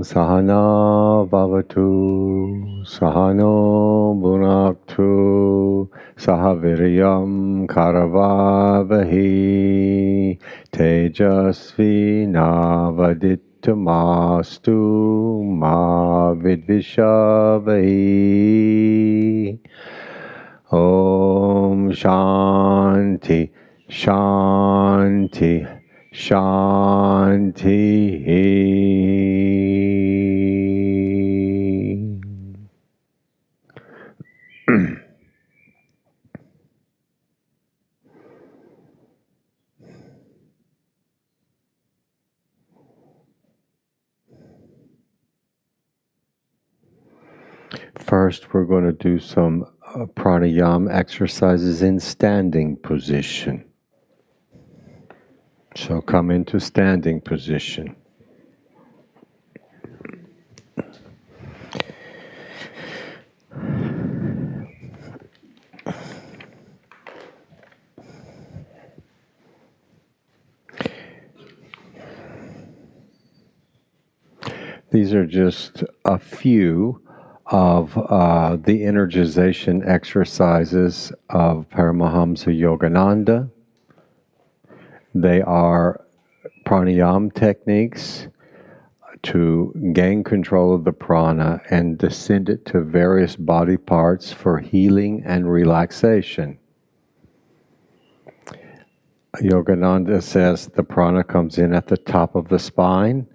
Sahana Bhavatu Sahano Bhunaktu Sahaviryam Karavavahi Tejasvi Navaditamastu Ma Vidvishavai. Om Shanti Shanti Shanti. First, we're going to do some pranayama exercises in standing position. So come into standing position. These are just a few of the energization exercises of Paramahamsa Yogananda. They are pranayama techniques to gain control of the prana and descend it to various body parts for healing and relaxation. Yogananda says the prana comes in at the top of the spine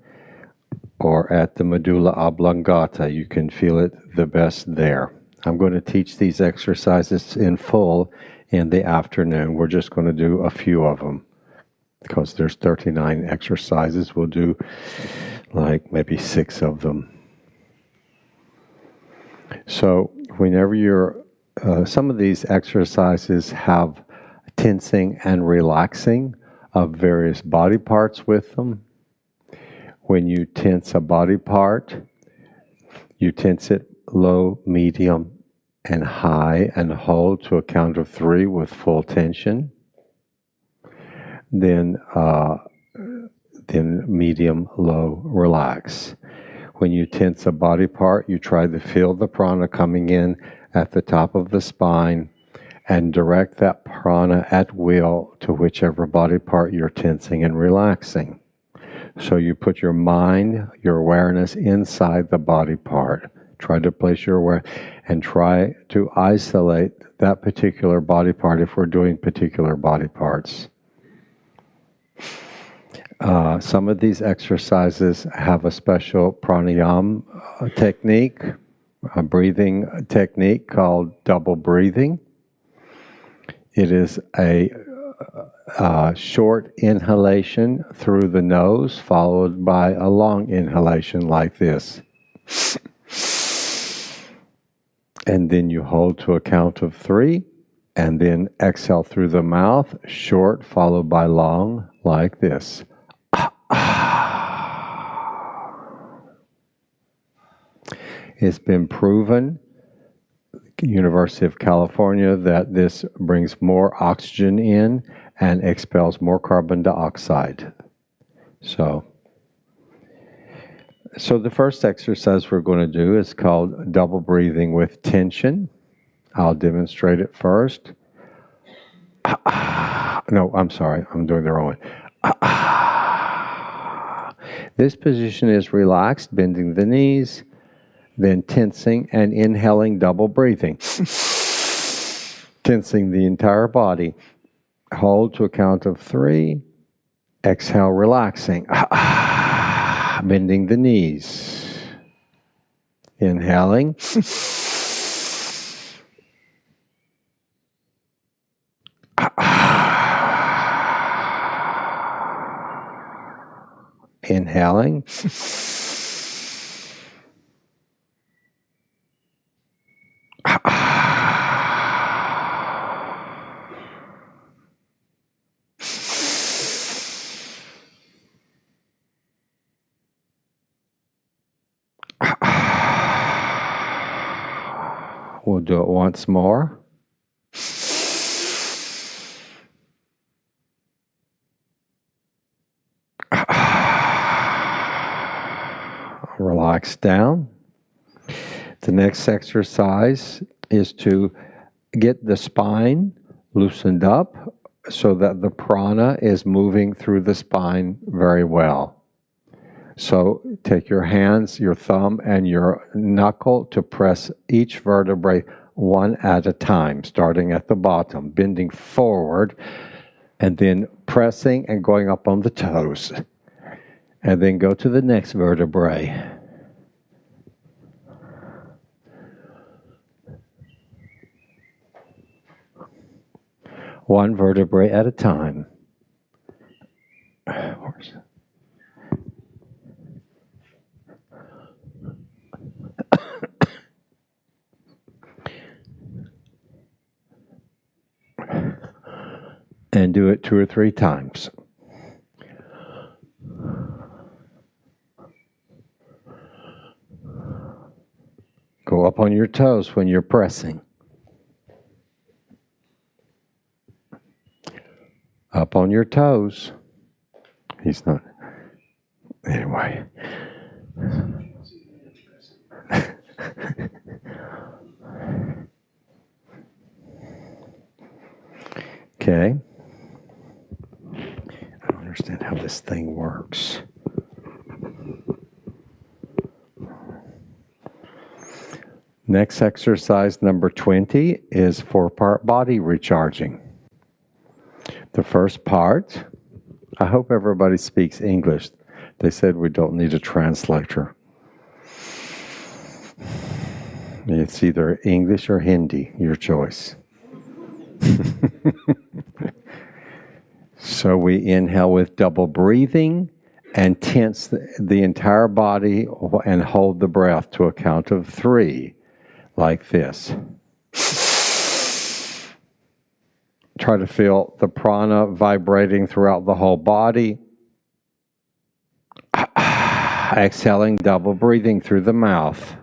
or at the medulla oblongata. You can feel it the best there. I'm going to teach these exercises in full in the afternoon. We're just going to do a few of them because there's 39 exercises. We'll do like maybe 6 of them. So whenever you're, some of these exercises have tensing and relaxing of various body parts with them. When you tense a body part, you tense it low, medium, and high, and hold to a count of 3 with full tension. Then medium, low, relax. When you tense a body part, you try to feel the prana coming in at the top of the spine and direct that prana at will to whichever body part you're tensing and relaxing. So you put your mind, your awareness inside the body part. Try to place your awareness and try to isolate that particular body part if we're doing particular body parts. Some of these exercises have a special pranayama technique, a breathing technique called double breathing. It is a short inhalation through the nose followed by a long inhalation like this. And then you hold to a count of 3 and then exhale through the mouth, short followed by long like this. It's been proven, University of California, that this brings more oxygen in and expels more carbon dioxide. So the first exercise we're going to do is called double breathing with tension. I'll demonstrate it first. No, I'm sorry, I'm doing the wrong one. This position is relaxed, bending the knees, then tensing and inhaling, double breathing. Tensing the entire body. Hold to a count of 3. Exhale, relaxing. Bending the knees. Inhaling. Inhaling. We'll do it once more. relax down. The next exercise is to get the spine loosened up so that the prana is moving through the spine very well. So take your hands, your thumb, and your knuckle to press each vertebrae one at a time, starting at the bottom, bending forward, and then pressing and going up on the toes. And then go to the next vertebrae. One vertebrae at a time. And do it 2 or 3 times. Go up on your toes when you're pressing. Up on your toes. He's not. Anyway. Okay. I don't understand how this thing works. Next exercise, number 20, is 4-part body recharging. The first part, I hope everybody speaks English. They said we don't need a translator. It's either English or Hindi, your choice. So we inhale with double breathing and tense the entire body and hold the breath to a count of 3, like this. Try to feel the prana vibrating throughout the whole body. Exhaling, double breathing through the mouth.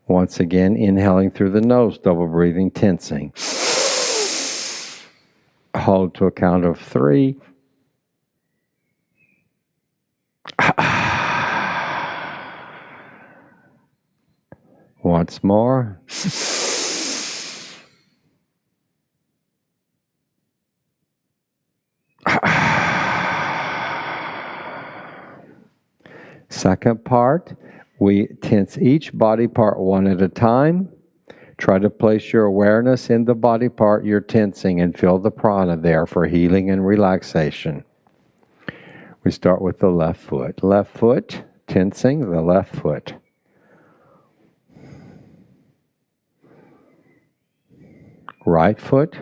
Once again, inhaling through the nose, double breathing, tensing. Hold to a count of 3. Once more. Second part, we tense each body part one at a time. Try to place your awareness in the body part you're tensing and feel the prana there for healing and relaxation. We start with the left foot. Left foot, tensing the left foot. Right foot.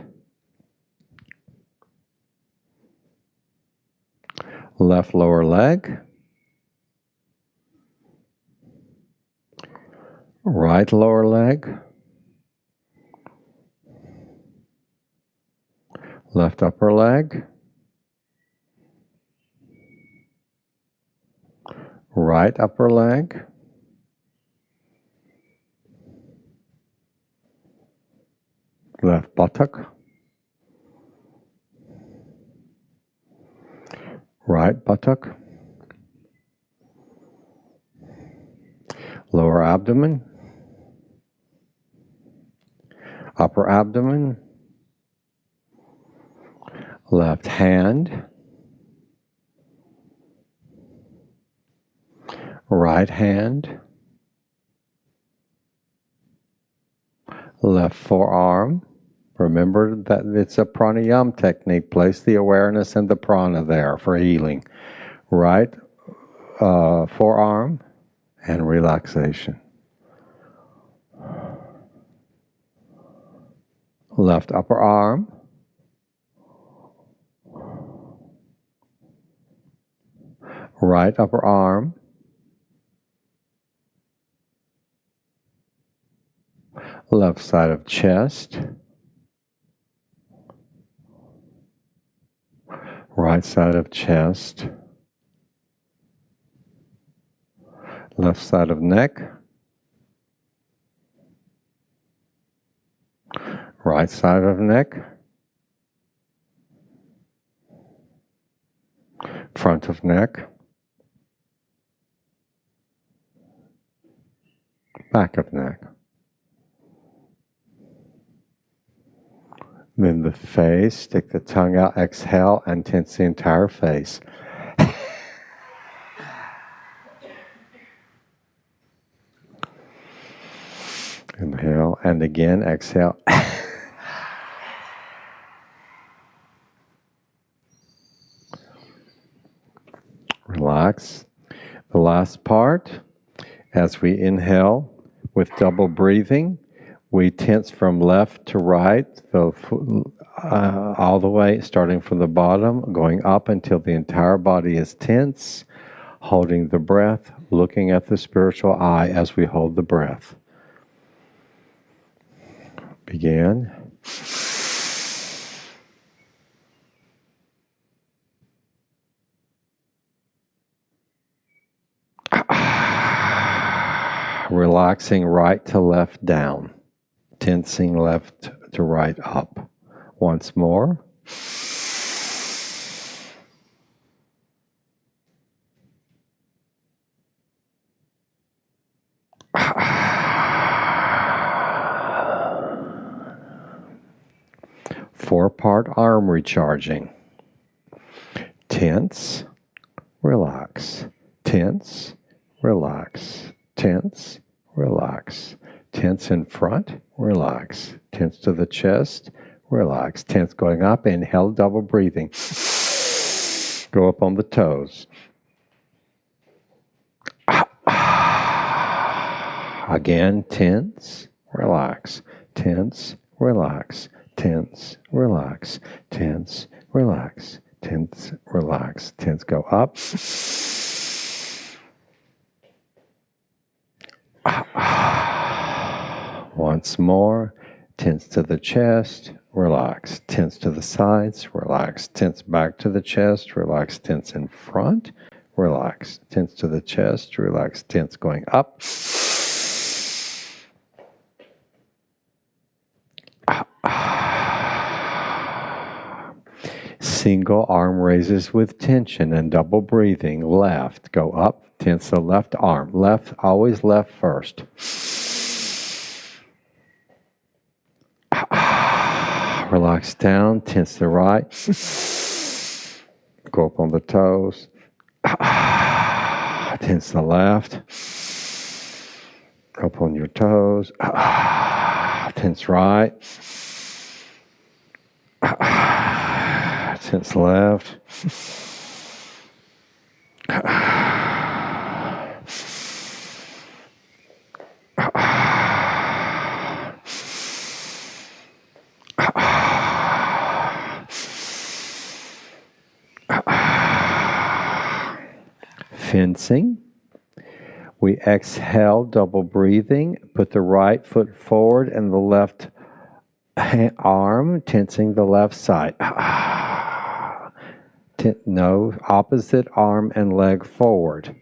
Left lower leg. Right lower leg. Left upper leg. Right upper leg. Left buttock. Right buttock. Lower abdomen. Upper abdomen. Left hand. Right hand. Left forearm. Remember that it's a pranayama technique. Place the awareness and the prana there for healing. Right forearm and relaxation. Left upper arm. Right upper arm. Left side of chest. Right side of chest. Left side of neck. Right side of neck. Front of neck. back of neck. Then the face, stick the tongue out, exhale, and tense the entire face. Inhale, and again, exhale. Relax. The last part, as we inhale with double breathing, we tense from left to right, all the way, starting from the bottom, going up until the entire body is tense, holding the breath, looking at the spiritual eye as we hold the breath. Begin. Relaxing right to left down. Tensing left to right up. Once more. Four-part arm recharging. Tense, relax. Tense, relax. Tense, relax. Tense in front, relax. Tense to the chest, relax. Tense going up, inhale, double breathing. Go up on the toes. Again, tense, relax. Tense, relax. Tense, relax. Tense, relax. Tense, relax. Tense, go up. Once more, tense to the chest, relax. Tense to the sides, relax. Tense back to the chest, relax. Tense in front, relax. Tense to the chest, relax. Tense going up. Single arm raises with tension and double breathing. Left, go up. Tense the left arm. Left, always left first. Relax down, tense the right. Go up on the toes. Tense the left. Up on your toes. Tense right. Tense left. Fencing. We exhale, double breathing. Put the right foot forward and the left arm, tensing the left side. No, opposite arm and leg forward.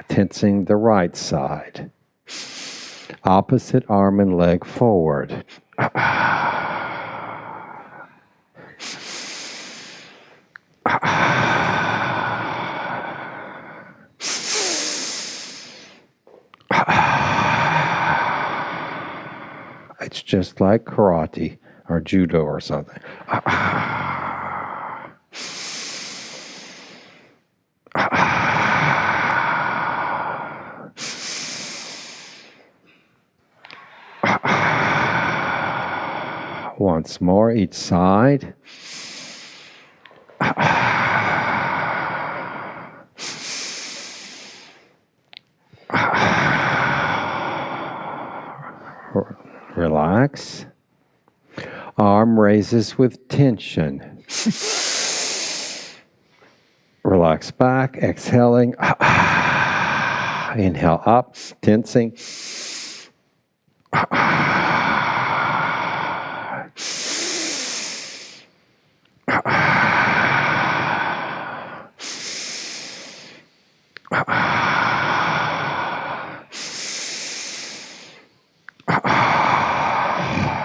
Tensing the right side. Opposite arm and leg forward. It's just like karate or judo or something. Once more, each side. Relax. Arm raises with tension. Relax back, exhaling. Inhale up, tensing.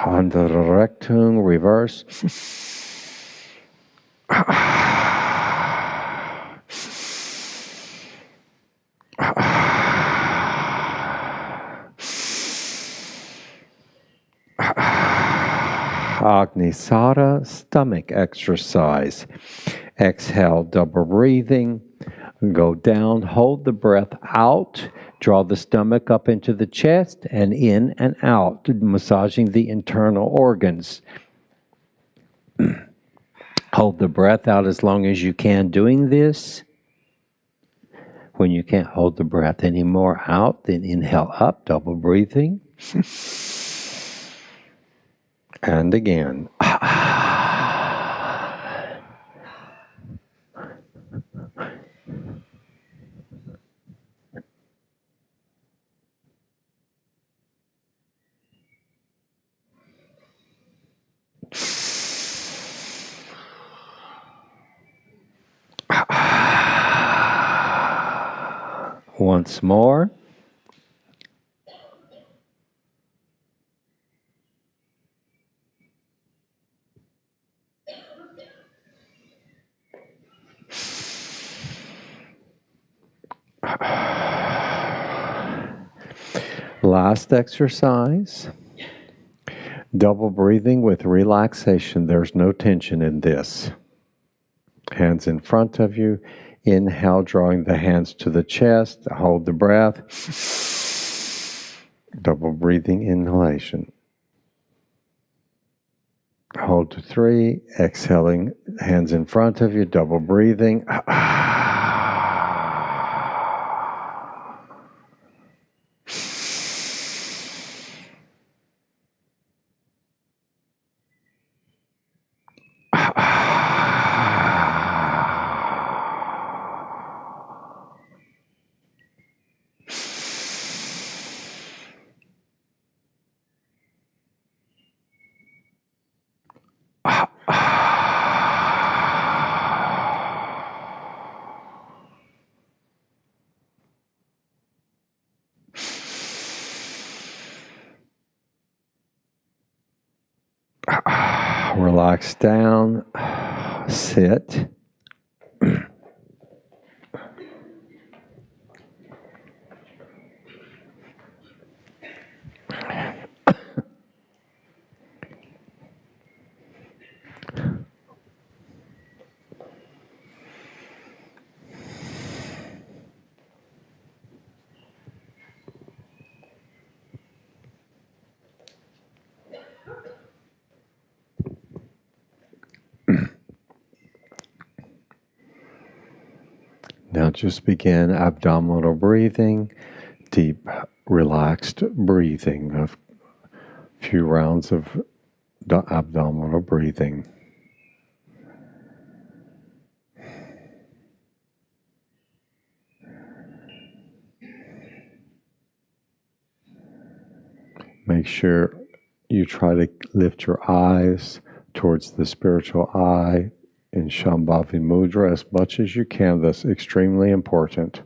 Under the rectum, reverse. Agnisara, stomach exercise. Exhale, double breathing. Go down, hold the breath out. Draw the stomach up into the chest and in and out, massaging the internal organs. Hold the breath out as long as you can doing this. When you can't hold the breath anymore out, then inhale up, double breathing. And again. Once more. Last exercise. Double breathing with relaxation. There's no tension in this. Hands in front of you. Inhale, drawing the hands to the chest. Hold the breath. Double breathing inhalation. Hold to 3. Exhaling, hands in front of you. Double breathing. Relax down, sit. Now just begin abdominal breathing, deep, relaxed breathing, a few rounds of abdominal breathing. Make sure you try to lift your eyes towards the spiritual eye in Shambhavi Mudra as much as you can. That's extremely important.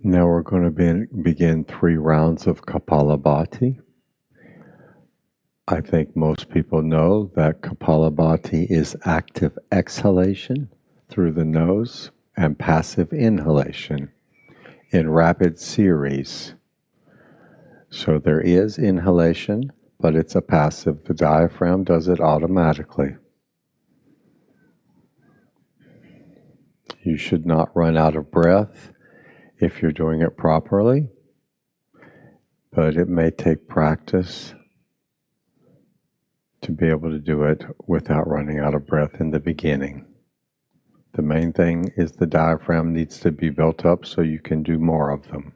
Now we're going to begin 3 rounds of Kapalabhati. I think most people know that Kapalabhati is active exhalation through the nose and passive inhalation in rapid series. So there is inhalation, but it's a passive. The diaphragm does it automatically. You should not run out of breath if you're doing it properly, but it may take practice to be able to do it without running out of breath in the beginning. The main thing is the diaphragm needs to be built up so you can do more of them.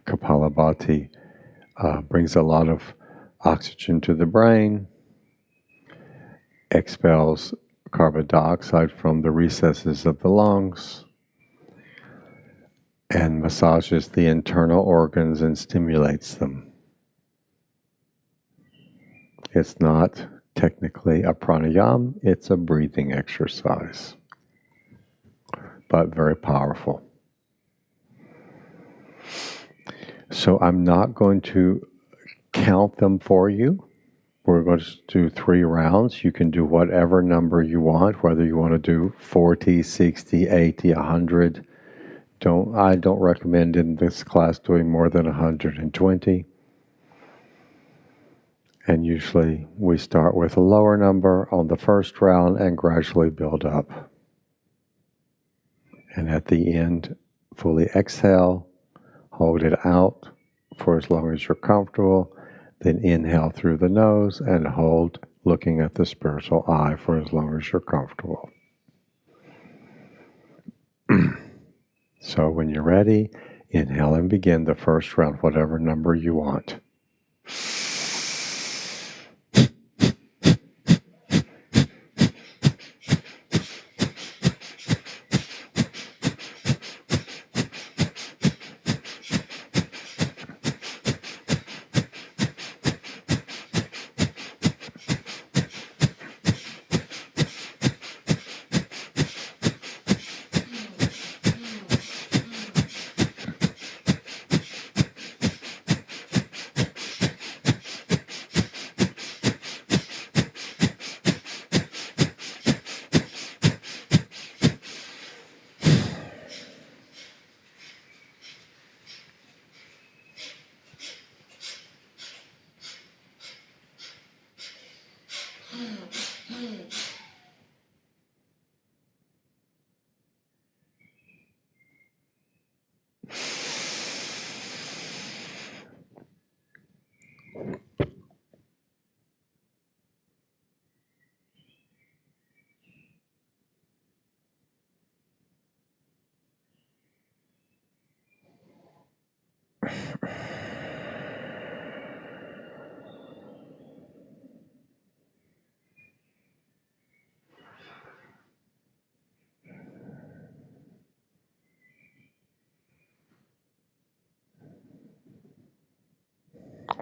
Kapalabhati brings a lot of oxygen to the brain, expels carbon dioxide from the recesses of the lungs, and massages the internal organs and stimulates them. It's not technically a pranayama, it's a breathing exercise, but very powerful. So I'm not going to count them for you. We're going to do 3 rounds. You can do whatever number you want, whether you want to do 40, 60, 80, 100. I don't recommend in this class doing more than 120. And usually we start with a lower number on the first round and gradually build up. And at the end, fully exhale, hold it out for as long as you're comfortable, then inhale through the nose and hold looking at the spiritual eye for as long as you're comfortable. So when you're ready, inhale and begin the first round, whatever number you want.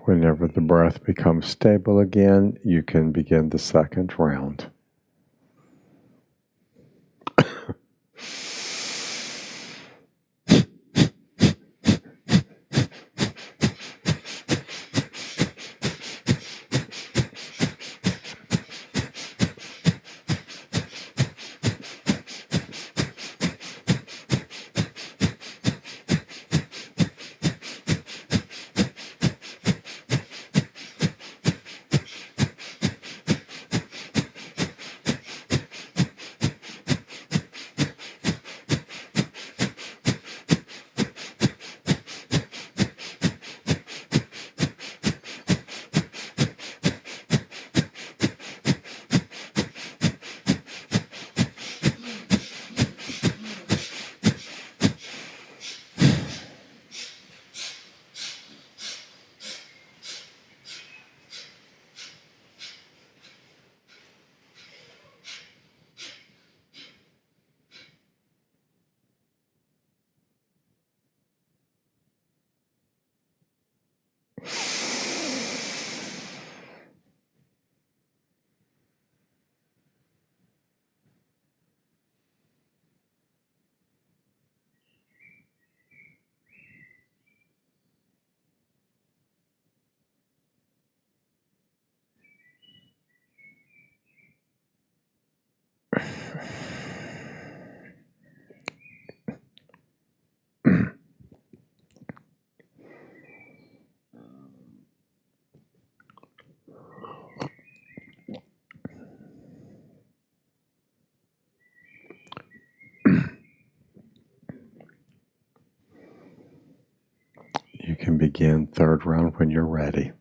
Whenever the breath becomes stable again, you can begin the second round. can begin third round when you're ready.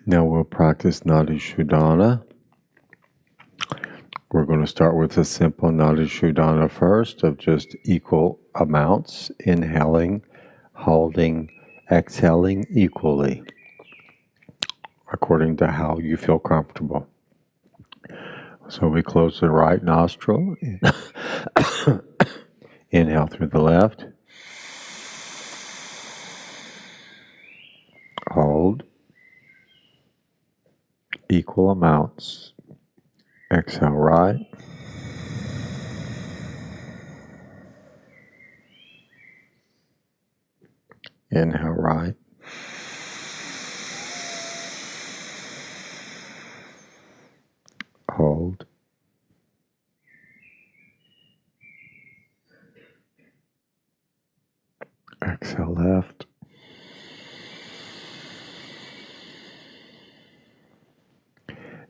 Now we'll practice Nadi Shodhana. We're going to start with a simple Nadi Shodhana first of just equal amounts, inhaling, holding, exhaling equally, according to how you feel comfortable. So we close the right nostril, inhale through the left, hold, equal amounts, exhale right, inhale right, hold, exhale left,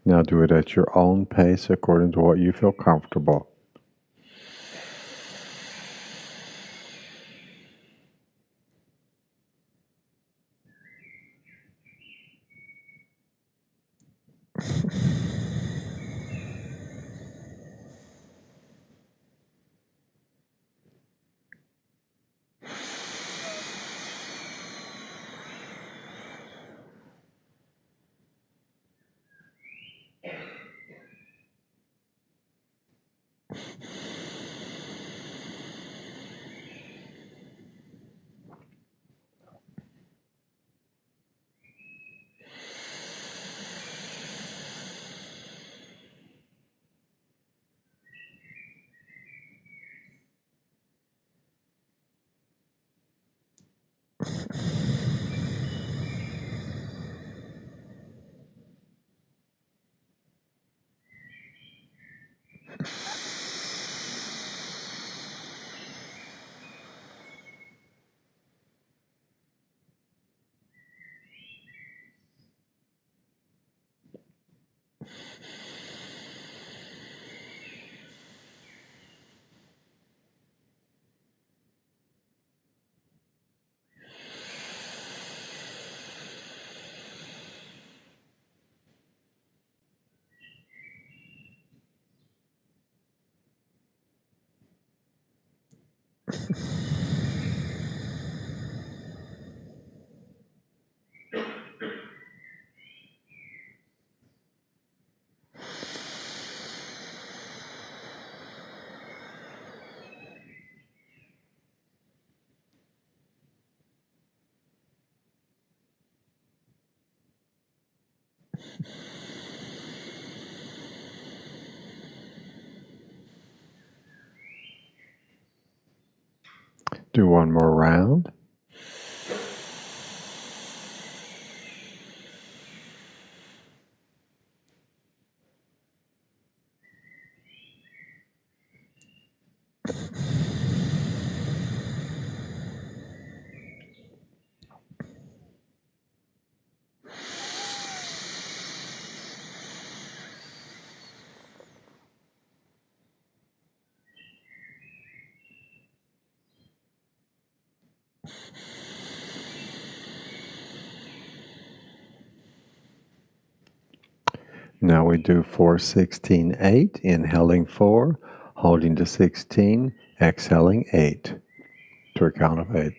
now do it at your own pace according to what you feel comfortable. Do one more round. Now we do 4, 16, 8. Inhaling 4, holding to 16, exhaling 8 to a count of 8.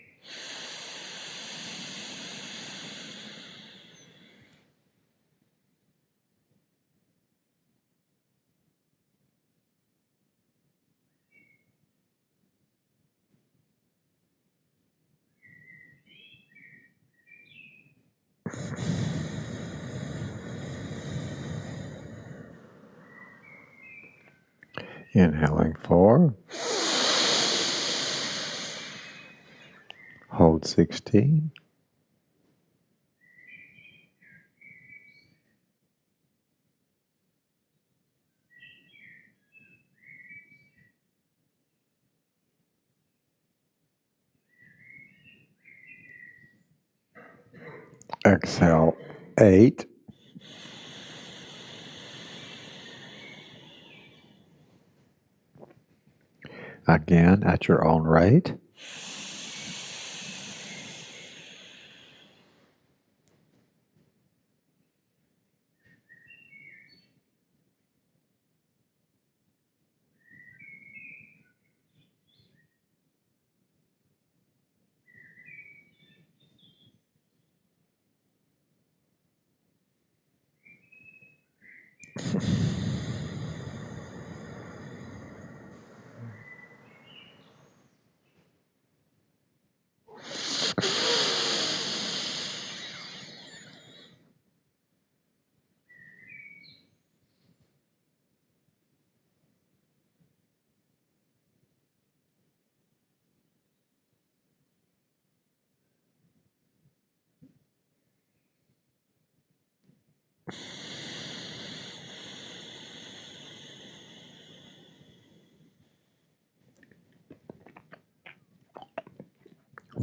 Inhaling 4, hold 16, exhale 8, again at your own rate.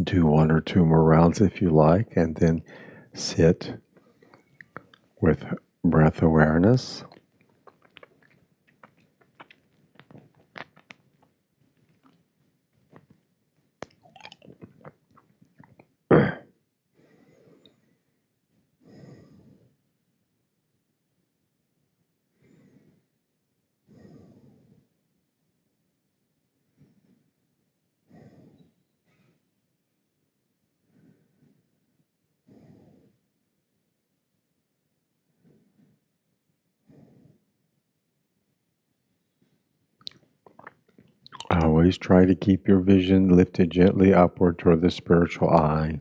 Do 1 or 2 more rounds if you like, and then sit with breath awareness. Always try to keep your vision lifted gently upward toward the spiritual eye.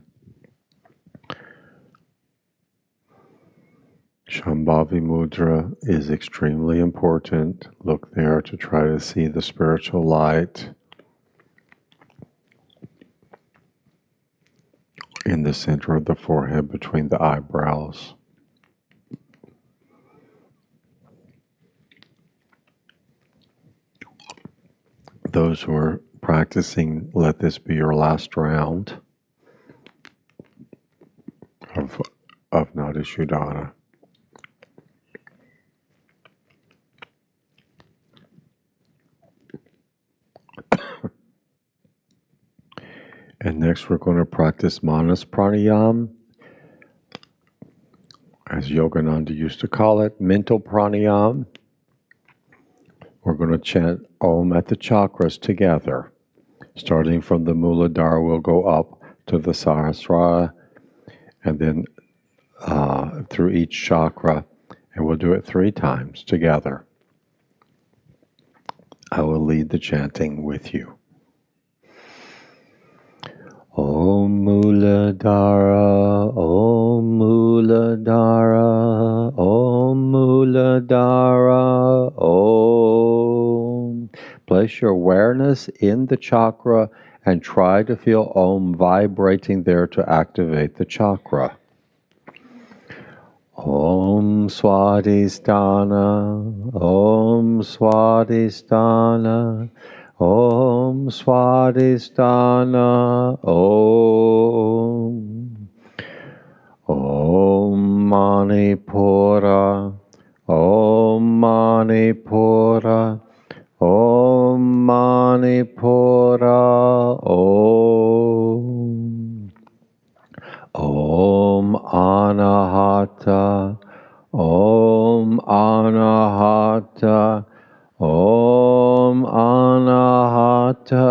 Shambhavi Mudra is extremely important. Look there to try to see the spiritual light in the center of the forehead between the eyebrows. Those who are practicing, let this be your last round of Nadasudana. And next we're going to practice Manas Pranayam, as Yogananda used to call it, mental pranayam. We're going to chant Om at the chakras together. Starting from the Muladhara, we'll go up to the Sahasrara, and then through each chakra, and we'll do it 3 times together. I will lead the chanting with you. Om Muladhara, Om Muladhara, Om Muladhara Om. Place your awareness in the chakra and try to feel Om vibrating there to activate the chakra. Om Swadhisthana, Om Swadhisthana, Om Swadhisthana, Om. Om Manipura, Om Manipura, Om Manipura, Om. Om Anahata, Om Anahata, Om Anahata,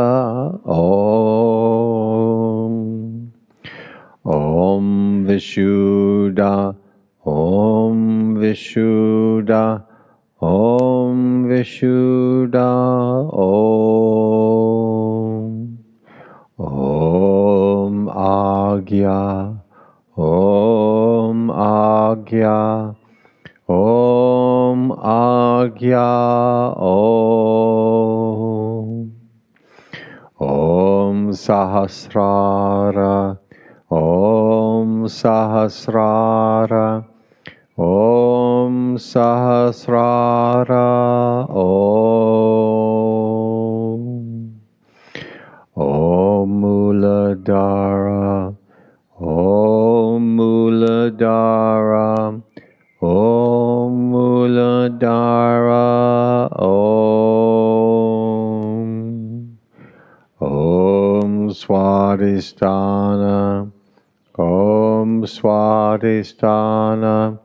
Om. Om Vishuddha, Om Vishuddha, Om Vishuddha, Om. Om Agya, Om Agya, Om Agya, Om. Om Sahasrara, Om Sahasrara, Om Sahasrara, Om. Om Muladhara, Om Muladhara, Om Muladhara, Om. Om Swadhisthana, Om Swadhisthana,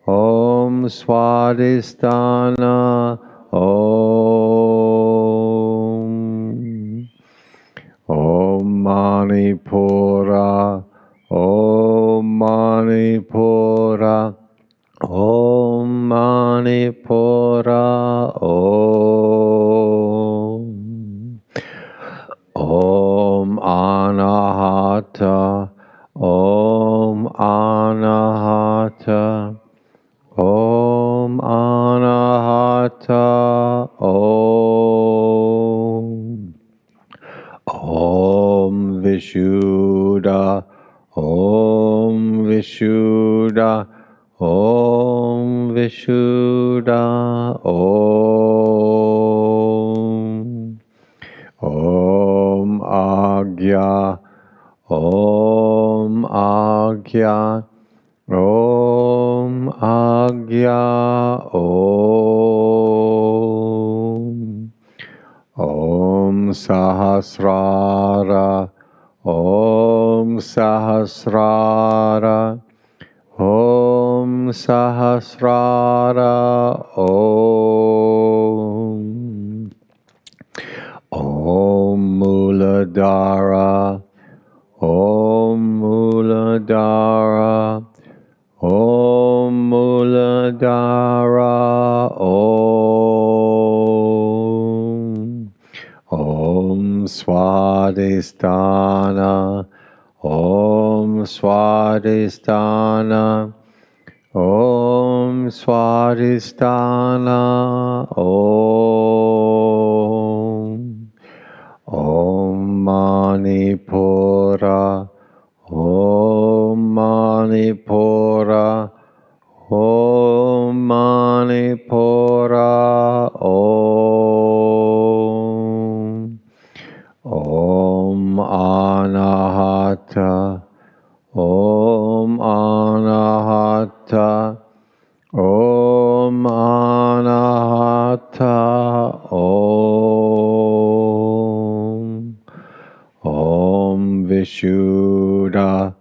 Om Swadhisthana, Om. Om Manipura, Om Manipura, Om Manipura, Om. Om Anahata, Om Anahata, Om Anahata, Om. Om Vishuddha, Om Vishuddha, Om Vishuddha, Om. Om Agya, Om Agya, Om Agya, Om. Om Sahasrara, Om Sahasrara, Om Sahasrara, Om. Om Muladhara, Om Muladhara, Om Muladhara, Om. Om Swadhisthana, Om Swadhisthana, Om Swadhisthana, Om. Om Manipura, Om Manipura, Om Manipura, Om. Om Anahata, Om Anahata, Om Anahata, Om. Om Vishuddha,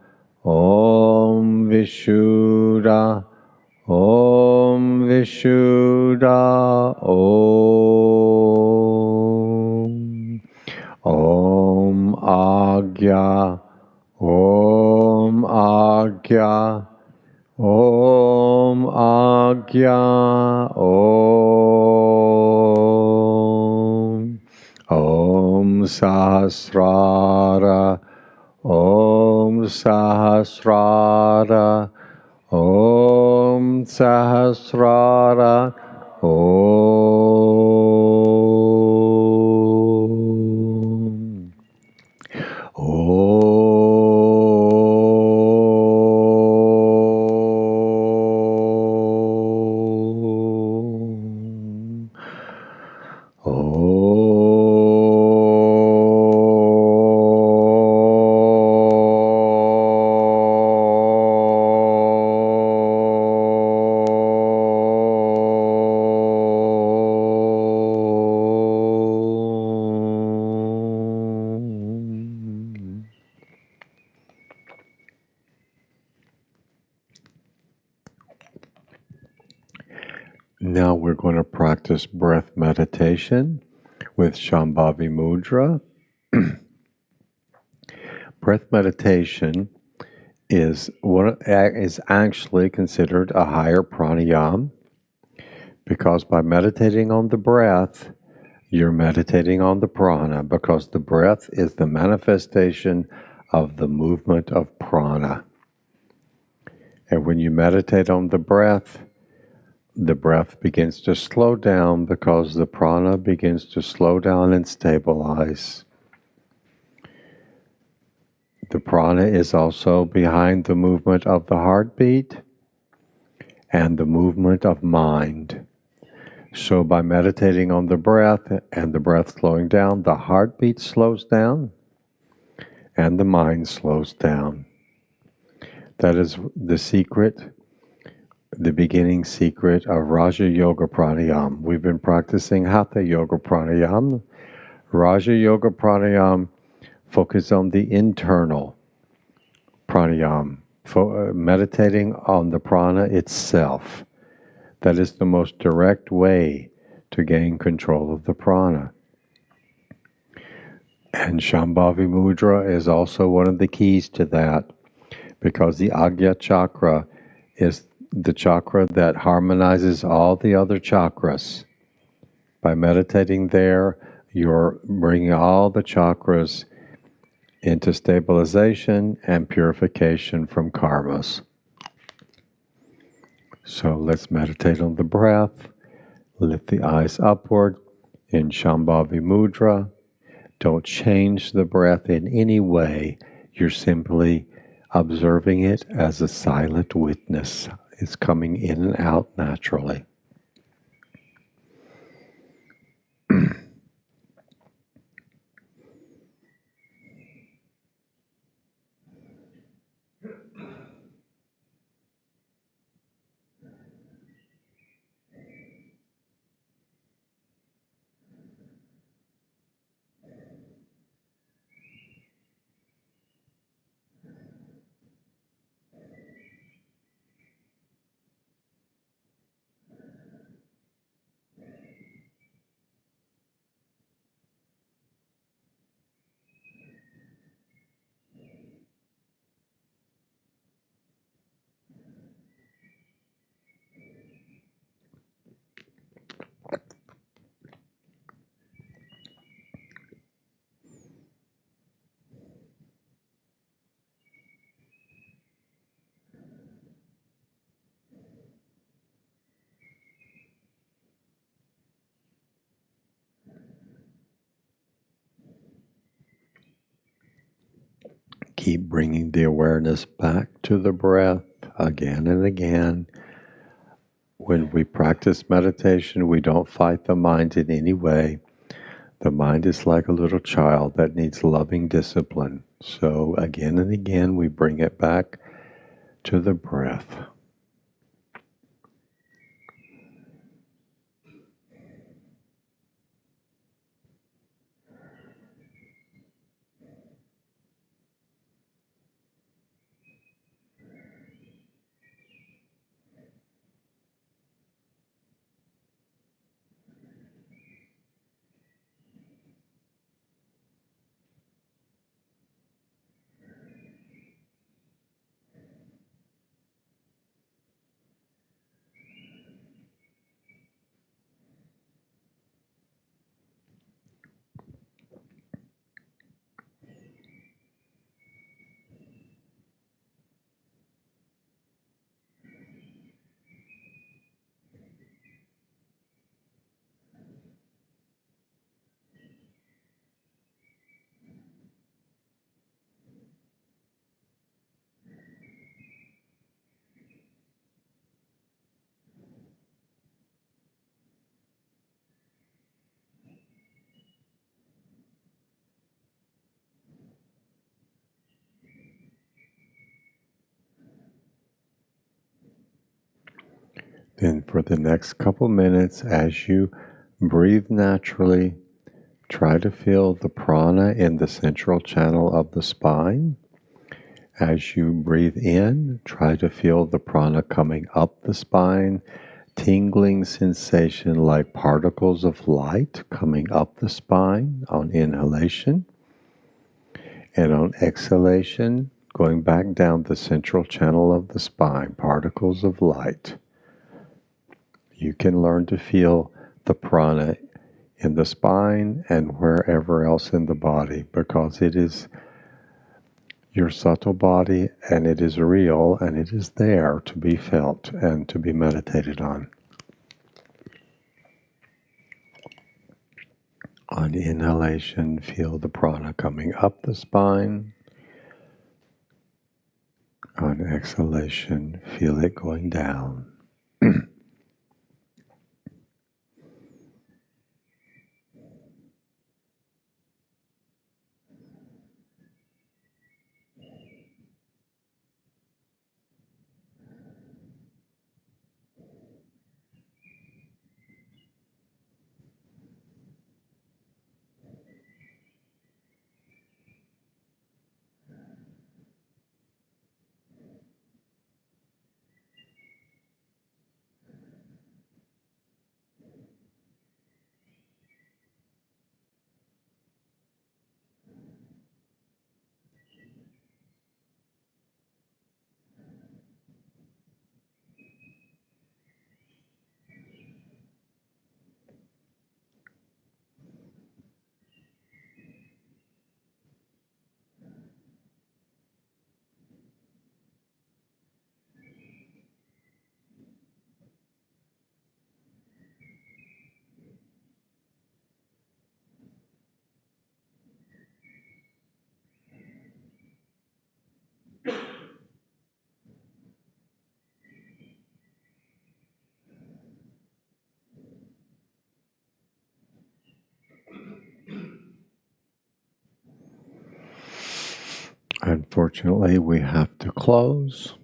Om Vishuddha, Om Vishuddha, Om. Om Agya, Om Agya, Om Agya, Om. Om Sahasrara, Om Sahasrara, Om Sahasrara. Om. Now we're going to practice breath meditation with Shambhavi Mudra. Breath meditation is actually considered a higher pranayama because by meditating on the breath, you're meditating on the prana, because the breath is the manifestation of the movement of prana. And when you meditate on the breath begins to slow down because the prana begins to slow down and stabilize. The prana is also behind the movement of the heartbeat and the movement of mind. So by meditating on the breath and the breath slowing down, the heartbeat slows down and the mind slows down. That is the secret, the beginning secret of Raja Yoga Pranayama. We've been practicing Hatha Yoga Pranayama. Raja Yoga Pranayama focus on the internal pranayama, meditating on the prana itself. That is the most direct way to gain control of the prana. And Shambhavi Mudra is also one of the keys to that, because the Agya chakra is the chakra that harmonizes all the other chakras. By meditating there, you're bringing all the chakras into stabilization and purification from karmas. So let's meditate on the breath. Lift the eyes upward in Shambhavi Mudra. Don't change the breath in any way. You're simply observing it as a silent witness. It's coming in and out naturally. Keep bringing the awareness back to the breath again and again. When we practice meditation, we don't fight the mind in any way. The mind is like a little child that needs loving discipline. So again and again, we bring it back to the breath. Then for the next couple minutes, as you breathe naturally, try to feel the prana in the central channel of the spine. As you breathe in, try to feel the prana coming up the spine, tingling sensation like particles of light coming up the spine on inhalation. And on exhalation, going back down the central channel of the spine, particles of light. You can learn to feel the prana in the spine and wherever else in the body, because it is your subtle body and it is real and it is there to be felt and to be meditated on. On inhalation, feel the prana coming up the spine. On exhalation, feel it going down. Unfortunately, we have to close.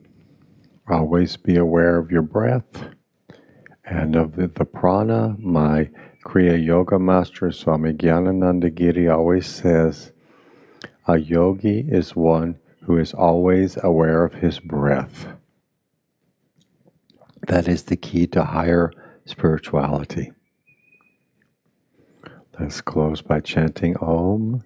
Always be aware of your breath and of the prana. My Kriya Yoga Master Swami Gyanananda Giri always says, a yogi is one who is always aware of his breath. That is the key to higher spirituality. Let's close by chanting Om.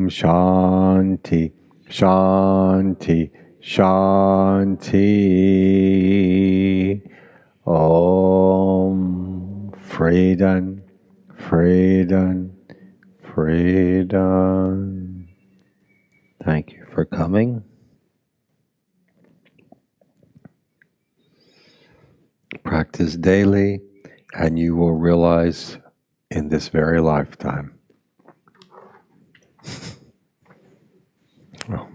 Shanti, Shanti, Shanti. Om. Freedom, freedom, freedom. Thank you for coming. Practice daily, and you will realize in this very lifetime. Oh.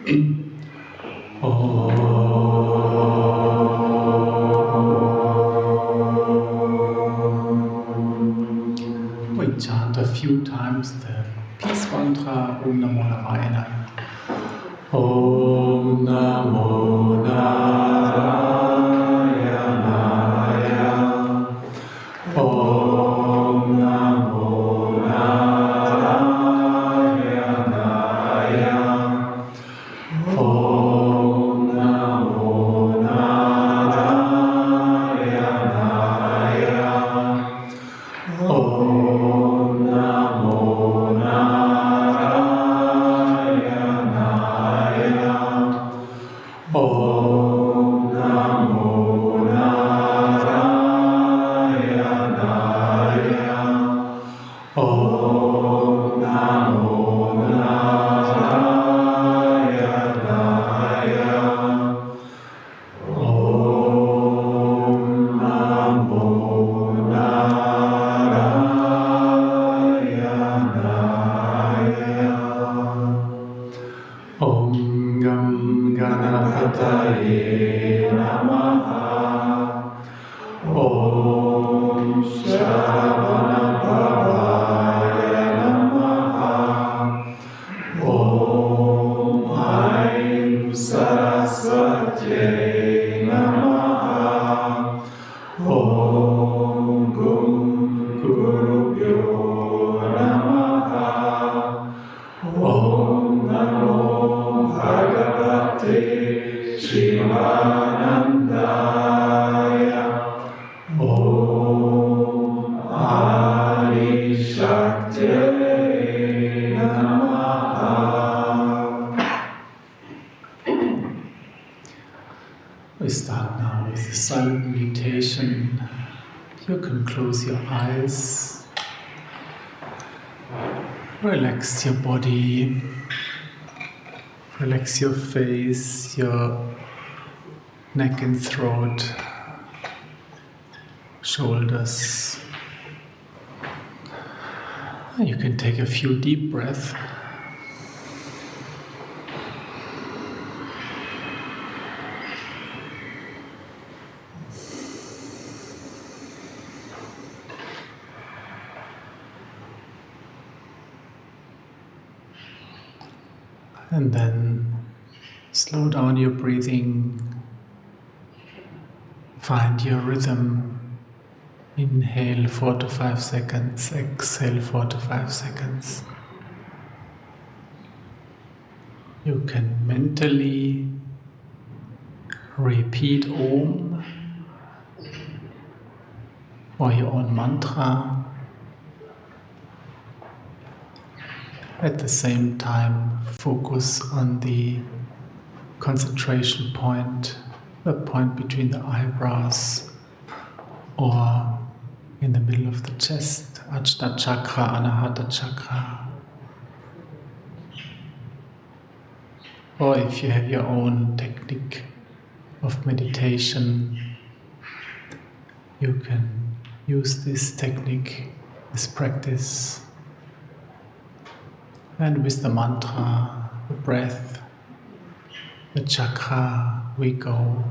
We chant a few times the peace mantra Om Namo Narayana. Om Namo Narayana. Om Namo Narayana. Om Namo Narayana. Om Namo Narayana. Om Namo Narayana. Om Namo Narayana. Om Namo Narayana. Om Gam Ganapataye Namaha. Om Shravanabhavaya Namaha. Om Aim Saraswate Namaha. Om Gum Gurubhyo Namaha. Om Namo Bhagavate Shivanandaya. Om Adi Shakti Namaha. We start now with a silent meditation. You can close your eyes, relax your body, relax your face, your neck and throat, shoulders. You can take a few deep breaths. And then slow down your breathing. Find your rhythm. Inhale 4 to 5 seconds, exhale 4 to 5 seconds. You can mentally repeat Om or your own mantra. At the same time, focus on the concentration point, the point between the eyebrows or in the middle of the chest, Ajna chakra, Anahata chakra. Or if you have your own technique of meditation, you can use this technique, this practice. And with the mantra, the breath, the chakra, we go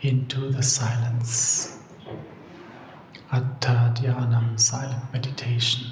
into the silence. Atta Dhyanam, silent meditation.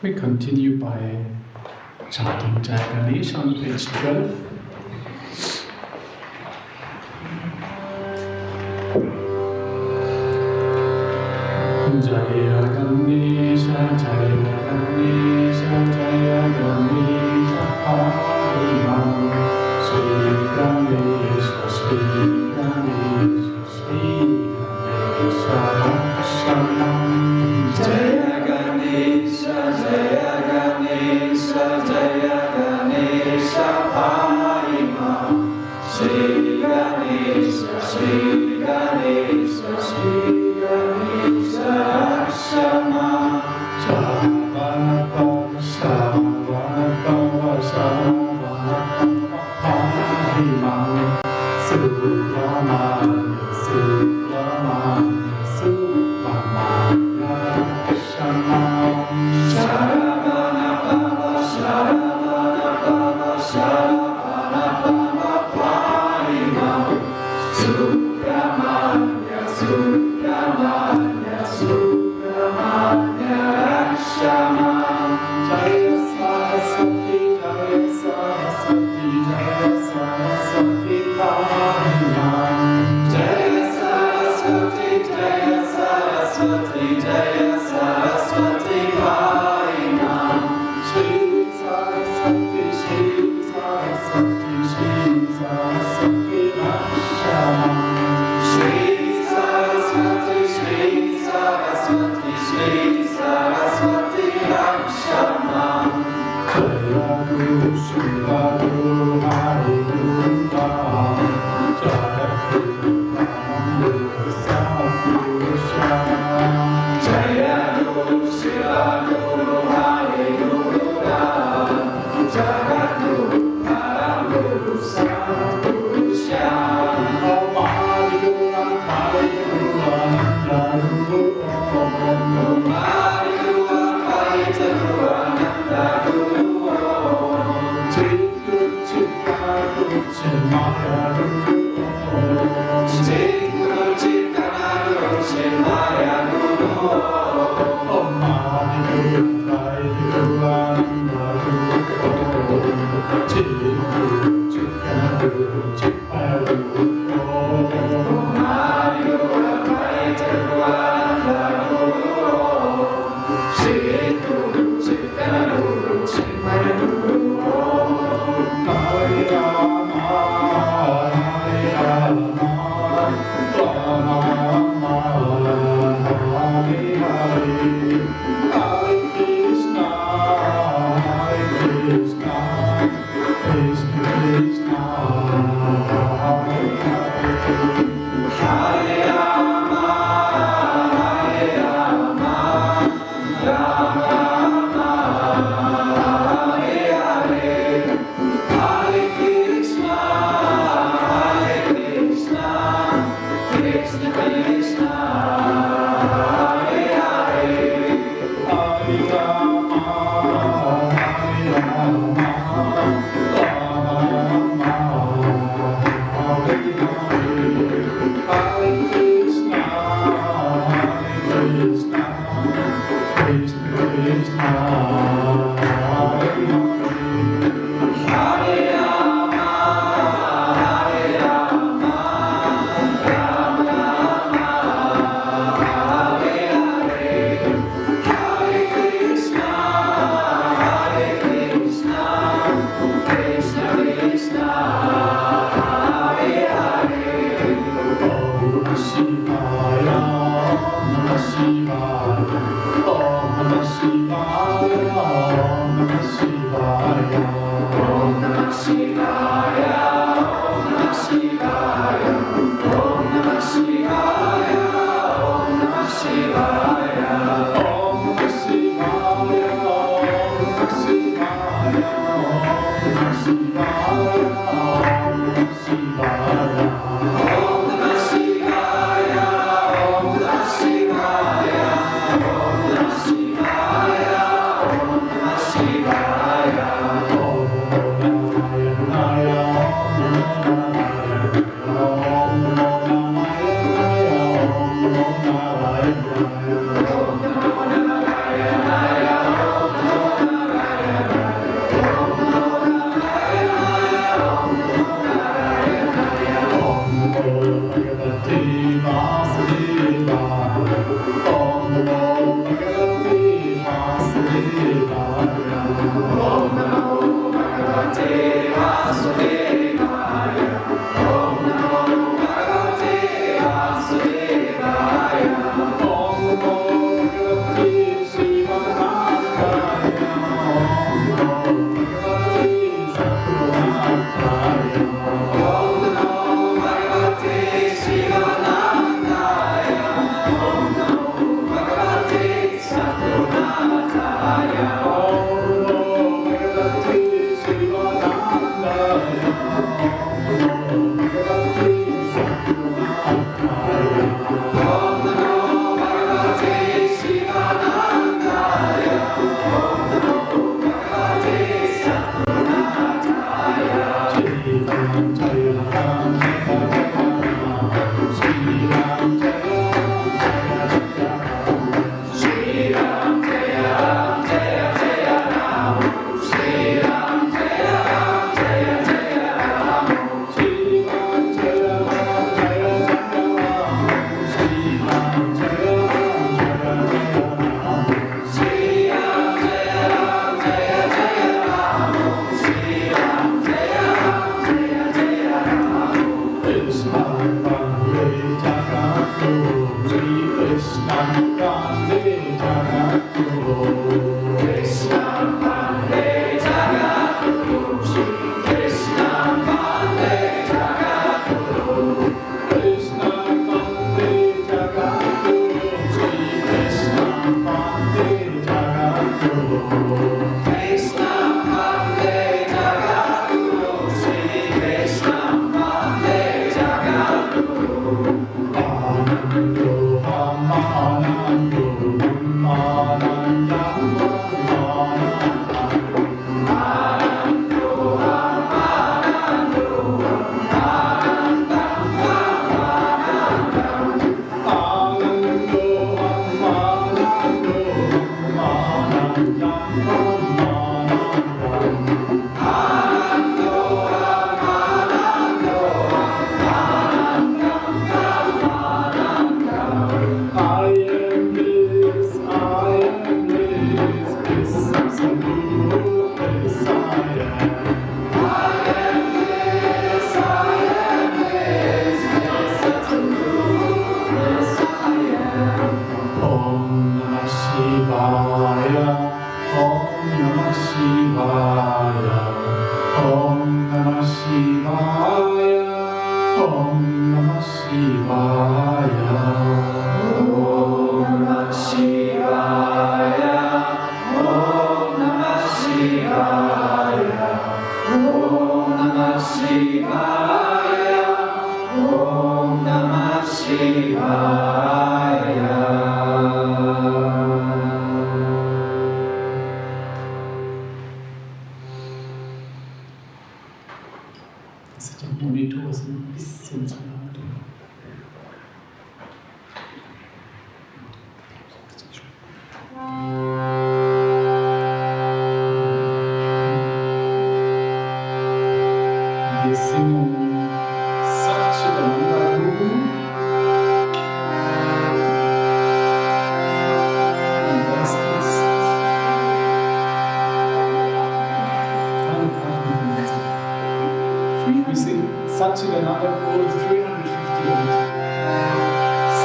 We continue by chanting Jaya Ganesha on page 12. Jaya Ganesha, Jaya Ganesha, Jaya Ganesha, Parimam. Sri Ganesha, Sri Ganesha, Sri Ganesha, Rakshanam. Jaya Ganesha, Jaya Ganesha, Jaya Ganesha, Parimam. Sri Ganesha, Sri Ganesha, Sri Ganesha, Rakshama. Shravanapava, Shravanapava, Shravanapava, Parimam. Subramanya, Subramanya, Subramanya, Rakshama. Shravanapava, Shravanapava, Shravanapava, Parimam. Subramanya, Subramanya, Subramanya, Rakshama. Jaya Saraswati, Jaya Saraswati, Jaya Saraswati, Parimam. Jaya Saraswati, Jaya Saraswati, Jaya Saraswati, Parimam. Shri Saraswati, Shri Saraswati, Shri Saraswati, Rakshama. Shri Saraswati, Shri Saraswati, Shri Saraswati, Rakshama. Jaya Guru, Shiva Guru, Hari Guru, Jaya Guru, Guru, Sadguru, Jaya Guru, Shiva Guru, Hari Guru, Jaya Guru, Guru, Sadguru, Hari Guru, Hari Guru, Ananda Guru, Hari Guru, Hari Guru, Ananda Guru, Chit Guru, Chit Guru, Chit Maya Guru, Chit Guru, Chit Guru, Chit Maya Guru, Hari Guru, Hari Guru, Ananda Guru, Chit Guru, Chit Guru, Chit Maya Guru, Hari Guru, Hari Guru, Ananda Guru, Chit Guru, Chit Guru, Chit Maya Guru, Hare Rama, Hare Rama, Rama Rama, Hare Hare, Hare Krishna, Hare Krishna, Krishna Krishna, Hare Hare, Hare Rama, Hare Rama, Rama Rama, Hare Hare, Hare Krishna, Hare Krishna, Krishna Krishna, Hare Hare, Hare Rama, Hare Rama, Rama Rama, Hare Hare, Hare Krishna, Hare Krishna, Krishna Krishna, Hare Hare, Hare Rama, Hare Rama, Rama Rama,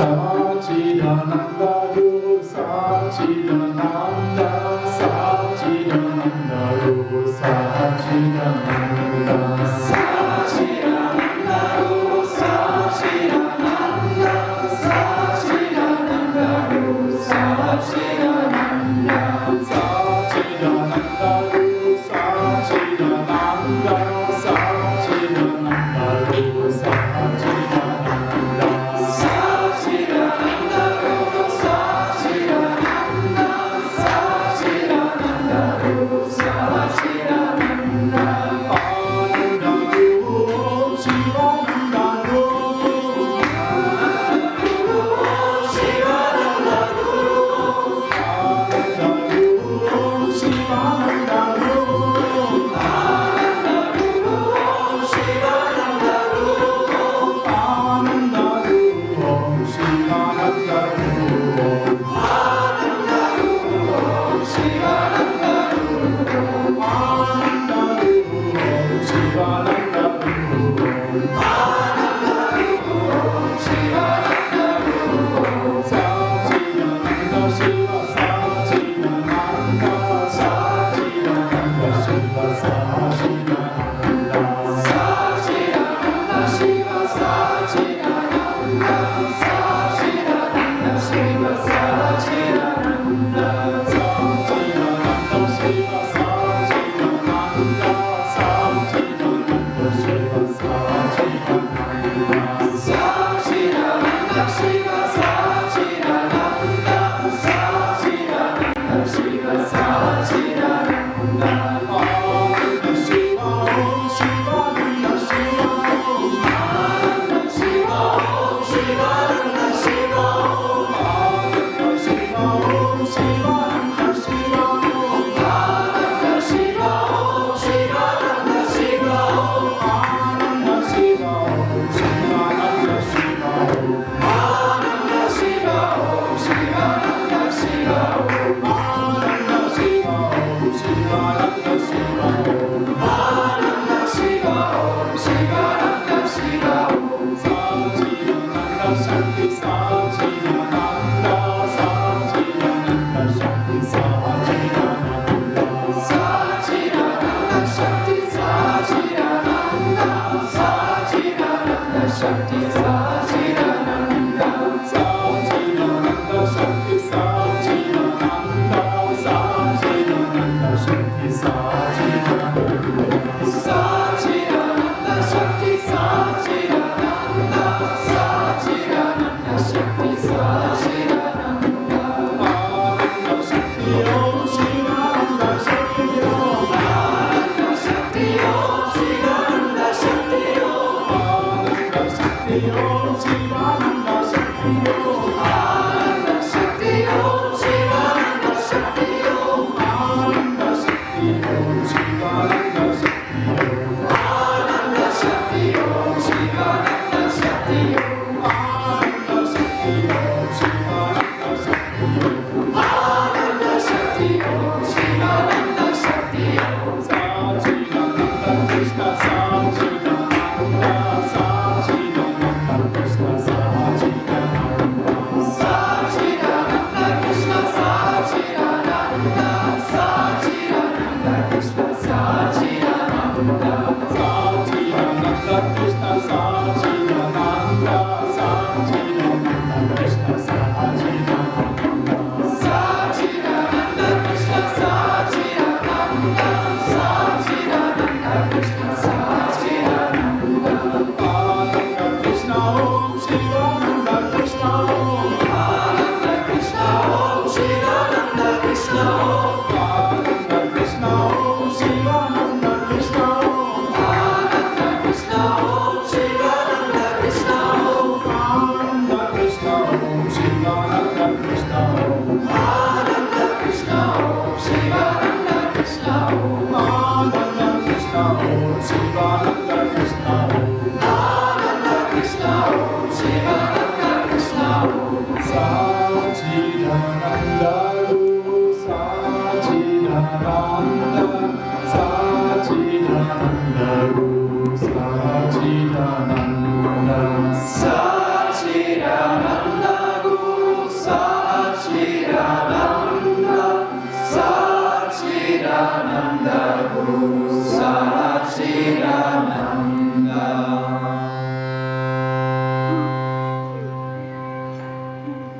Satchidananda Guru Satchidananda Shiva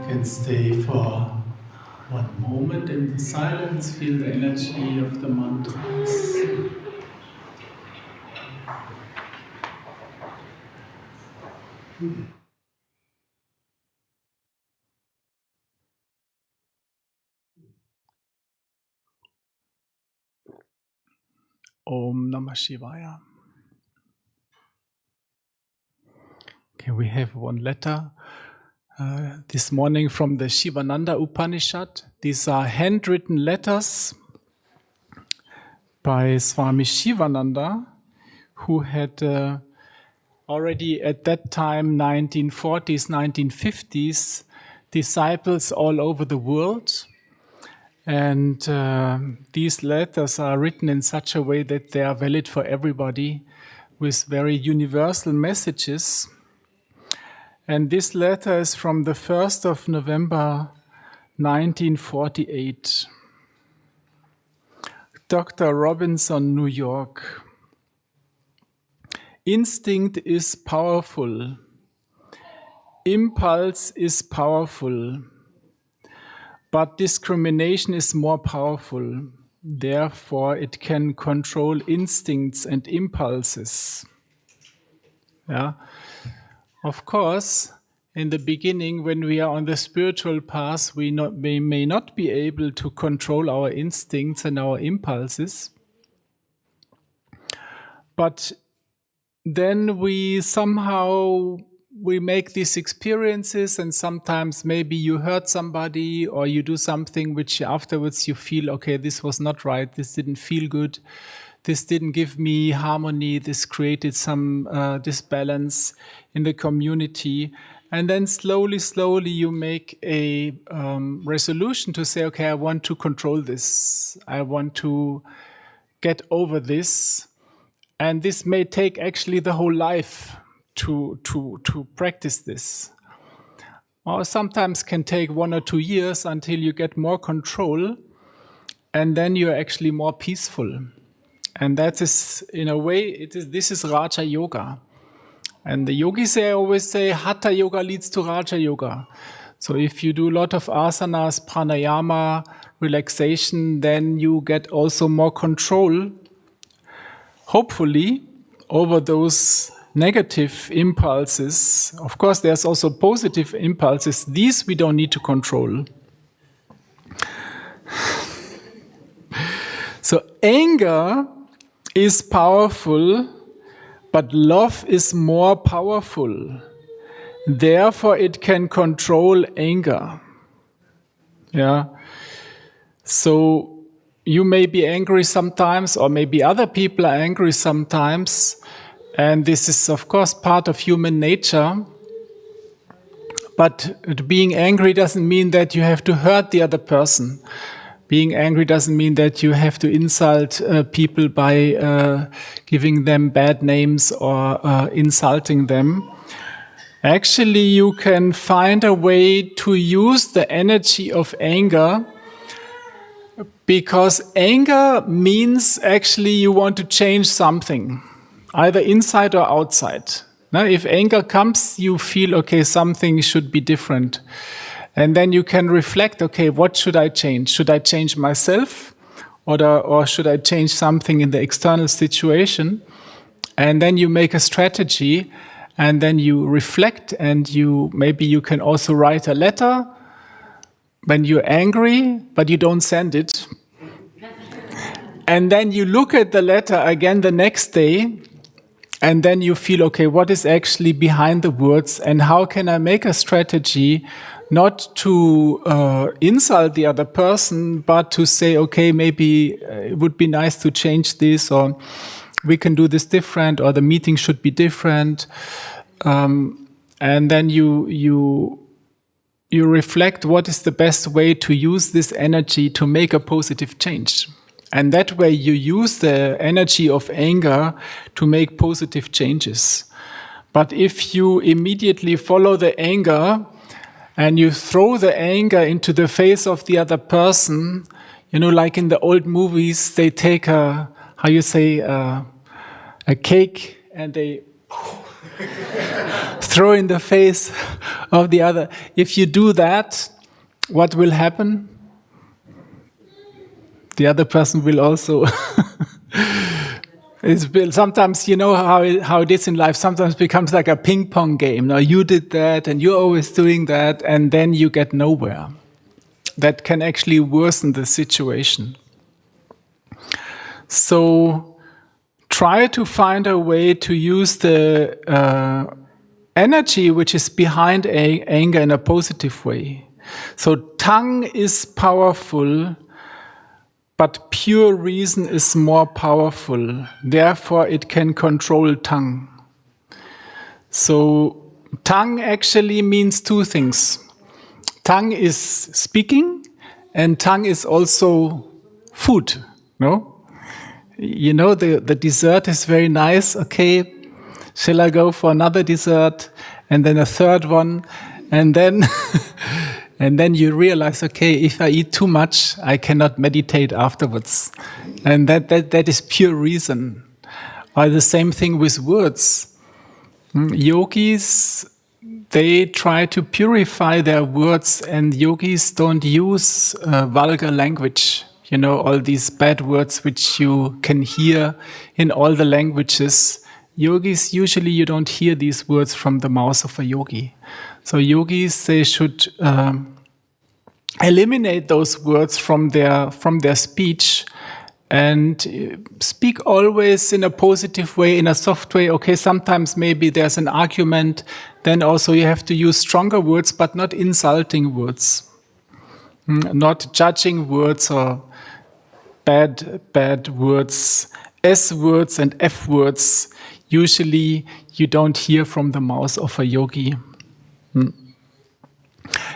Can stay for one moment in the silence, feel the energy of the mantras. Om Namah Shivaya. Okay, we have one letter this morning from the Shivananda Upanishad. These are handwritten letters by Swami Shivananda, who had already at that time, 1940s, 1950s, disciples all over the world. And these letters are written in such a way that they are valid for everybody, with very universal messages. And this letter is from the 1st of November 1948. Dr. Robinson, New York. Instinct is powerful. Impulse is powerful. But discrimination is more powerful. Therefore, it can control instincts and impulses. Yeah. Of course, in the beginning, when we are on the spiritual path, we may not be able to control our instincts and our impulses. But then we make these experiences, and sometimes maybe you hurt somebody or you do something which afterwards you feel, okay, this was not right, this didn't feel good, this didn't give me harmony, this created some disbalance in the community. And then slowly you make a resolution to say, okay, I want to control this, I want to get over this. And this may take actually the whole life to practice this. Or sometimes can take 1 or 2 years until you get more control, and then you're actually more peaceful. And that is, in a way, this is Raja Yoga. And the yogis, they always say, Hatha Yoga leads to Raja Yoga. So if you do a lot of asanas, pranayama, relaxation, then you get also more control, hopefully, over those negative impulses. Of course, there's also positive impulses. These we don't need to control. So anger is powerful, but love is more powerful. Therefore, it can control anger. Yeah. So you may be angry sometimes, or maybe other people are angry sometimes. And this is, of course, part of human nature. But being angry doesn't mean that you have to hurt the other person. Being angry doesn't mean that you have to insult people by giving them bad names or insulting them. Actually, you can find a way to use the energy of anger, because anger means actually you want to change something, either inside or outside. Now, if anger comes, you feel, okay, something should be different. And then you can reflect, okay, what should I change? Should I change myself? Or should I change something in the external situation? And then you make a strategy, and then you reflect, and maybe you can also write a letter when you're angry, but you don't send it. And then you look at the letter again the next day, and then you feel, okay, what is actually behind the words, and how can I make a strategy not to insult the other person, but to say, okay, maybe it would be nice to change this, or we can do this different, or the meeting should be different. And then you reflect what is the best way to use this energy to make a positive change. And that way you use the energy of anger to make positive changes. But if you immediately follow the anger and you throw the anger into the face of the other person, like in the old movies, they take a a cake and they throw in the face of the other. If you do that, what will happen? The other person will also. Sometimes, you know how it is in life. Sometimes it becomes like a ping pong game. Now you did that, and you're always doing that, and then you get nowhere. That can actually worsen the situation. So try to find a way to use the energy which is behind anger in a positive way. So tongue is powerful, but pure reason is more powerful. Therefore, it can control tongue. So tongue actually means two things. Tongue is speaking, and tongue is also food, no? You know, the dessert is very nice. Okay, shall I go for another dessert? And then a third one. And then and then you realize, okay, if I eat too much, I cannot meditate afterwards. And that is pure reason. Or the same thing with words. Yogis, they try to purify their words, and yogis don't use vulgar language. You know, all these bad words which you can hear in all the languages. Yogis, usually you don't hear these words from the mouth of a yogi. So yogis, they should eliminate those words from their speech and speak always in a positive way, in a soft way. Okay, sometimes maybe there's an argument, then also you have to use stronger words, but not insulting words, not judging words or bad words, S words and F words. Usually you don't hear from the mouth of a yogi.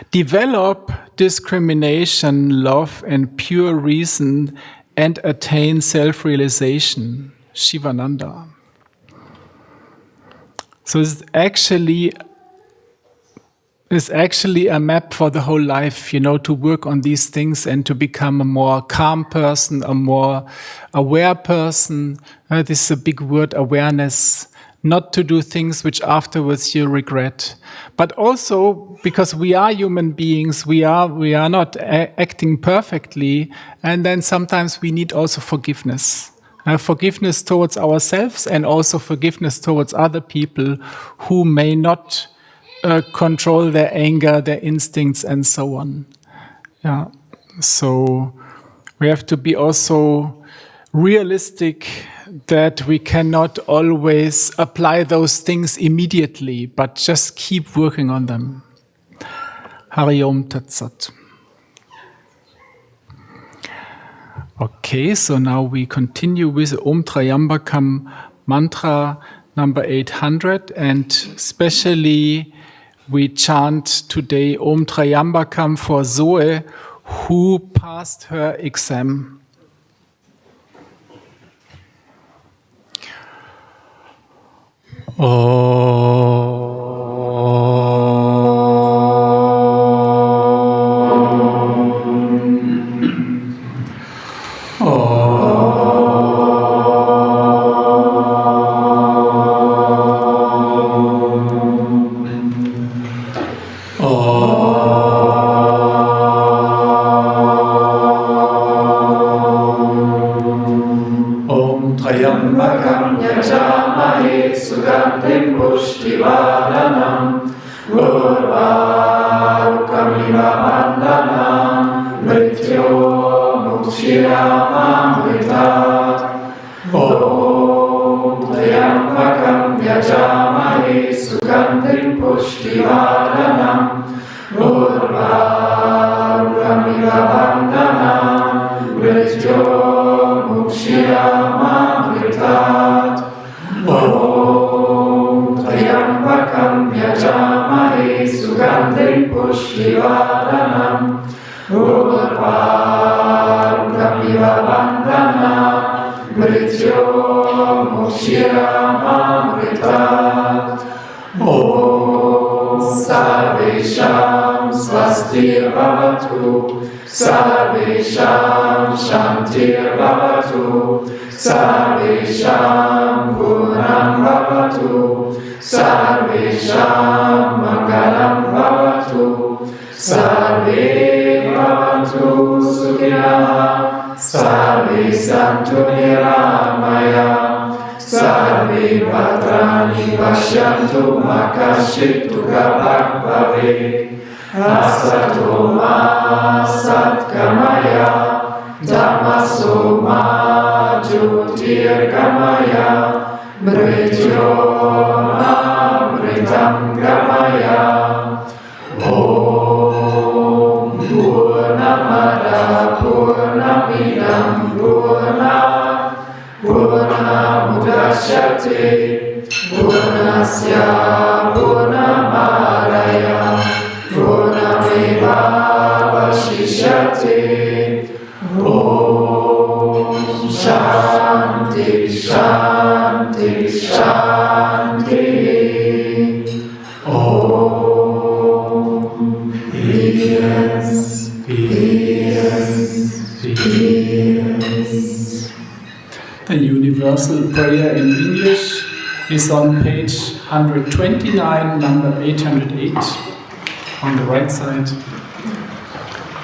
Develop discrimination, love, and pure reason, and attain self-realization. Shivananda. So it's actually a map for the whole life, you know, to work on these things and to become a more calm person, a more aware person. This is a big word, awareness. Not to do things which afterwards you regret. But also, because we are human beings, we are not acting perfectly, and then sometimes we need also forgiveness. Forgiveness towards ourselves and also forgiveness towards other people who may not control their anger, their instincts, and so on. Yeah. So we have to be also realistic that we cannot always apply those things immediately, but just keep working on them. Hari Om Tat Sat. Okay, so now we continue with Om Trayambakam mantra number 800, and especially we chant today Om Trayambakam for Zoe, who passed her exam. Sarvesham Shantir Bhavatu, Sarvesham bhavatu, sarvesham mangalam bhavatu, sarve bhavantu sukhinah, sarve santu niramaya, sarve bhadrani pashyantu ma kaschit dukkha bhavet, asato ma satgamaya, tamaso ma jyotirgamaya, mrityonamritam gamaya. Om Purnamada Purnamidam Purnamudachyate Purnasya Purnamadaya Purnamevavashishyate. Om Shanti Shanti Shanti. Om Peace, peace, peace. The universal prayer in English is on page 129, number 808, on the right side.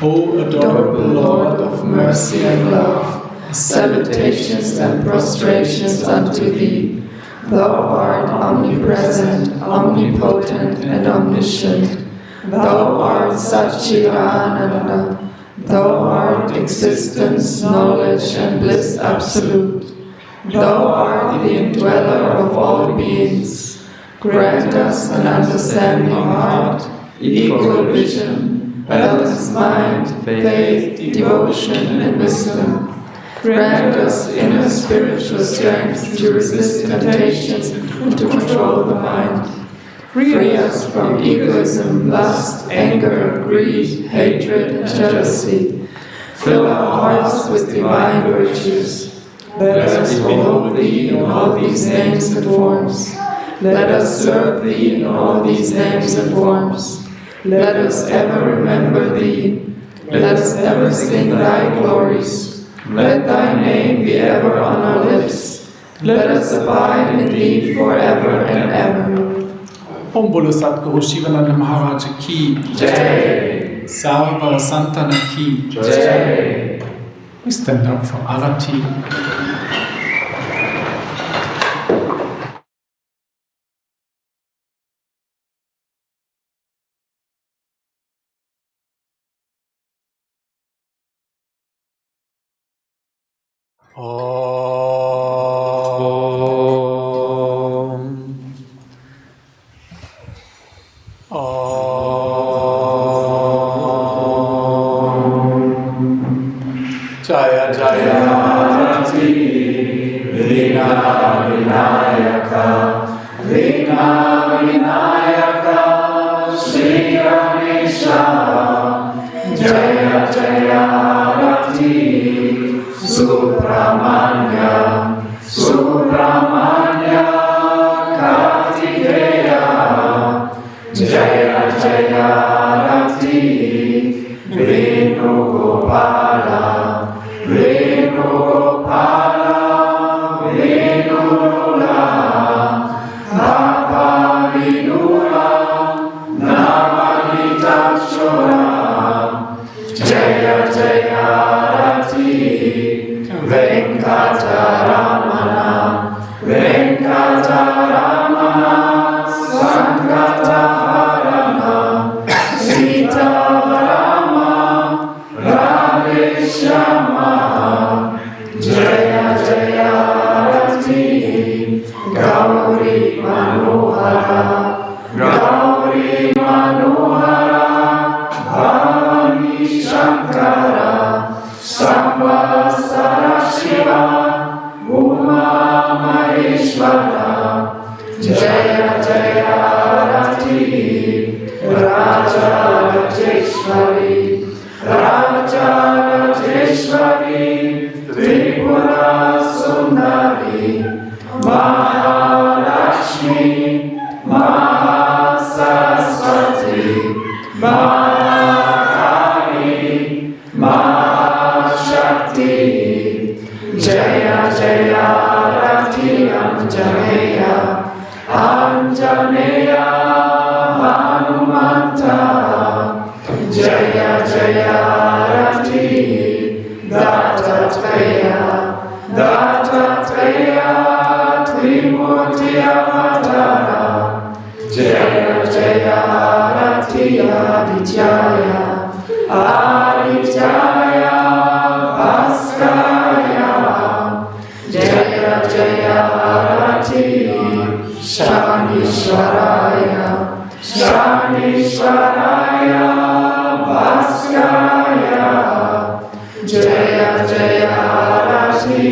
O adorable Lord of mercy and love, salutations and prostrations unto Thee. Thou art omnipresent, omnipotent, and omniscient. Thou art Satchidananda. Thou art existence, knowledge, and bliss absolute. Thou art the indweller of all beings. Grant us an understanding heart, equal vision, balanced mind, faith, devotion, and wisdom. Grant us inner spiritual strength to resist temptations and to control the mind. Free us from egoism, lust, anger, greed, hatred, and jealousy. Fill our hearts with divine virtues. Let us behold Thee in all these names and forms. Let us serve Thee in all these names and forms. Let us ever remember Thee. Let us ever sing Thy glories. Let Thy name be ever on our lips. Let us abide in Thee forever and ever. Om Bolo Satguru Shivananda Maharaj Ki Jai. Sarva Santana Ki Jai. We stand up for Arati. Jaya Jaya Rati Vina Vinayaka Vina Vinayaka Shri Ganesha. Jaya Jaya Rati Subramanya Subramanya Kartikeya. Jaya Jaya Rati Venugopala Venugopala Venugopala Bhava Vinula Namanitashora. Jaya Jaya Rati Venkataramana Venkataramana Sankataharana Sitaharama Radeshama. Jaya Jaya Rati Gauri Manohara Gauri Manohara Bhavani Shankara Sambhasara Shiva Uma Maheshwara. Jaya Jaya Rati Raja Rajeshwari Raja Rajeshwari Tripura Sundari Mahalakshmi Mahasaraswati Mahakali Mahashakti. Jaya Jaya Rati Anjaneya Dattatreya, Dattatreya, Trimurti-avatara, Jaya Jaya Aratiya Dityaya, Adityaya Bhaskaraya, Jaya Jaya Arati, Shanishwaraya, Shanishwaraya Bhaskaraya, Jaya Jaya Arati,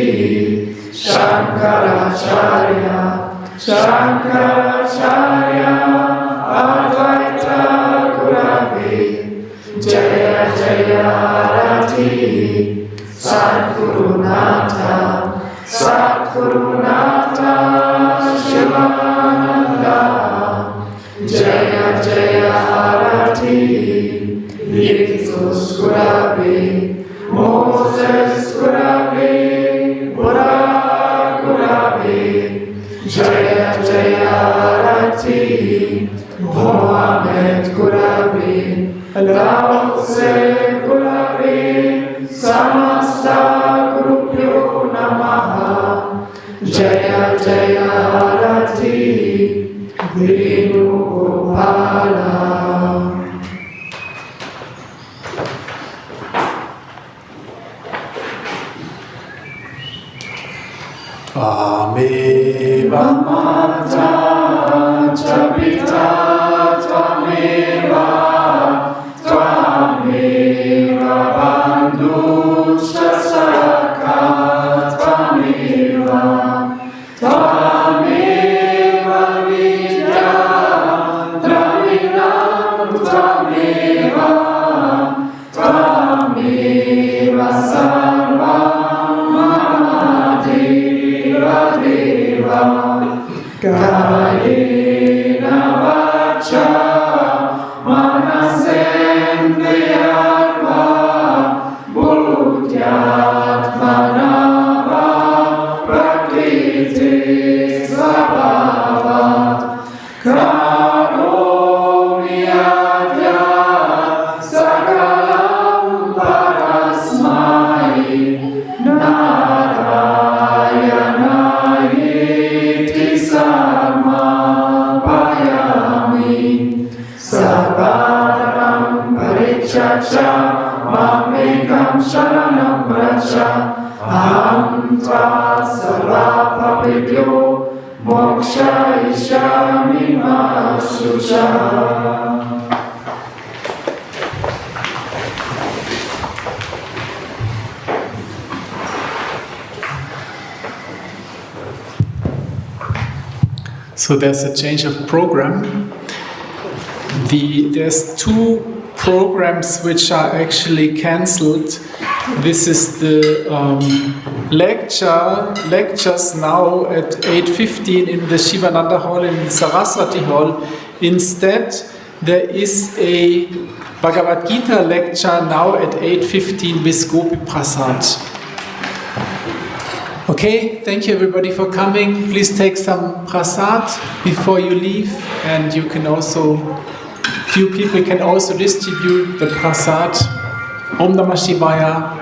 Shankaracharya, Shankaracharya Advaita Gurave, Jaya Jaya Arati, Sadgurunatha, Sadgurunatha Shivananda, Jaya Jaya Arati, Jesus Gurave, Moses Gurave, Buddha Gurave, Jaya Jaya Arati, Mohammed Gurave, Lao Tse Gurave, Samasta Gurubhyo Namaha, Jaya Jaya Arati, Venu Gopala. Tvameva Mata Chabita, Tvameva, Tvameva Bandhuscha Sakha, Tvameva, Tvameva Vidya, Dravinam Tvameva, Tvameva Sarvam Deva Deva, Kayena Vacha, Manasendriyatva, Buddhyatmanava, Prakriti Svabhavat, Karomi Adyat, Sakalam Parasmai, Narayanayiti Sarma Payami, Sarvadam Parichacha, Mamekam Sharanam Vracha, Aham Tva Sarva Papibhyo, Moksha Ishyami Ma Sucha. So there's a change of program. There's two programs which are actually cancelled. This is the lectures now at 8:15 in the Shivananda Hall in the Saraswati Hall. Instead, there is a Bhagavad Gita lecture now at 8:15 with Gopi Prasad. Okay, thank you everybody for coming. Please take some prasad before you leave, and you can also, few people can also distribute the prasad. Om Namah Shivaya.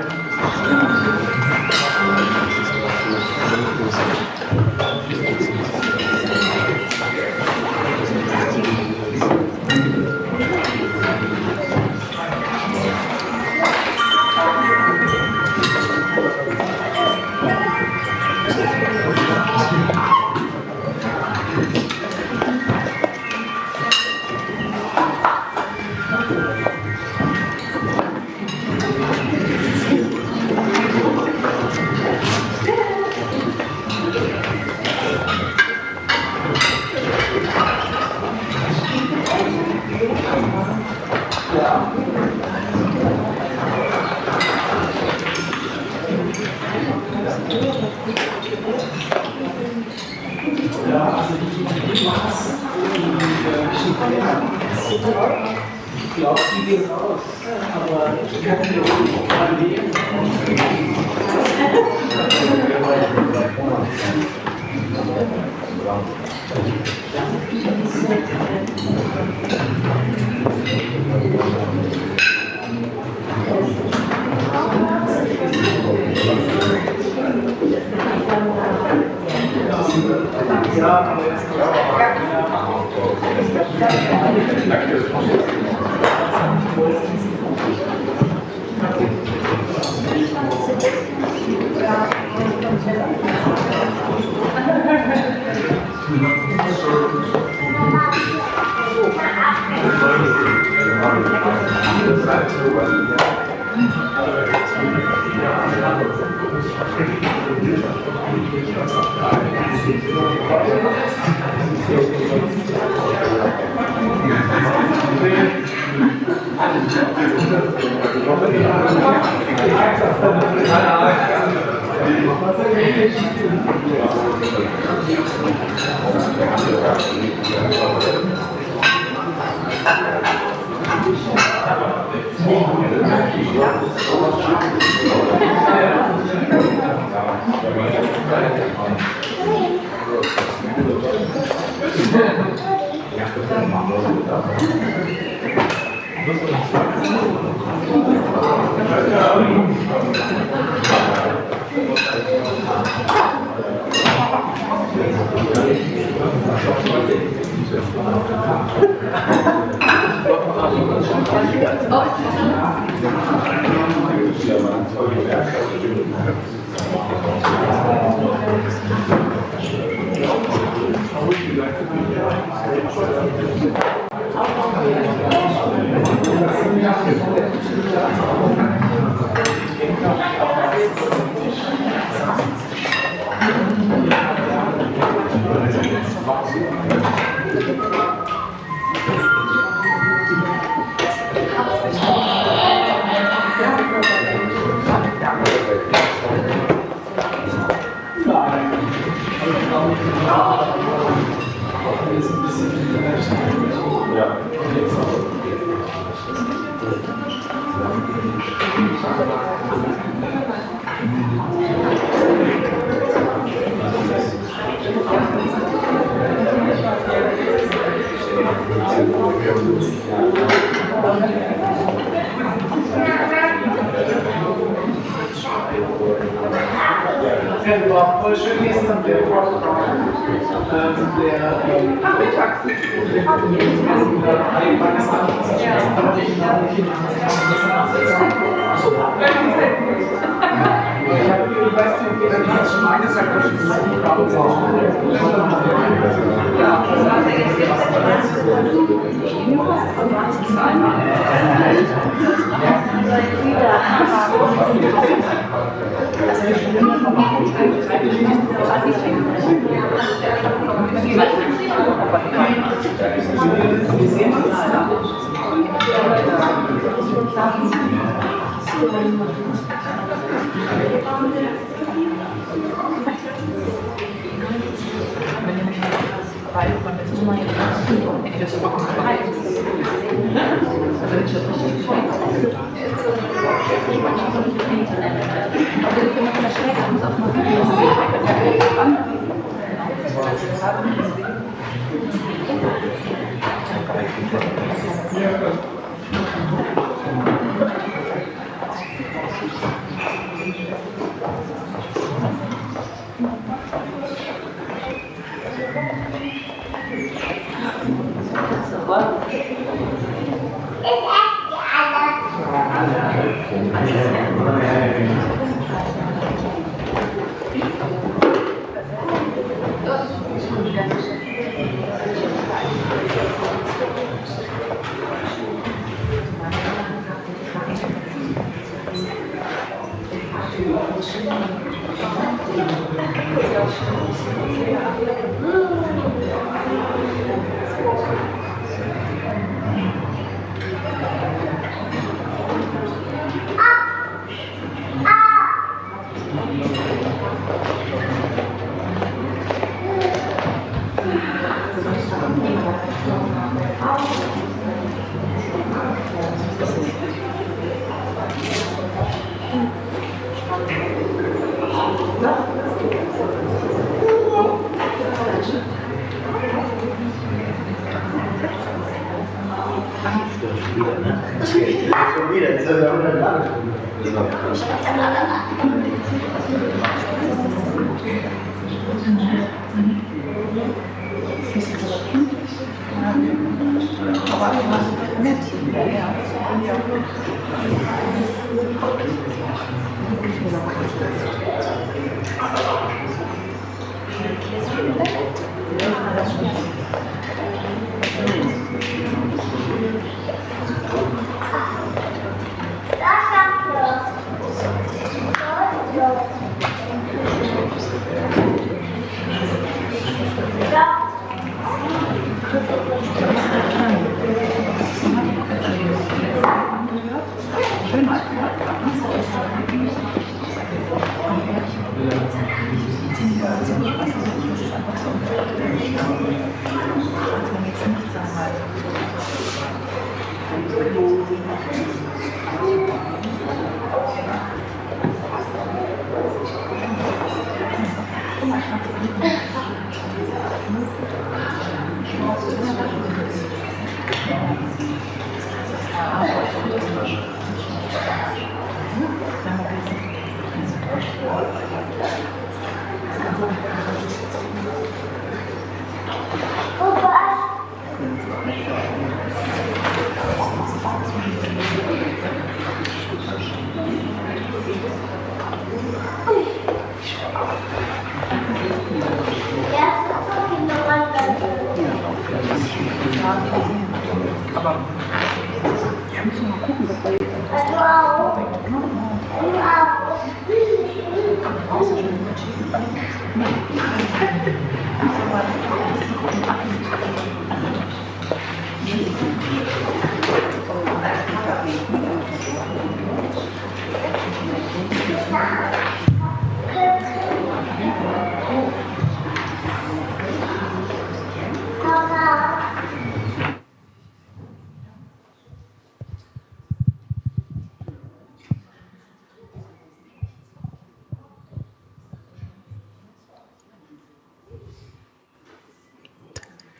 Ich glaube, die gehen raus, aber ich kann die auch mal leben. War voll schön gestern der Vortrag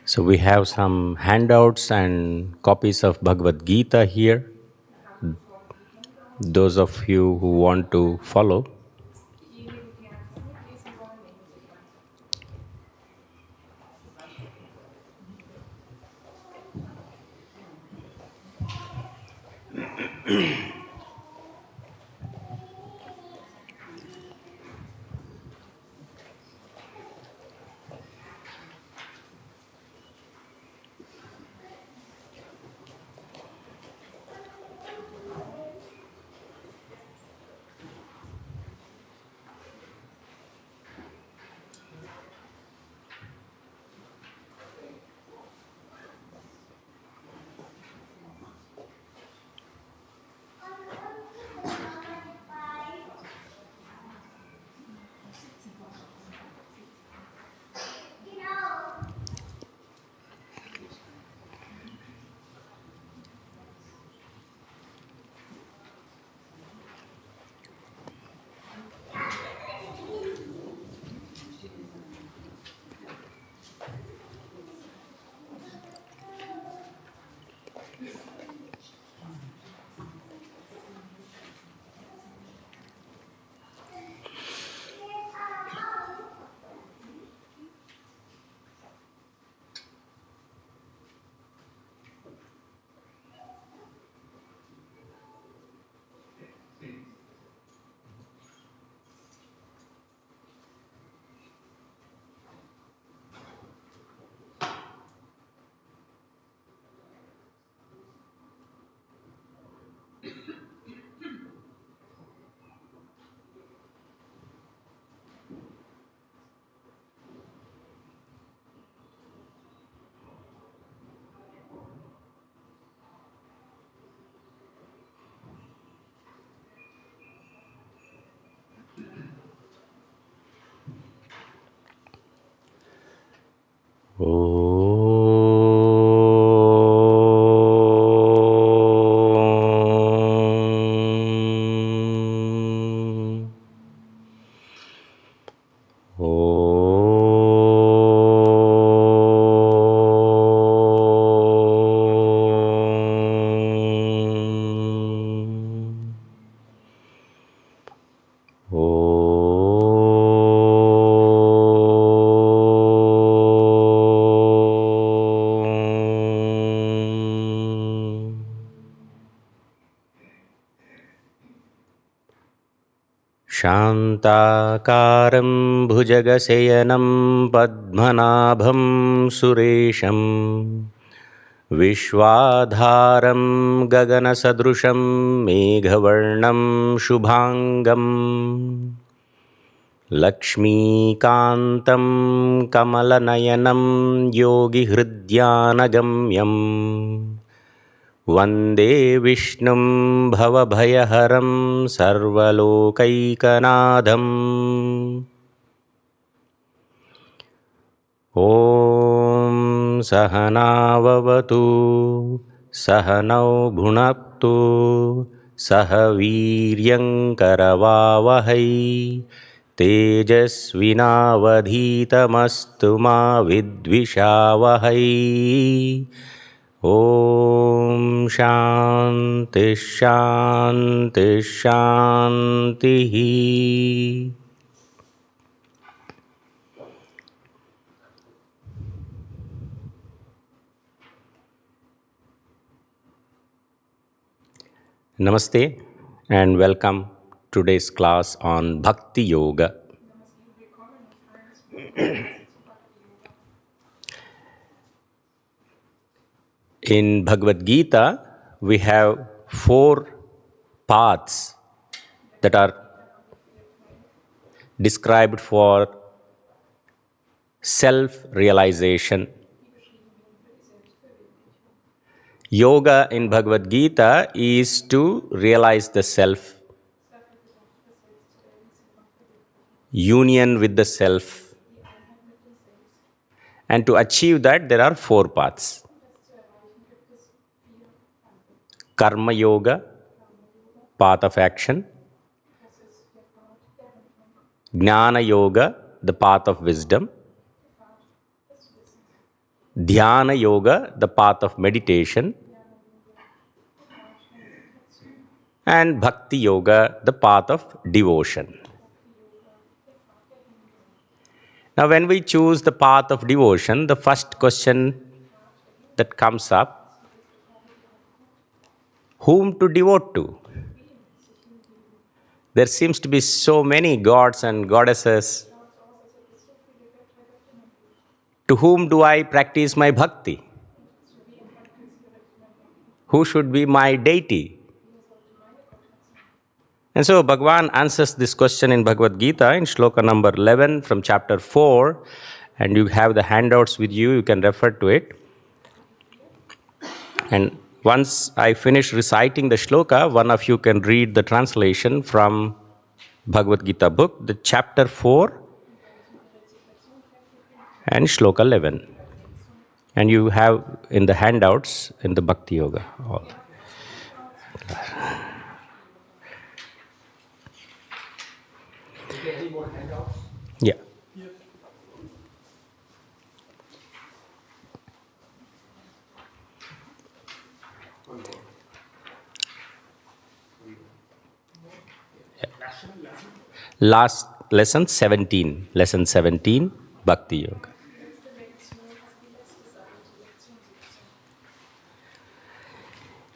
So we have some handouts and copies of Bhagavad Gita here. Those of you who want to follow. शान्ताकारं भुजगशयनं पद्मनाभं सुरेशं विश्वाधारं गगनसदृशं मेघवर्णं शुभाङ्गम् लक्ष्मीकान्तं कमलनयनं योगिहृद्यानगम्यं वन्दे विष्णुं भवभयहरं सर्वलोकैकनाथम् ॐ सहनाववतु सहनौ भुनक्तु सह वीर्यङ्करवावहै तेजस्विनावधीतमस्तु मा विद्विषावहै ॐ शान्ति शान्ति शान्तिः। Namaste and welcome to today's class on Bhakti Yoga. In Bhagavad Gita, we have 4 paths that are described for self-realization. Yoga in Bhagavad Gita is to realize the self, union with the self, and to achieve that there are 4 paths. Karma Yoga, path of action. Jnana Yoga, the path of wisdom. Dhyana Yoga, the path of meditation. And Bhakti Yoga, the path of devotion. Now, when we choose the path of devotion, the first question that comes up, whom to devote to? There seems to be so many gods and goddesses. To whom do I practice my bhakti? Who should be my deity? And so Bhagavan answers this question in Bhagavad Gita in shloka number 11 from chapter 4. And you have the handouts with you, you can refer to it. And once I finish reciting the shloka, one of you can read the translation from Bhagavad Gita book, the chapter 4 and shloka 11. And you have in the handouts in the Bhakti Yoga all. Any more handouts? Yeah. Last lesson 17. Lesson 17, Bhakti Yoga.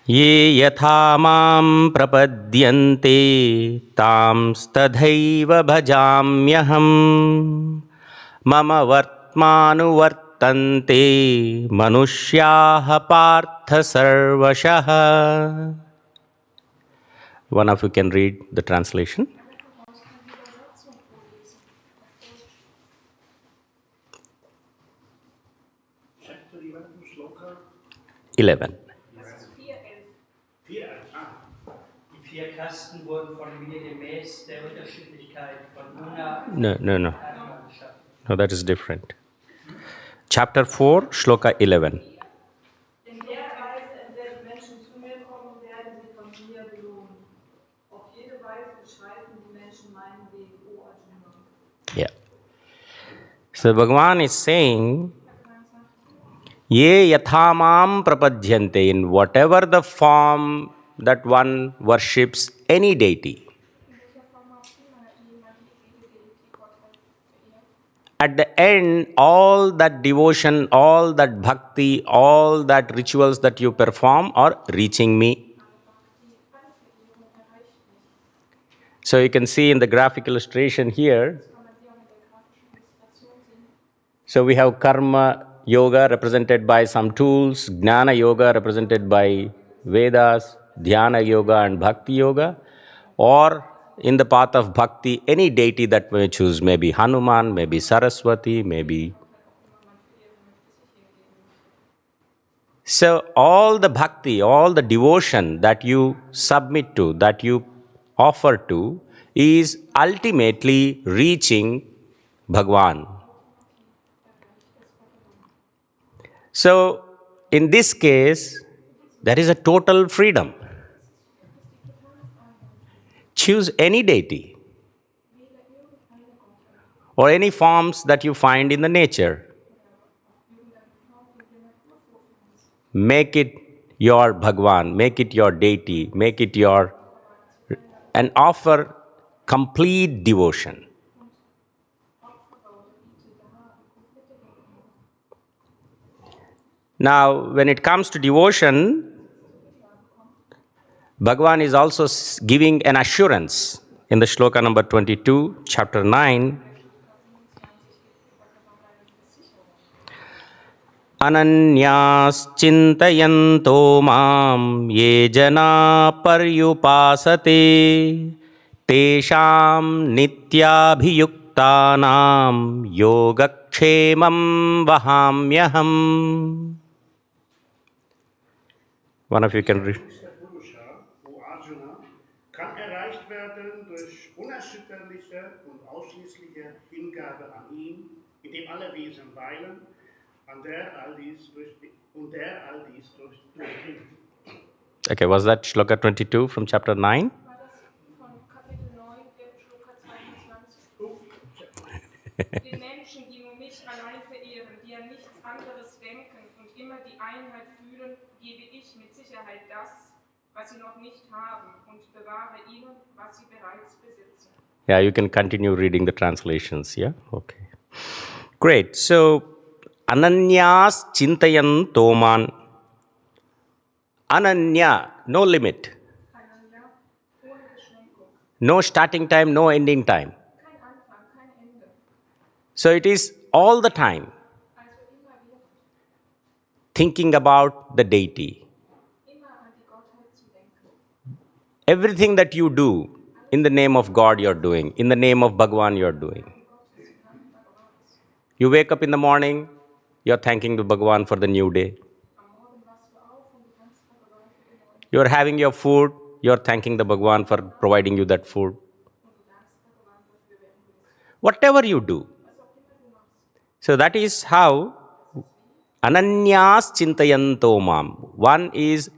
ये यथा मां प्रपद्यन्ते तांस्तथैव भजाम्यहम् मम वर्त्मानुवर्तन्ते मनुष्याः पार्थ सर्वशः. One of you can read the translation. Chapter 11, shloka 11. Die 4 Kasten wurden von mir gemäß der Unterschiedlichkeit von Guna No. geschaffen. No, that is different. Chapter 4, shloka 11. In der Weise, in der die Menschen zu mir kommen, werden sie von mir belohnt. Auf jede Weise beschreiten die Menschen meinen Weg, O Arjuna. Yeah. So Bhagavan is saying, Ye yathamam prapadyante, in whatever the form that one worships any deity. At the end, all that devotion, all that bhakti, all that rituals that you perform are reaching me. So you can see in the graphic illustration here, so we have karma yoga represented by some tools, jnana yoga represented by Vedas, dhyana yoga and bhakti yoga, or in the path of bhakti, any deity that we choose, maybe Hanuman, maybe Saraswati, maybe. So all the bhakti, all the devotion that you submit to, that you offer to, is ultimately reaching Bhagwan. So in this case, there is a total freedom. Choose any deity or any forms that you find in the nature. Make it your Bhagwan, make it your deity, make it your, and offer complete devotion. Now, when it comes to devotion, Bhagwan is also giving an assurance in the shloka number 22, chapter 9. Ananyas chintayanto mam ye jana paryupasate tesham nityabhiyuktanam yogakshemam vahamyaham. One of you can read. Kann erreicht werden durch unerschütterliche und ausschließliche Hingabe an ihn, in dem alle Wesen weilen, und der all dies durchdringt. Okay, was that shloka 22 from chapter 9? Den Menschen, die nur mich allein verehren, die an nichts anderes denken und immer die Einheit fühlen, gebe ich mit Sicherheit das, was sie noch nicht haben, und bewahre ihnen, was sie bereits besitzen. Yeah, you can continue reading the translations, yeah? Okay. Great. So, Ananyas Chintayan Toman. Ananya, no limit. No starting time, no ending time. So it is all the time thinking about the deity. Everything that you do, in the name of God you're doing, in the name of Bhagwan you're doing. You wake up in the morning, you're thanking the Bhagwan for the new day. You're having your food, you're thanking the Bhagwan for providing you that food. Whatever you do. So that is how Ananyas Chintayanto Mam. One is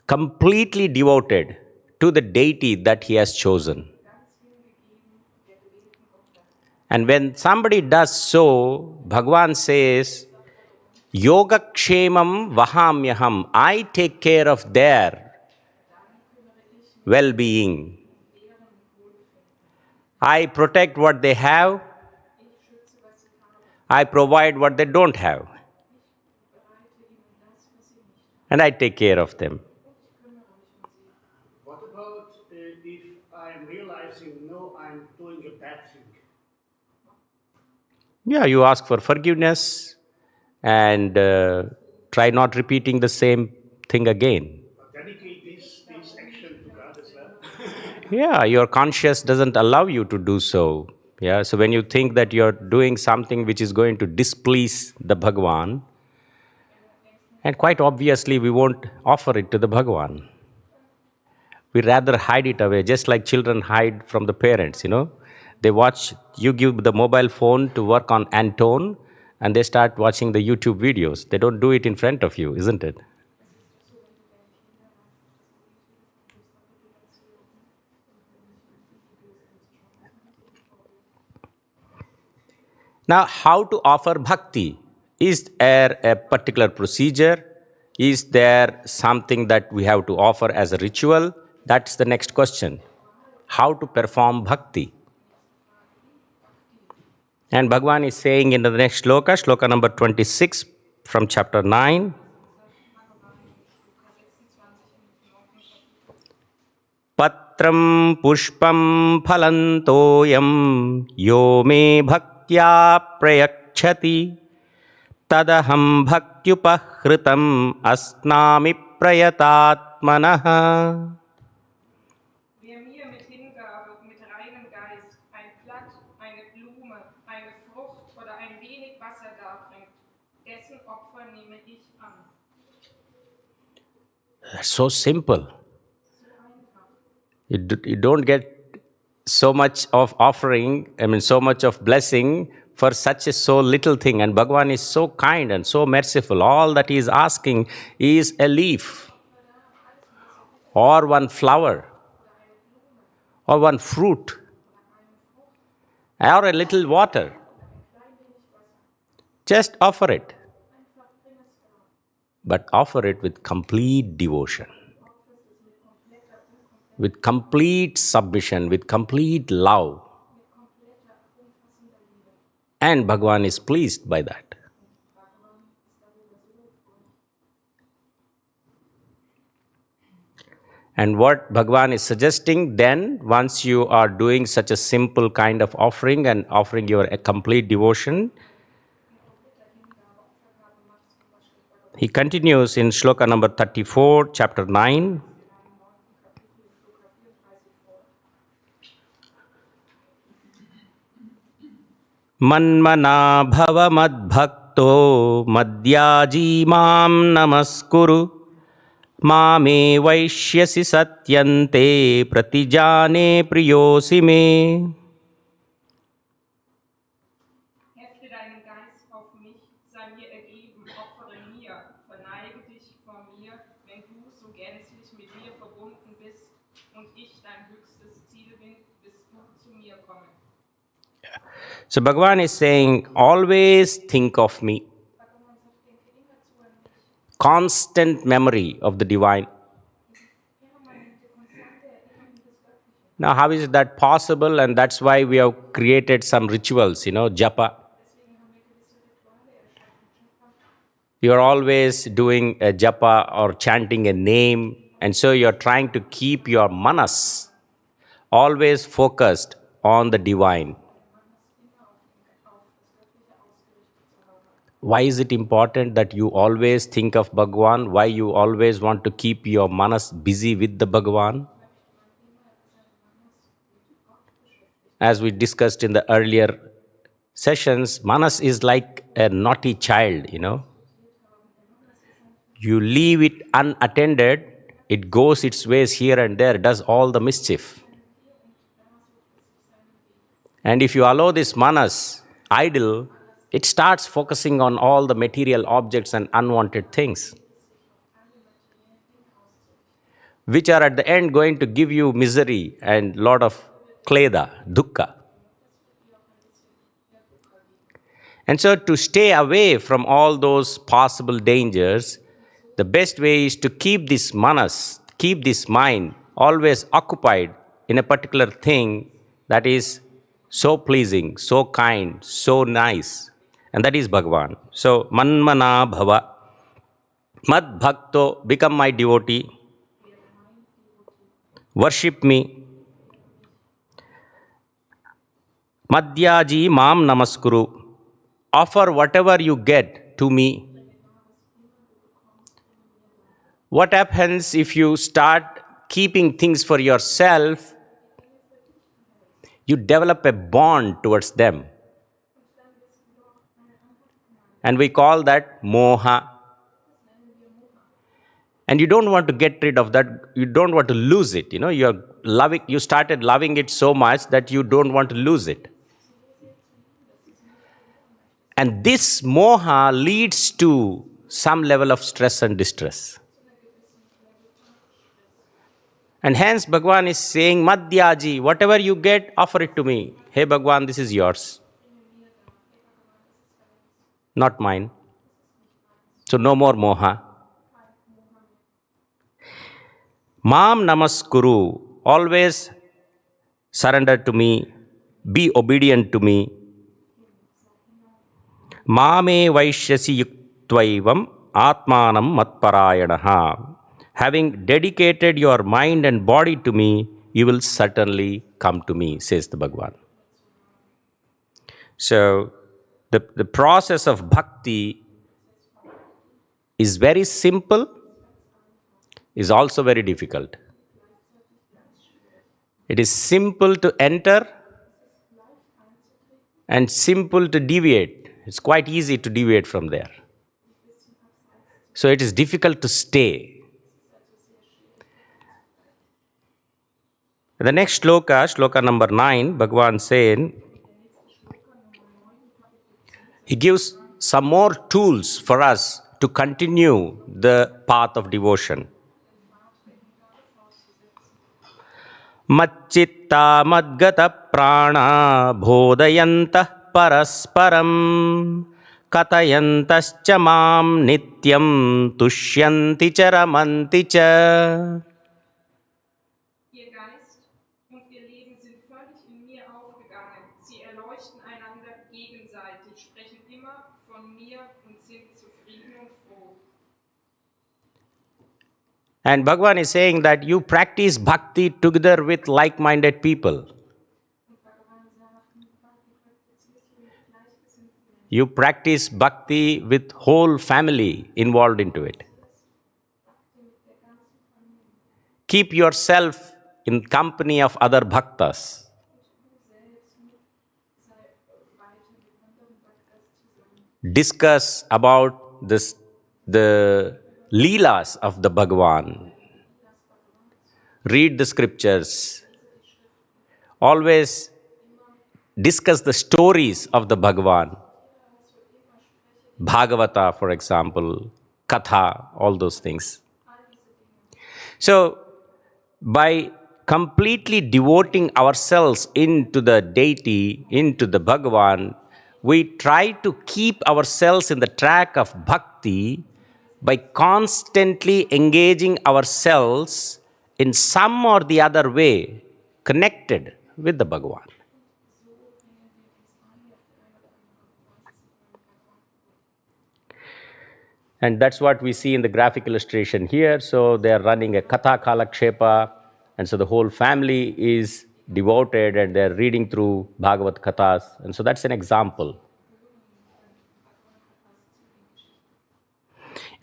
completely devoted to the deity that he has chosen. And when somebody does so, Bhagwan says, Yogakshemam vahamyaham. I take care of their well-being. I protect what they have. I provide what they don't have. And I take care of them. What about if I'm realizing, no, I'm doing a bad thing? Yeah, you ask for forgiveness and try not repeating the same thing again. Dedicate this action to God as well. Yeah, your conscience doesn't allow you to do so. Yeah, so when you think that you're doing something which is going to displease the Bhagwan, and quite obviously we won't offer it to the Bhagwan. We rather hide it away, just like children hide from the parents, They watch, you give the mobile phone to work on Anton, and they start watching the YouTube videos. They don't do it in front of you, isn't it? Now, how to offer bhakti? Is there a particular procedure? Is there something that we have to offer as a ritual? That's the next question. How to perform bhakti? And Bhagwan is saying in the next shloka, shloka number 26 from chapter 9. patram pushpam phalantoyam yo me bhaktya prayakshati tadaham bhaktyupahritam asnami prayatatmanah. Wer mir mit Hingabe, mit reinem Geist ein Blatt, eine Blume, eine Frucht oder ein wenig Wasser darbringt, dessen Opfer nehme ich an. That's so simple. You don't get so much of offering, so much of blessing for such a so little thing. And Bhagavan is so kind and so merciful. All that he is asking is a leaf, or one flower, or one fruit, or a little water. Just offer it. But offer it with complete devotion, with complete submission, with complete love. And Bhagavan is pleased by that. And what Bhagavan is suggesting then, once you are doing such a simple kind of offering and offering your complete devotion, he continues in shloka number 34, chapter 9. Manmana bhava madbhakto madhyaji mam namaskuru mame vaishyasi satyante pratijane priyosi me. Hefte deinen Geist auf mich, sei mir ergeben, opfere mir, verneige dich vor mir, wenn du so gänzlich mit mir verbunden bist und ich dein höchstes Ziel bin, bis du zu mir komme. So Bhagavan is saying, always think of me. Constant memory of the divine. Now, how is that possible? And that's why we have created some rituals, japa. You are always doing a japa or chanting a name, and so you are trying to keep your manas always focused on the divine. Why is it important that you always think of Bhagavan? Why you always want to keep your manas busy with the Bhagavan? As we discussed in the earlier sessions, manas is like a naughty child, You leave it unattended, it goes its ways here and there, does all the mischief. And if you allow this manas idle, it starts focusing on all the material objects and unwanted things, which are at the end going to give you misery and lot of kleda, dukkha. And so to stay away from all those possible dangers, the best way is to keep this manas, keep this mind always occupied in a particular thing that is so pleasing, so kind, so nice. And that is Bhagavan. So, manmana bhava, mad bhakto, become my devotee, worship me, madhyaji mam namaskuru, offer whatever you get to me. What happens if you start keeping things for yourself? You develop a bond towards them. And we call that moha. And you don't want to get rid of that. You don't want to lose it. You started loving it so much that you don't want to lose it. And this moha leads to some level of stress and distress. And hence Bhagavan is saying, Madhyaji, whatever you get, offer it to me. Hey Bhagavan, this is yours. Not mine. So no more moha. Mam namaskuru, always surrender to me, be obedient to me. Mame vaishyasi yuktvaivam atmanam matparayanaha. Having dedicated your mind and body to me, you will certainly come to me, says the Bhagavan. So, the process of bhakti is very simple, is also very difficult. It is simple to enter and simple to deviate. It's quite easy to deviate from there. So it is difficult to stay. The next shloka number 9, Bhagavan saying, he gives some more tools for us to continue the path of devotion. Macchitta madgata prana bodhayantah parasparam katayantascha mam nityam tushyanti cha ramanti cha. Ihr Geist und ihr Leben sind völlig in mir aufgegangen. Sie erleuchten einander gegenseitig, sprechen immer von mir und sind zufrieden und froh. And Bhagavan is saying that you practice bhakti together with like-minded people. You practice bhakti with whole family involved into it. Keep yourself in company of other bhaktas. Discuss about the leelas of the Bhagavan. Read the scriptures. Always discuss the stories of the Bhagavan. Bhagavata, for example, Katha, all those things. So, by completely devoting ourselves into the deity, into the Bhagavan, we try to keep ourselves in the track of bhakti by constantly engaging ourselves in some or the other way connected with the Bhagavan. And that's what we see in the graphic illustration here. So they are running a Katha Kalakshepa, and so the whole family is devoted and they're reading through Bhagavad Kathas. And so that's an example.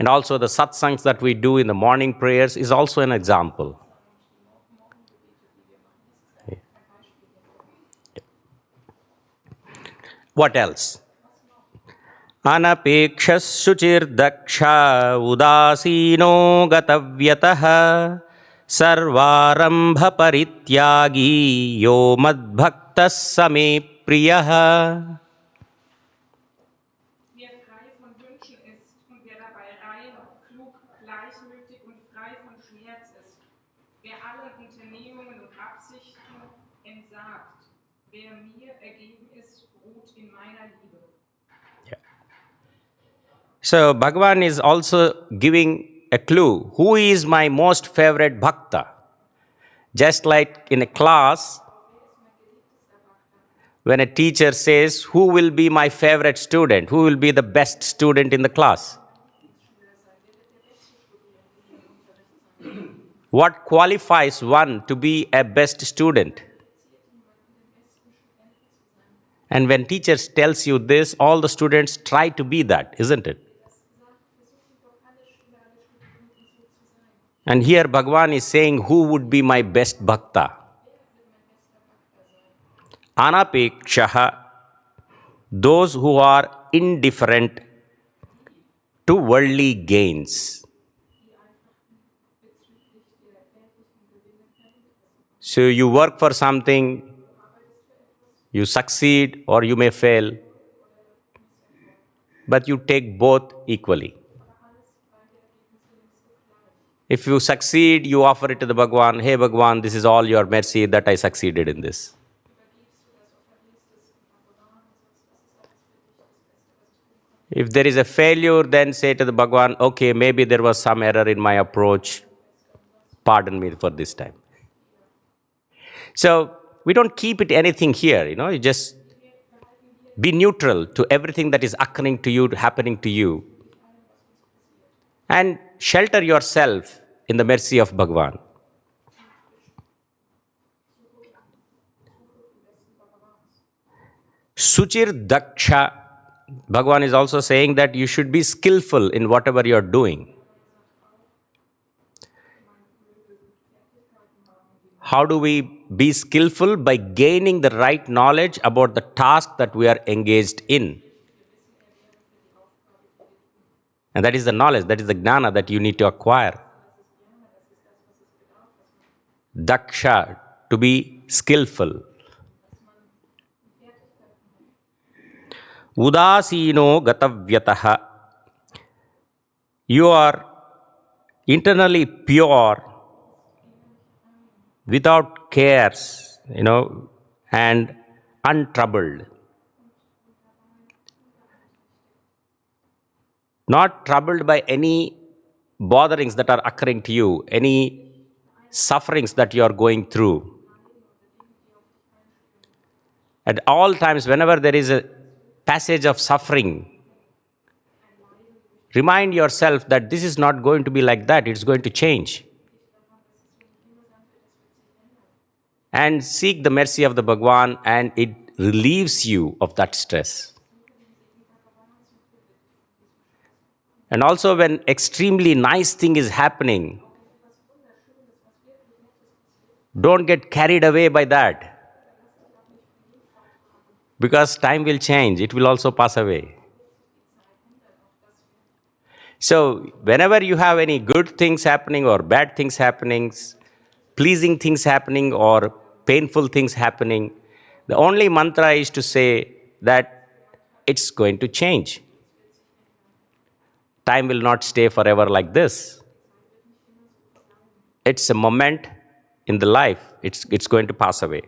And also the satsangs that we do in the morning prayers is also an example. What else? Anapekshas shuchir daksha udasino gatavyatah sarvarambha parityagi yo madbhaktas same priyah. Wer frei von Wünschen ist und wer dabei rein, klug, gleichmütig und frei von Schmerz ist, wer allen Unternehmungen und Absichten entsagt, wer mir ergeben ist, ruht in meiner Liebe. So Bhagavan is also giving a clue. Who is my most favorite bhakta? Just like in a class, when a teacher says, who will be my favorite student? Who will be the best student in the class? What qualifies one to be a best student? And when teacher tells you this, all the students try to be that, isn't it? And here Bhagavan is saying, who would be my best bhakta? Anapekshaha, those who are indifferent to worldly gains. So you work for something, you succeed or you may fail, but you take both equally. If you succeed, you offer it to the Bhagavan. Hey Bhagavan, this is all your mercy that I succeeded in this. If there is a failure, then say to the Bhagavan, okay, maybe there was some error in my approach. Pardon me for this time. So we don't keep it anything here, you just be neutral to everything that is occurring to you, happening to you. And shelter yourself in the mercy of Bhagavan. Suchir Daksha. Bhagavan is also saying that you should be skillful in whatever you are doing. How do we be skillful? By gaining the right knowledge about the task that we are engaged in. And that is the knowledge, that is the jnana that you need to acquire. Daksha, to be skillful. Udasino gatavyataha. You are internally pure, without cares, and untroubled. Not troubled by any botherings that are occurring to you, any sufferings that you are going through. At all times, whenever there is a passage of suffering, remind yourself that this is not going to be like that, it's going to change. And seek the mercy of the Bhagwan, and it relieves you of that stress. And also when extremely nice thing is happening, don't get carried away by that. Because time will change, it will also pass away. So whenever you have any good things happening or bad things happening, pleasing things happening or painful things happening, the only mantra is to say that it's going to change. Time will not stay forever like this. It's a moment in the life. It's going to pass away.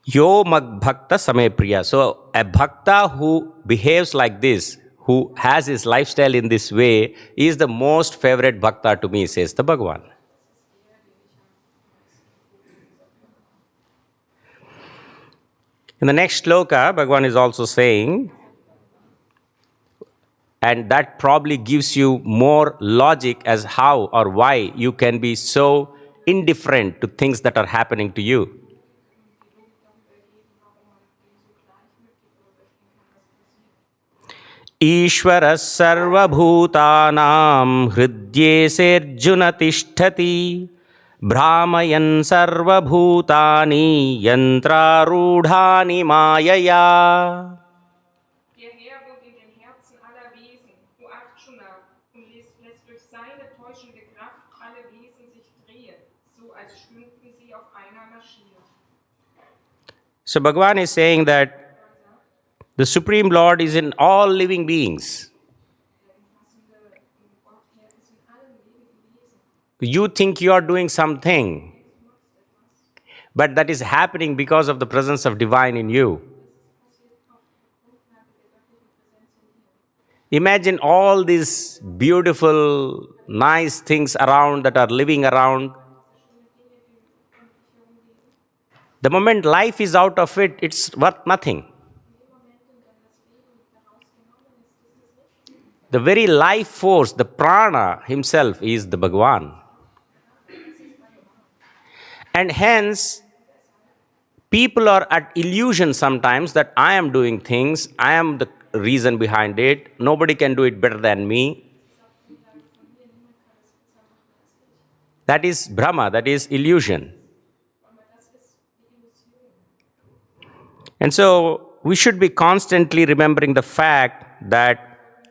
Yo mag bhakta same priya. So a bhakta who behaves like this, who has his lifestyle in this way, is the most favorite bhakta to me, says the Bhagavan. In the next shloka, Bhagavan is also saying, and that probably gives you more logic as how or why you can be so indifferent to things that are happening to you. Ishvara sarva bhutanam hridye serjuna tishtati Brahmayan sarva bhutani yantra rudhani mayaya. Der Herr wohnt in den Herzen aller Wesen, o Arjuna, und lässt durch seine täuschende Kraft alle Wesen sich drehen, so als stünden sie auf einer Maschine. So Bhagavan is saying that the Supreme Lord is in all living beings. You think you are doing something, but that is happening because of the presence of Divine in you. Imagine all these beautiful, nice things around that are living around. The moment life is out of it, it's worth nothing. The very life force, the prana himself is the Bhagavan. And hence, people are at illusion sometimes that I am doing things, I am the reason behind it, nobody can do it better than me. That is Brahma, that is illusion. And so, we should be constantly remembering the fact that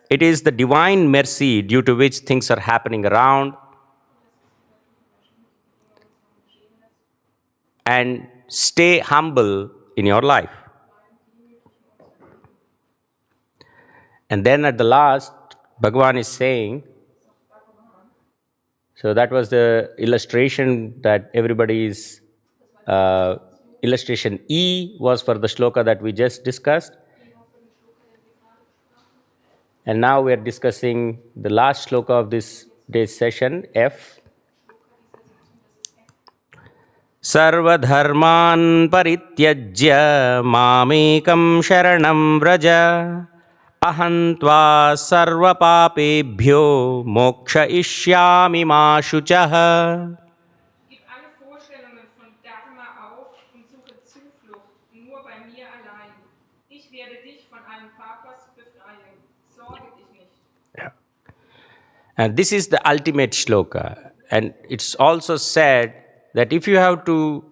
it is the divine mercy due to which things are happening around. And stay humble in your life. And then at the last, Bhagavan is saying, so that was the illustration that everybody's, illustration E was for the shloka that we just discussed. And now we are discussing the last shloka of this day's session, F. Sarva dharman parityajya mamekam sharanam vraja aham tva sarva papebhyo moksha ishyami ma shuchah. Gib alle Vorstellungen von Dharma auf und suche Zuflucht nur bei mir allein. Ich werde dich von allen Papas befreien. Sorge dich nicht. Yeah. And this is the ultimate shloka. And it's also said that if you have to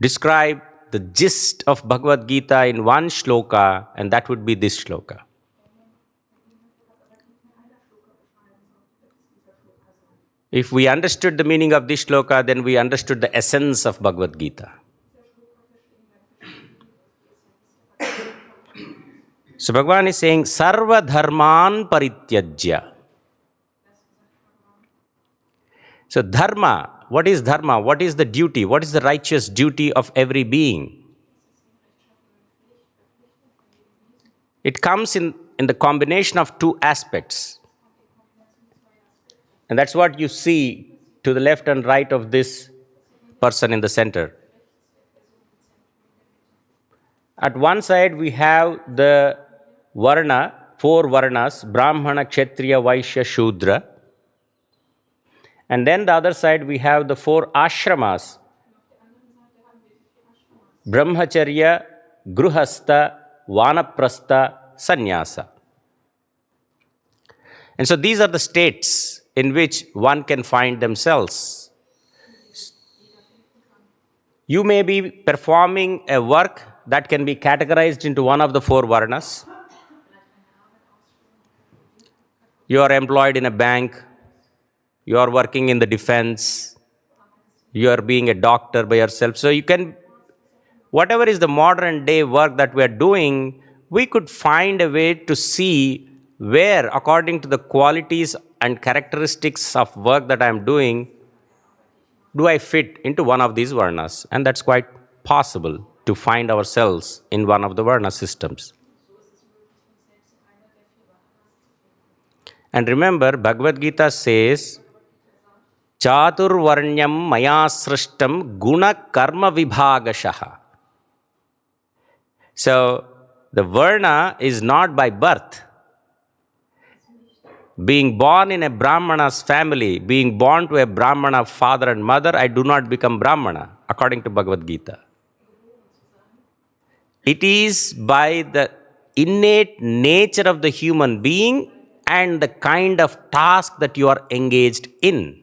describe the gist of Bhagavad Gita in one shloka, and that would be this shloka. If we understood the meaning of this shloka, then we understood the essence of Bhagavad Gita. So Bhagavan is saying, Sarva dharman parityajya. So dharma, what is dharma? What is the duty? What is the righteous duty of every being? It comes in the combination of two aspects. And that's what you see to the left and right of this person in the center. At one side we have the varna, 4 varnas, Brahmana, Kshatriya, Vaishya, Shudra. And then the other side we have the 4 ashramas, Brahmacharya, Gruhastha, Vanaprastha, Sannyasa. And so these are the states in which one can find themselves. You may be performing a work that can be categorized into one of the 4 varnas. You are employed in a bank, you are working in the defense, you are being a doctor by yourself. So you can, whatever is the modern day work that we are doing, we could find a way to see where, according to the qualities and characteristics of work that I am doing, do I fit into one of these varnas? And that's quite possible to find ourselves in one of the varna systems. And remember, Bhagavad Gita says, Chaturvarnyam maya srishtam guna karma vibhagashaha. So, the varna is not by birth. Being born in a Brahmana's family, being born to a Brahmana father and mother, I do not become Brahmana, according to Bhagavad Gita. It is by the innate nature of the human being and the kind of task that you are engaged in.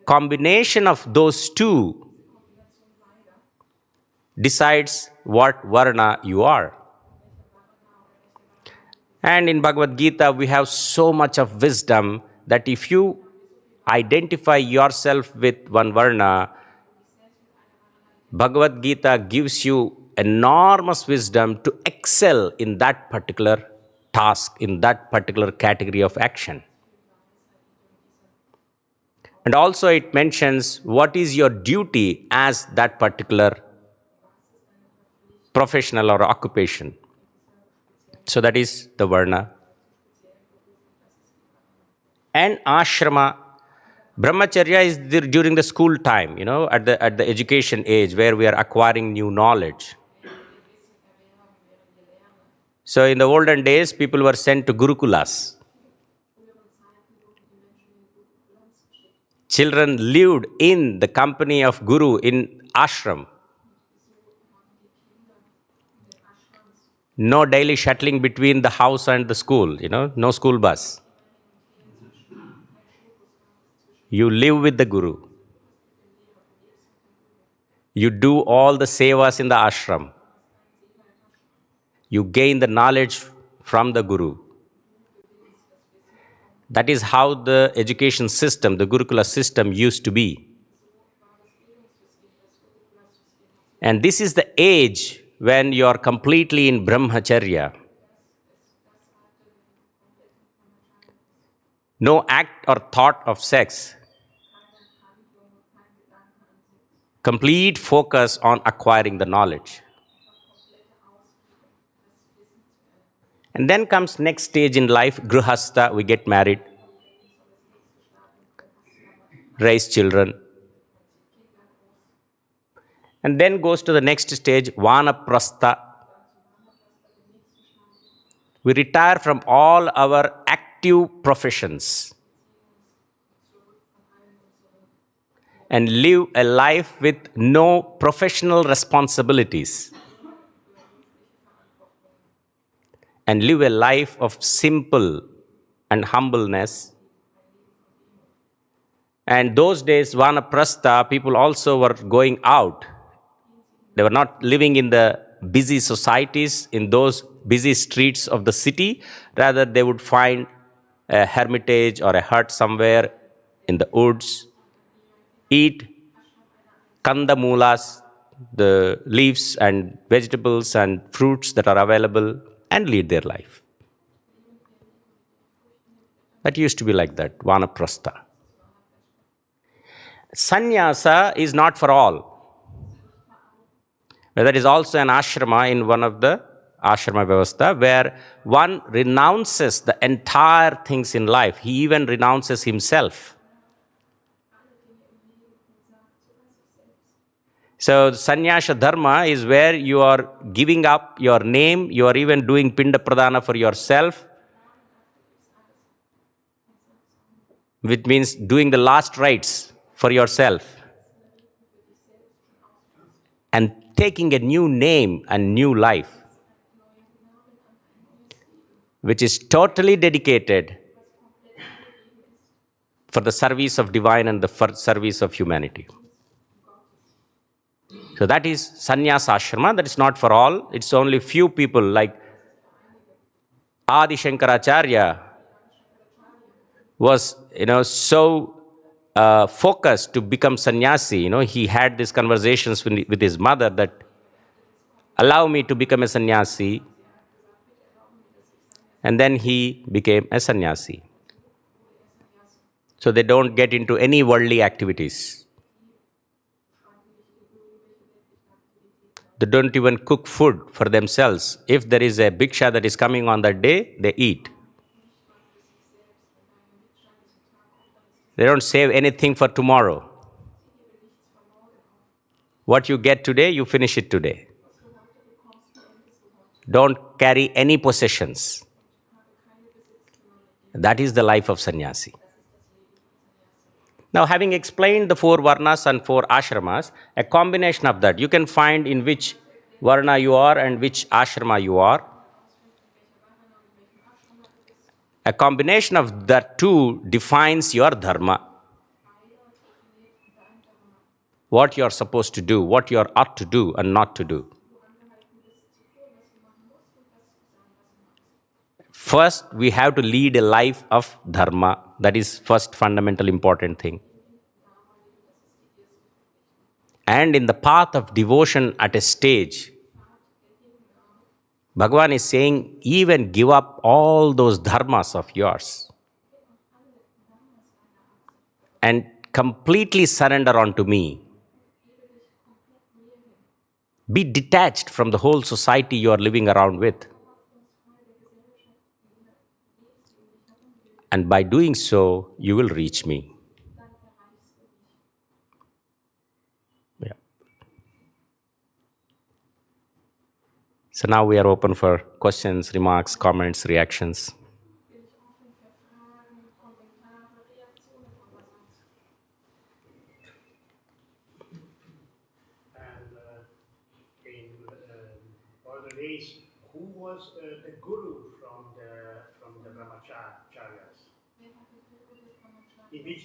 Combination of those two decides what varna you are. And in Bhagavad Gita, we have so much of wisdom that if you identify yourself with one varna, Bhagavad Gita gives you enormous wisdom to excel in that particular task, in that particular category of action. And also it mentions what is your duty as that particular professional or occupation. So that is the varna. And ashrama. Brahmacharya is during the school time, at the education age where we are acquiring new knowledge. So in the olden days, people were sent to Gurukulas. Children lived in the company of Guru in ashram. No daily shuttling between the house and the school, no school bus. You live with the Guru. You do all the sevas in the ashram. You gain the knowledge from the Guru. That is how the education system, the Gurukula system used to be. And this is the age when you are completely in Brahmacharya. No act or thought of sex. Complete focus on acquiring the knowledge. And then comes next stage in life, Gruhastha, we get married, raise children. And then goes to the next stage, Vanaprastha. We retire from all our active professions. and live a life with no professional responsibilities, and live a life of simple and humbleness. And those days, Vanaprastha, people also were going out. They were not living in the busy societies, in those busy streets of the city. Rather, they would find a hermitage or a hut somewhere in the woods, eat kandamulas, the leaves and vegetables and fruits that are available, and lead their life. That used to be like that, Vanaprastha. Sannyasa is not for all. But there is also an ashrama in one of the ashrama vyavastha where one renounces the entire things in life. He even renounces himself. So sannyasa dharma is where you are giving up your name, you are even doing pinda pradana for yourself, which means doing the last rites for yourself, and taking a new name and new life, which is totally dedicated for the service of divine and the service of humanity. So that is sannyasa ashrama. That is not for all. It's only few people like Adi Shankaracharya was, so focused to become sannyasi. He had these conversations with his mother that, allow me to become a sannyasi. And then he became a sannyasi. So they don't get into any worldly activities. They don't even cook food for themselves. If there is a bhiksha that is coming on that day, they eat. They don't save anything for tomorrow. What you get today, you finish it today. Don't carry any possessions. That is the life of sannyasi. Now, having explained the 4 varnas and 4 ashramas, a combination of that, you can find in which varna you are and which ashrama you are. A combination of the two defines your dharma. What you are supposed to do, what you ought to do and not to do. First, we have to lead a life of dharma. That is first fundamental important thing. And in the path of devotion at a stage, Bhagavan is saying, even give up all those dharmas of yours and completely surrender unto me. Be detached from the whole society you are living around with. And by doing so, you will reach me. Yeah. So now we are open for questions, remarks, comments, reactions. And in older days, who was the guru from the brahmacharyas? In which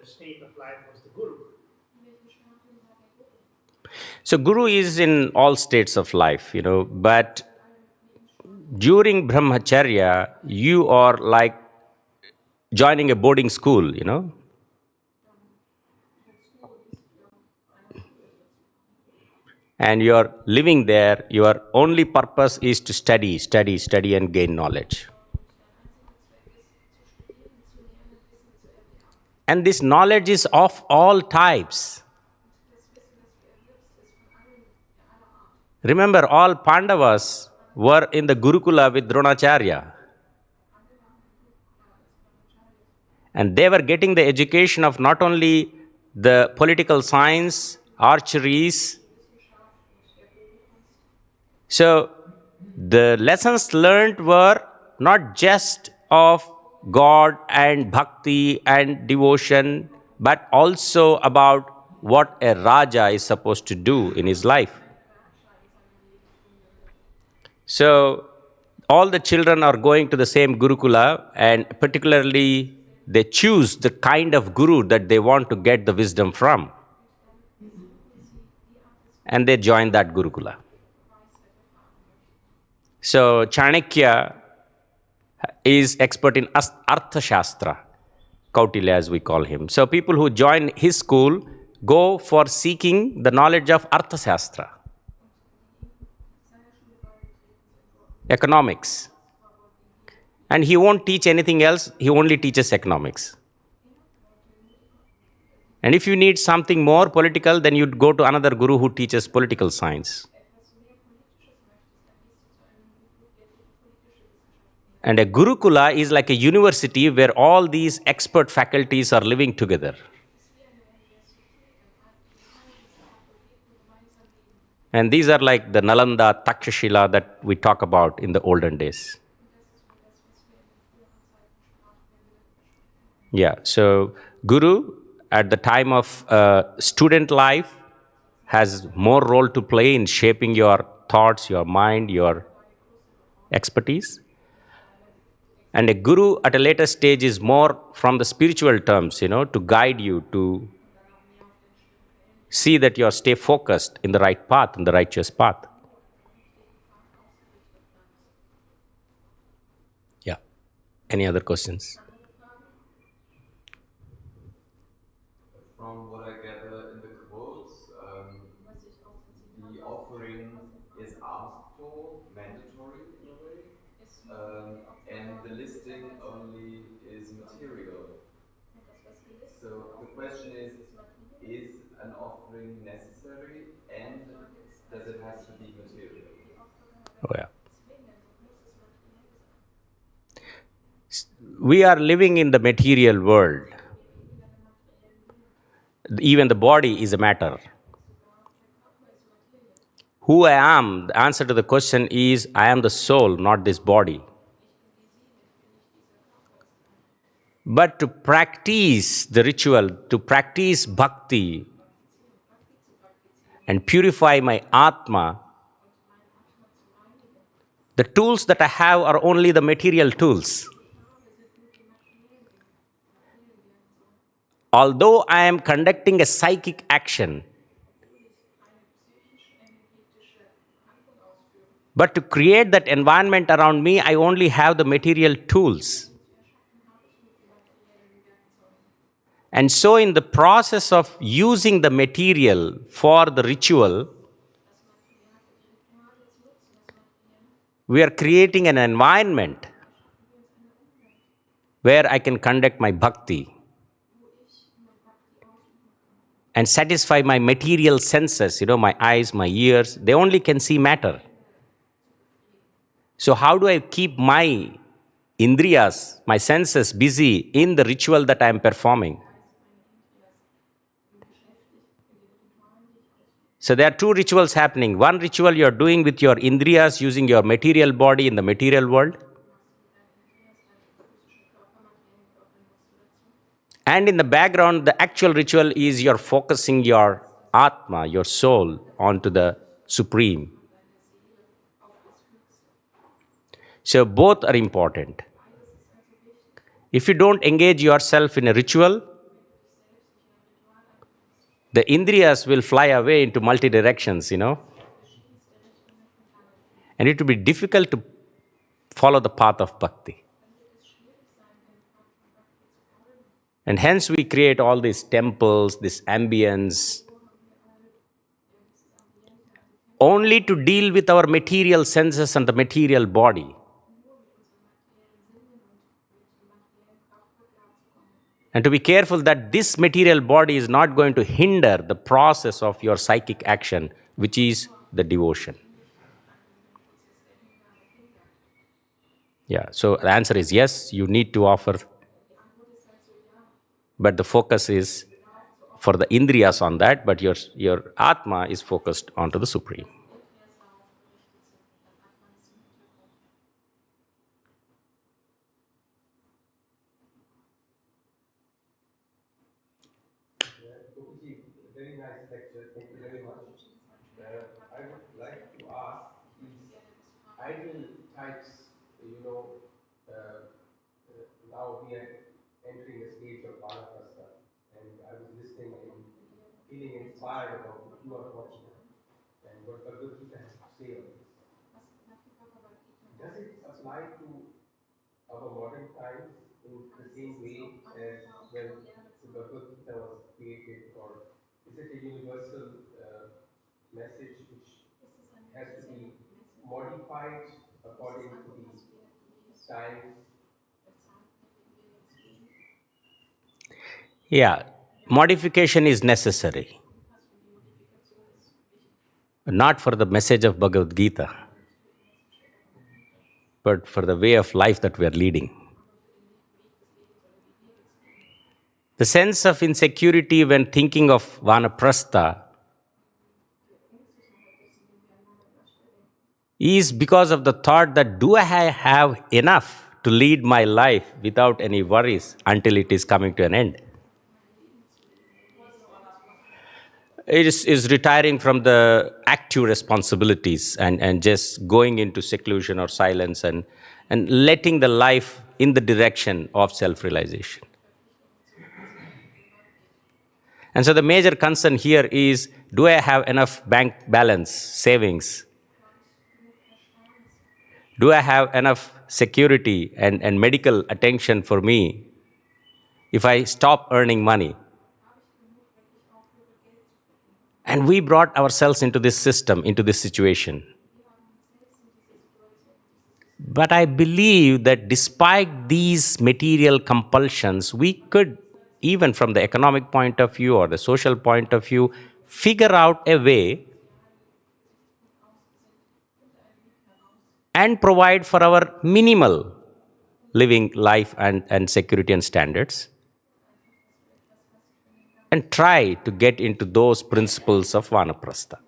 state of life was the guru? So guru is in all states of life, but during brahmacharya, you are like joining a boarding school, and you are living there. Your only purpose is to study and gain knowledge. And this knowledge is of all types. Remember, all Pandavas were in the Gurukula with Dronacharya. And they were getting the education of not only the political science, archeries. So the lessons learned were not just of God and bhakti and devotion but also about what a Raja is supposed to do in his life. So, all the children are going to the same Gurukula, and particularly they choose the kind of Guru that they want to get the wisdom from. And they join that Gurukula. So, Chanakya is expert in Artha Shastra, Kautilya as we call him. So, people who join his school go for seeking the knowledge of Artha Shastra, economics. And he won't teach anything else, he only teaches economics. And if you need something more political, then you'd go to another guru who teaches political science. And a Gurukula is like a university where all these expert faculties are living together. And these are like the Nalanda, Takshashila that we talk about in the olden days. Yeah, so Guru at the time of student life has more role to play in shaping your thoughts, your mind, your expertise. And a Guru at a later stage is more from the spiritual terms, to guide you, to see that you stay focused in the right path, in the righteous path. Yeah. Any other questions? From what I gather in the quotes, the offering is asked for, mandatory in a way, and the listing only is material. So the question is an offering necessary, and does it have to be material? Oh, yeah. We are living in the material world. Even the body is a matter. Who I am, the answer to the question is, I am the soul, not this body. But to practice the ritual, to practice bhakti and purify my Atma, the tools that I have are only the material tools. Although I am conducting a psychic action, but to create that environment around me, I only have the material tools. And so in the process of using the material for the ritual, we are creating an environment where I can conduct my bhakti and satisfy my material senses, my eyes, my ears, they only can see matter. So how do I keep my indriyas, my senses busy in the ritual that I am performing? So there are two rituals happening. One ritual you are doing with your indriyas, using your material body in the material world. And in the background, the actual ritual is you're focusing your Atma, your soul, onto the Supreme. So both are important. If you don't engage yourself in a ritual, the indriyas will fly away into multi directions, And it will be difficult to follow the path of bhakti. And hence we create all these temples, this ambience, only to deal with our material senses and the material body. And to be careful that this material body is not going to hinder the process of your psychic action, which is the devotion. Yeah, so the answer is yes, you need to offer, but the focus is for the indriyas on that, but your Atma is focused onto the Supreme. Very nice lecture. Thank you very much. I would like to ask these ideal types, now we are entering the stage of Vanaprastha, and I was listening and feeling inspired about what you are watching and what Bhagavad Gita has to say on this. Does it apply to our modern times in the same way as when the Bhagavad Gita was created, or is it a universal message which has to be modified according to the times? Yeah, modification is necessary. Not for the message of Bhagavad Gita, but for the way of life that we are leading. The sense of insecurity when thinking of Vanaprastha is because of the thought that do I have enough to lead my life without any worries until it is coming to an end? It is retiring from the active responsibilities and just going into seclusion or silence and letting the life in the direction of self-realization. And so the major concern here is, do I have enough bank balance, savings? Do I have enough security and medical attention for me if I stop earning money? And we brought ourselves into this system, into this situation. But I believe that despite these material compulsions, we could, even from the economic point of view or the social point of view, figure out a way and provide for our minimal living life and security and standards, and try to get into those principles of Vanaprastha.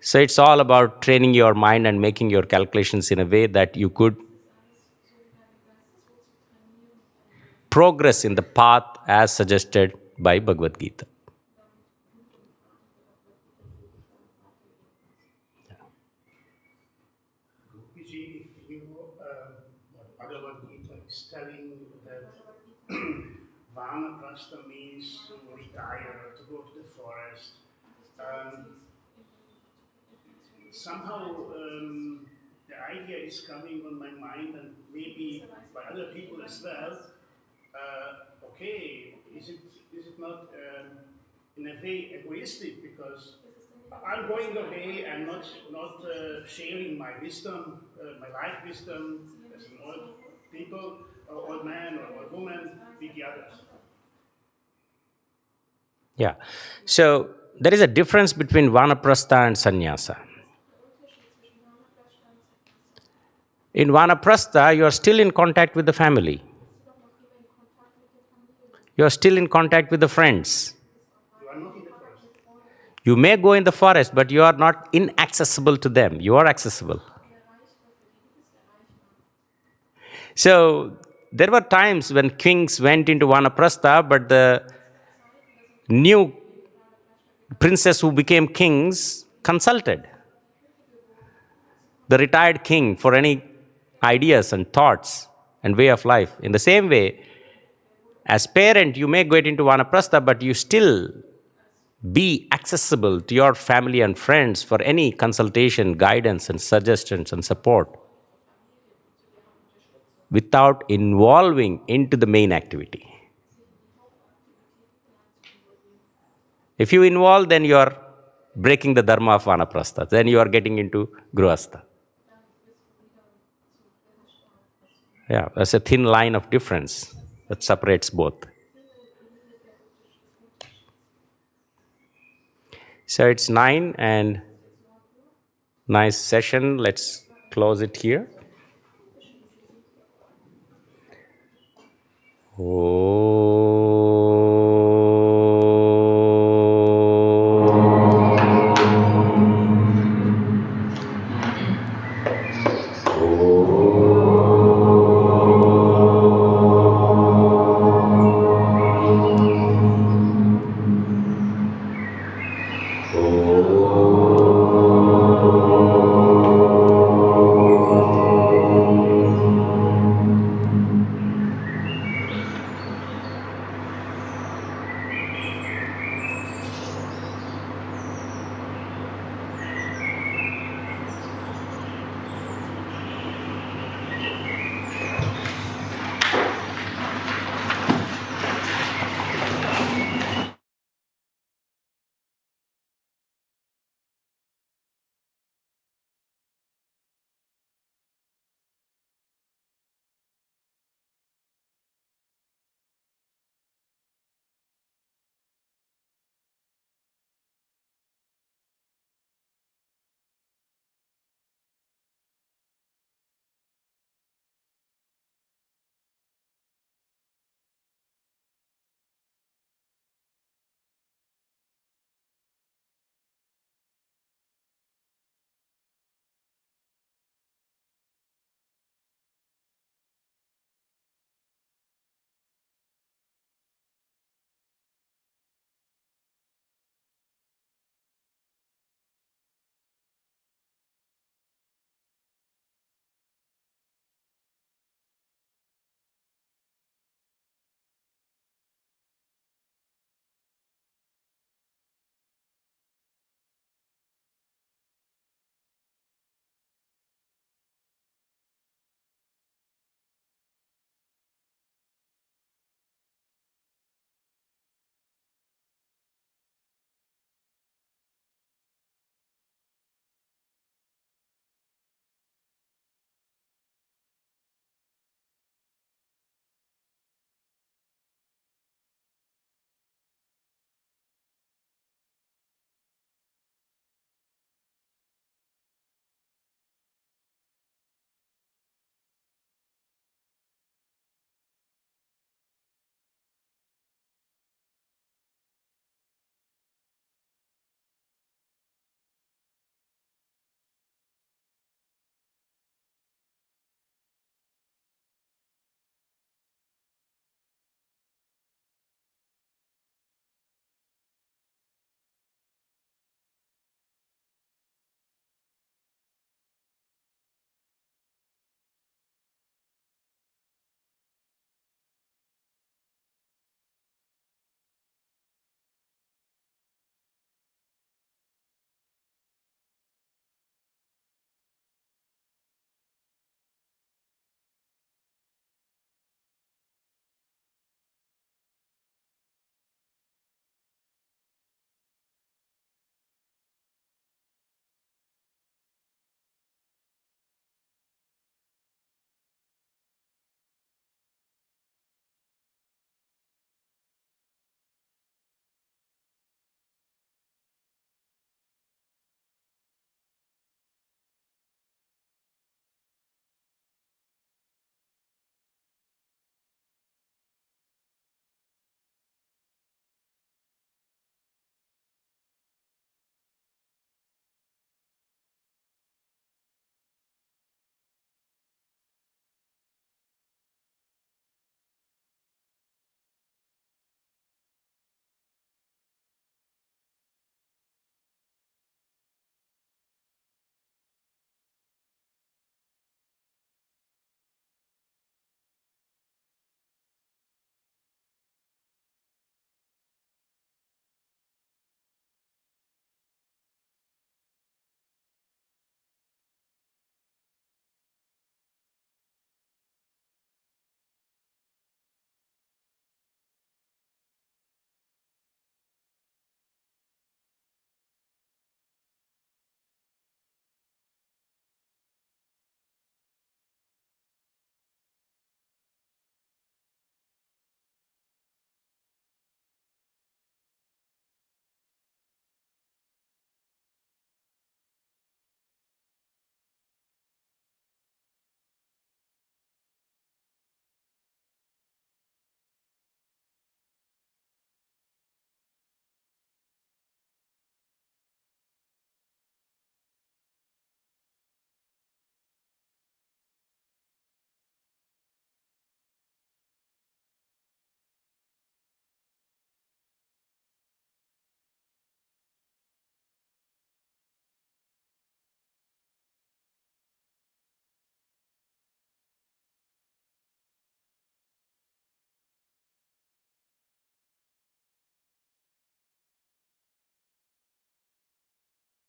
So it's all about training your mind and making your calculations in a way that you could progress in the path as suggested by Bhagavad Gita. Bhagavad Gita is telling that Vanaprastha means to retire, to go to the forest. Somehow the idea is coming on my mind, and maybe by other people as well. Okay, is it not in a way egoistic, because I'm going away and not sharing my wisdom, my life wisdom as an old man or old woman with the others. Yeah. So there is a difference between Vanaprastha and Sannyasa. In Vanaprastha, you are still in contact with the family. You are still in contact with the friends. You are not in the forest. You may go in the forest, but you are not inaccessible to them. You are accessible. So there were times when kings went into Vanaprastha, but the new princes who became kings consulted the retired king for any ideas and thoughts and way of life. In the same way, as parent, you may get into Vanaprastha, but you still be accessible to your family and friends for any consultation, guidance, and suggestions and support without involving into the main activity. If you involve, then you are breaking the dharma of Vanaprastha. Then you are getting into Grihastha. Yeah, there's a thin line of difference that separates both. So it's 9 and nice session. Let's close it here.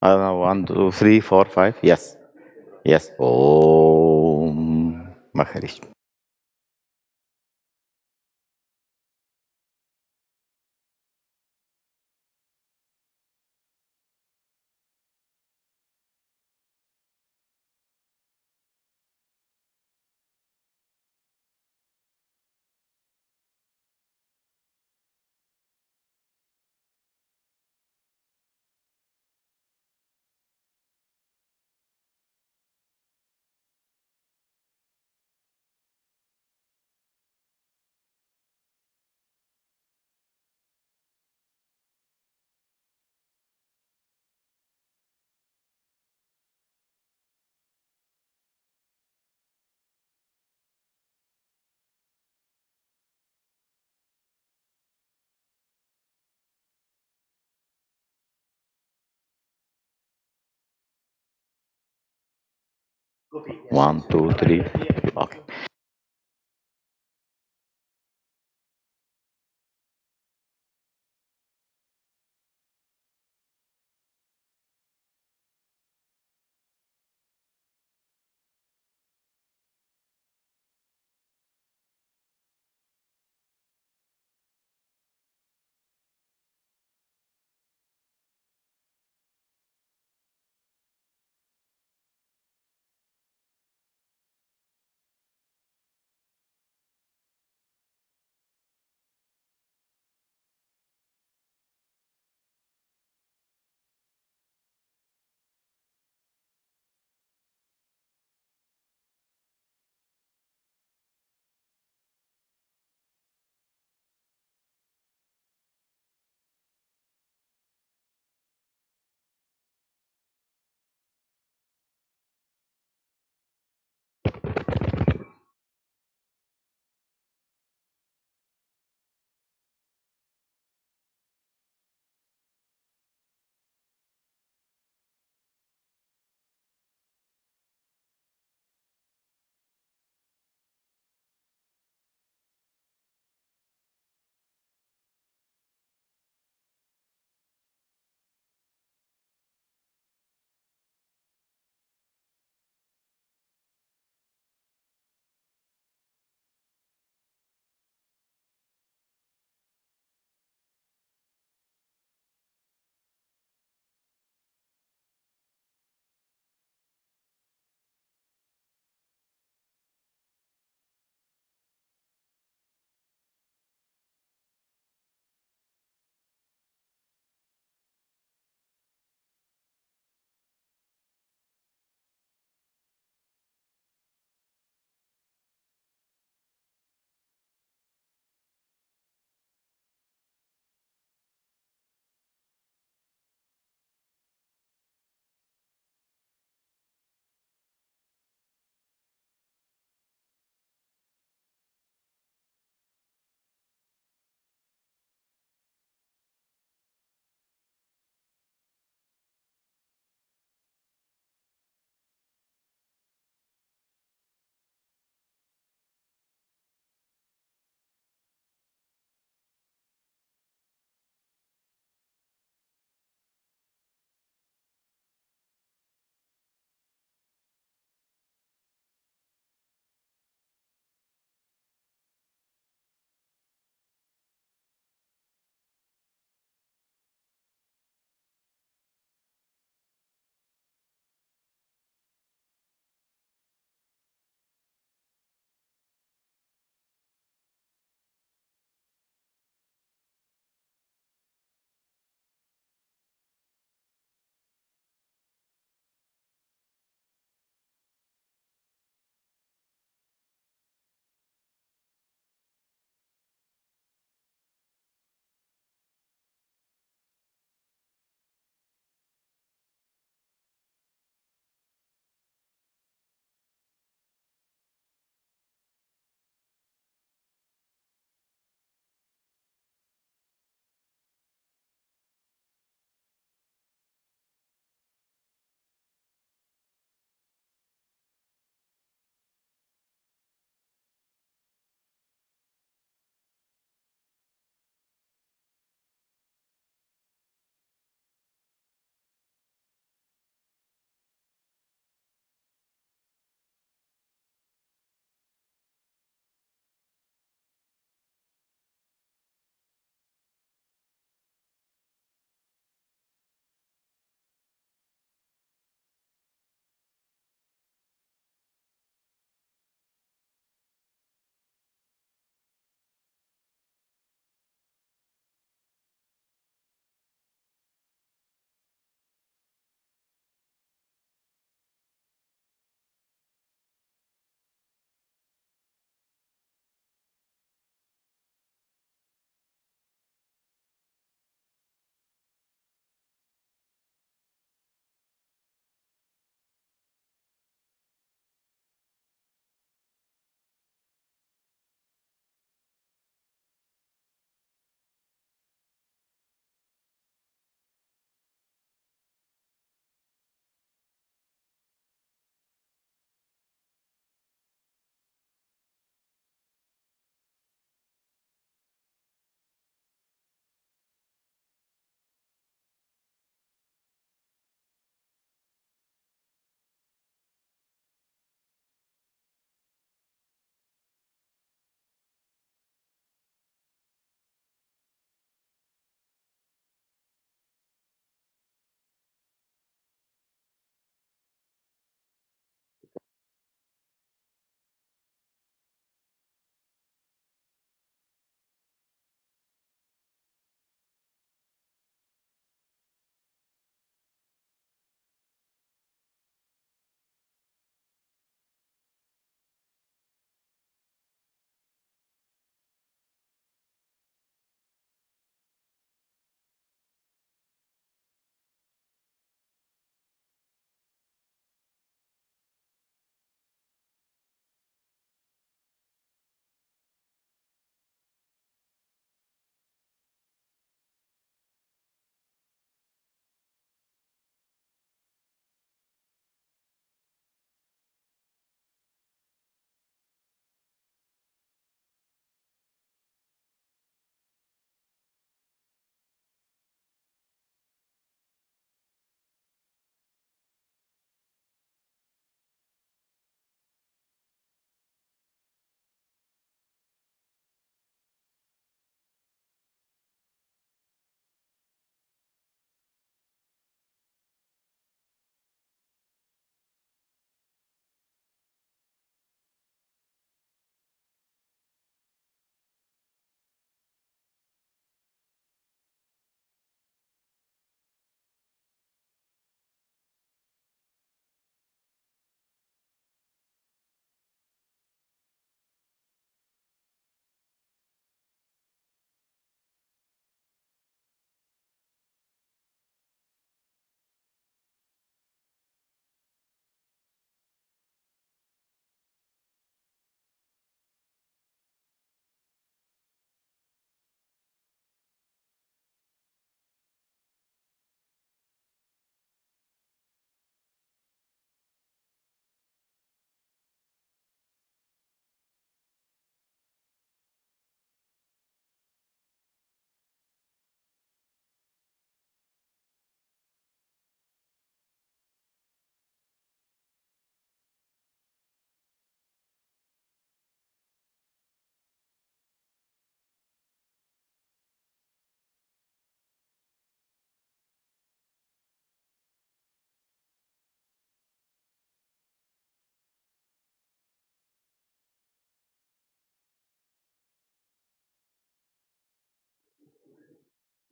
I don't know, 1, 2, 3, 4, 5. Yes. Yes. Om Maharishi. One, two, three. Okay.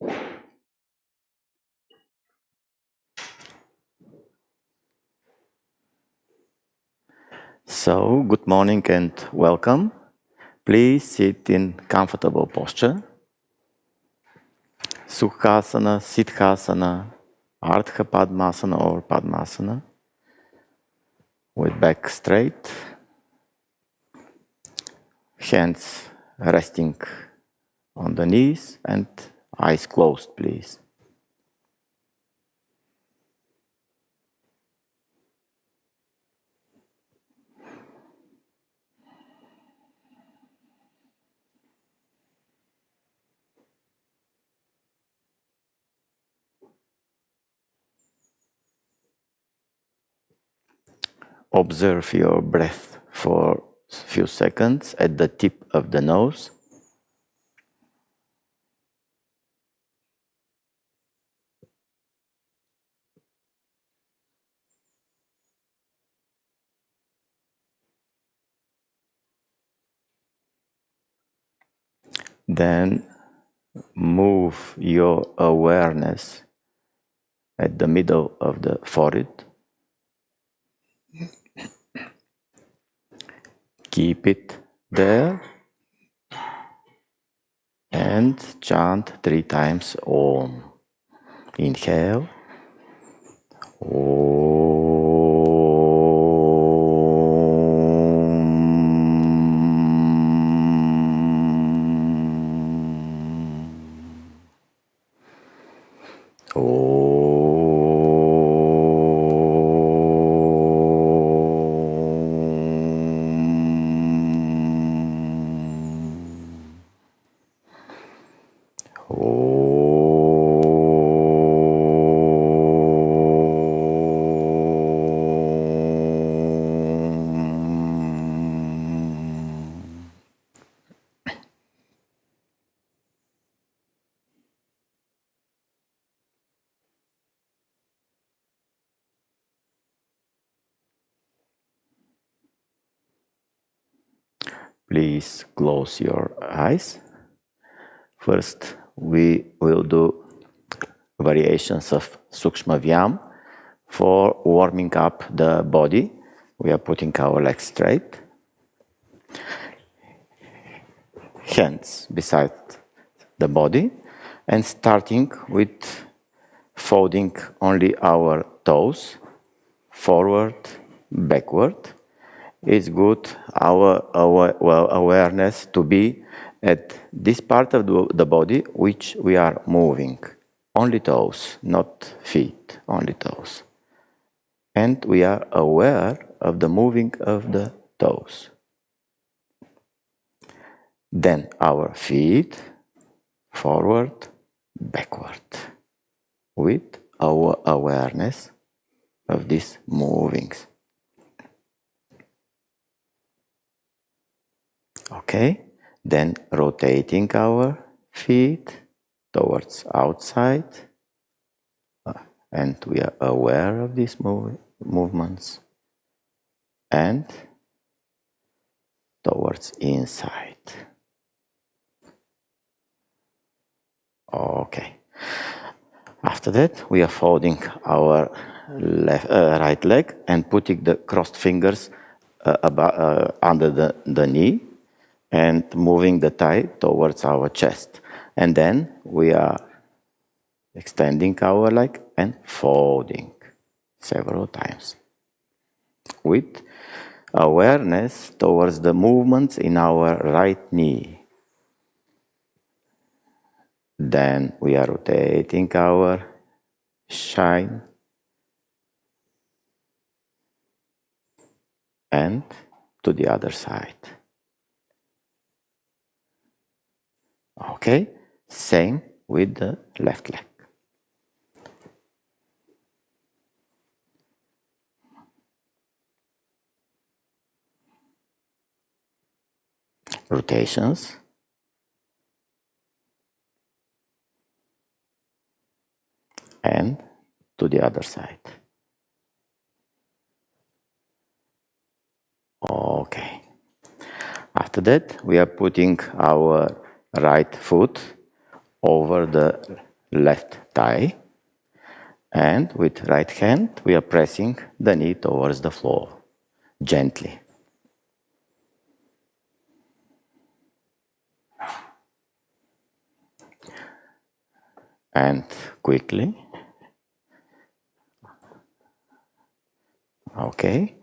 So, good morning and welcome. Please sit in comfortable posture. Sukhasana, Siddhasana, Ardha Padmasana or Padmasana. With back straight. Hands resting on the knees and eyes closed, please. Observe your breath for a few seconds at the tip of the nose. Then move your awareness at the middle of the forehead. Keep it there and chant 3 times Om. Inhale. Please close your eyes. First, we will do variations of Sukshma Vyam for warming up the body. We are putting our legs straight. Hands beside the body and starting with folding only our toes forward, backward. It's good our awareness to be at this part of the body which we are moving. Only toes, not feet, only toes. And we are aware of the moving of the toes. Then our feet forward, backward, with our awareness of these movings. Okay, then rotating our feet towards outside, and we are aware of these movements, and towards inside. Okay. After that, we are folding our right leg and putting the crossed fingers under the knee and moving the thigh towards our chest. And then we are extending our leg and folding several times with awareness towards the movements in our right knee. Then we are rotating our shin and to the other side. Okay, same with the left leg. Rotations. And to the other side. Okay. After that, we are putting our right foot over the left thigh. And with right hand, we are pressing the knee towards the floor, gently. And quickly. Okay.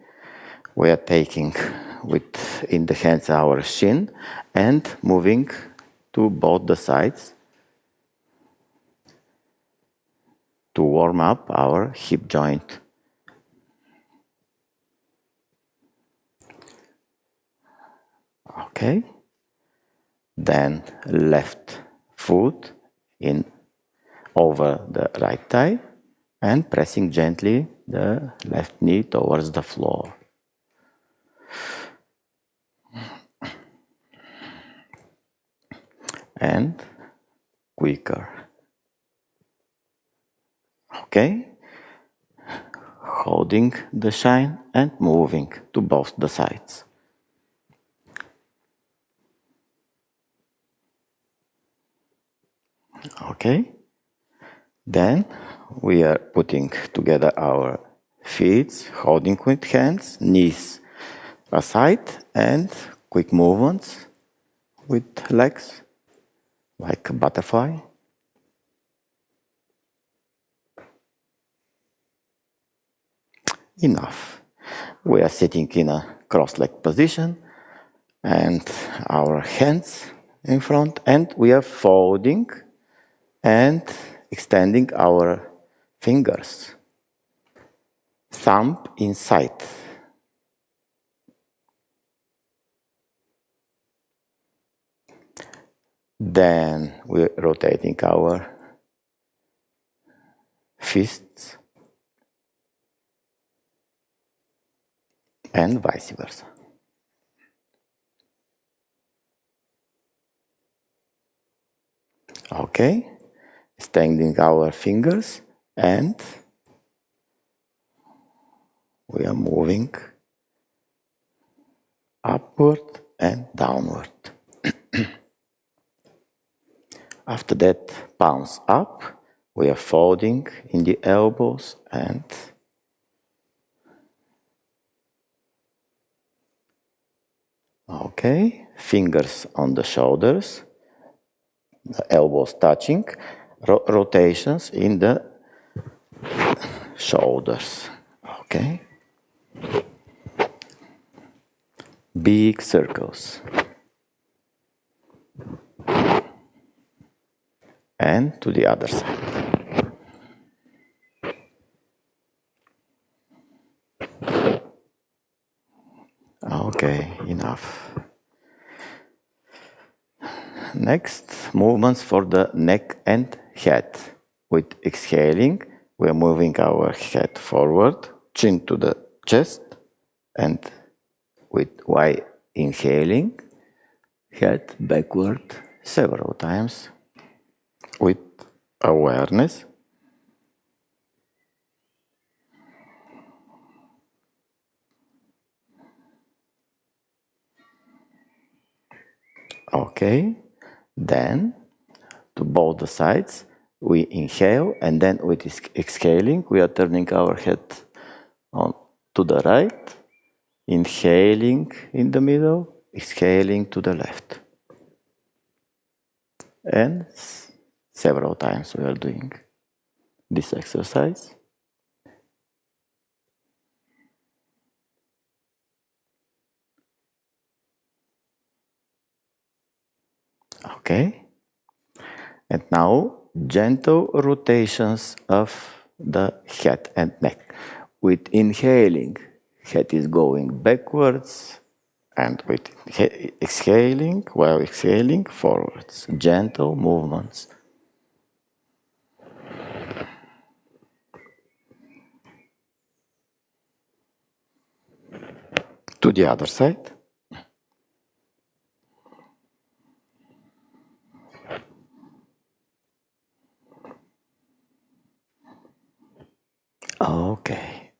We are taking in the hands our shin and moving to both the sides to warm up our hip joint. Okay. Then left foot in over the right thigh and pressing gently the left knee towards the floor. And quicker. Okay. Holding the shine and moving to both the sides. Okay. Then we are putting together our feet, holding with hands, knees aside, and quick movements with legs, like a butterfly. Enough. We are sitting in a cross-legged position and our hands in front, and we are folding and extending our fingers, thumb inside. Then we're rotating our fists and vice versa. Okay, extending our fingers and we are moving upward and downward. After that, palms up, we are folding in the elbows and okay, fingers on the shoulders, the elbows touching, rotations in the shoulders. Okay. Big circles. And to the other side. Okay, enough. Next, movements for the neck and head. With exhaling, we are moving our head forward, chin to the chest, and while inhaling, head backward several times with awareness. Okay, then to both the sides, we inhale, and then with exhaling, we are turning our head on to the right, inhaling in the middle, exhaling to the left. And several times we are doing this exercise. Okay. And now, gentle rotations of the head and neck. With inhaling, head is going backwards, and with exhaling, while exhaling, forwards. Gentle movements. To the other side. Okay.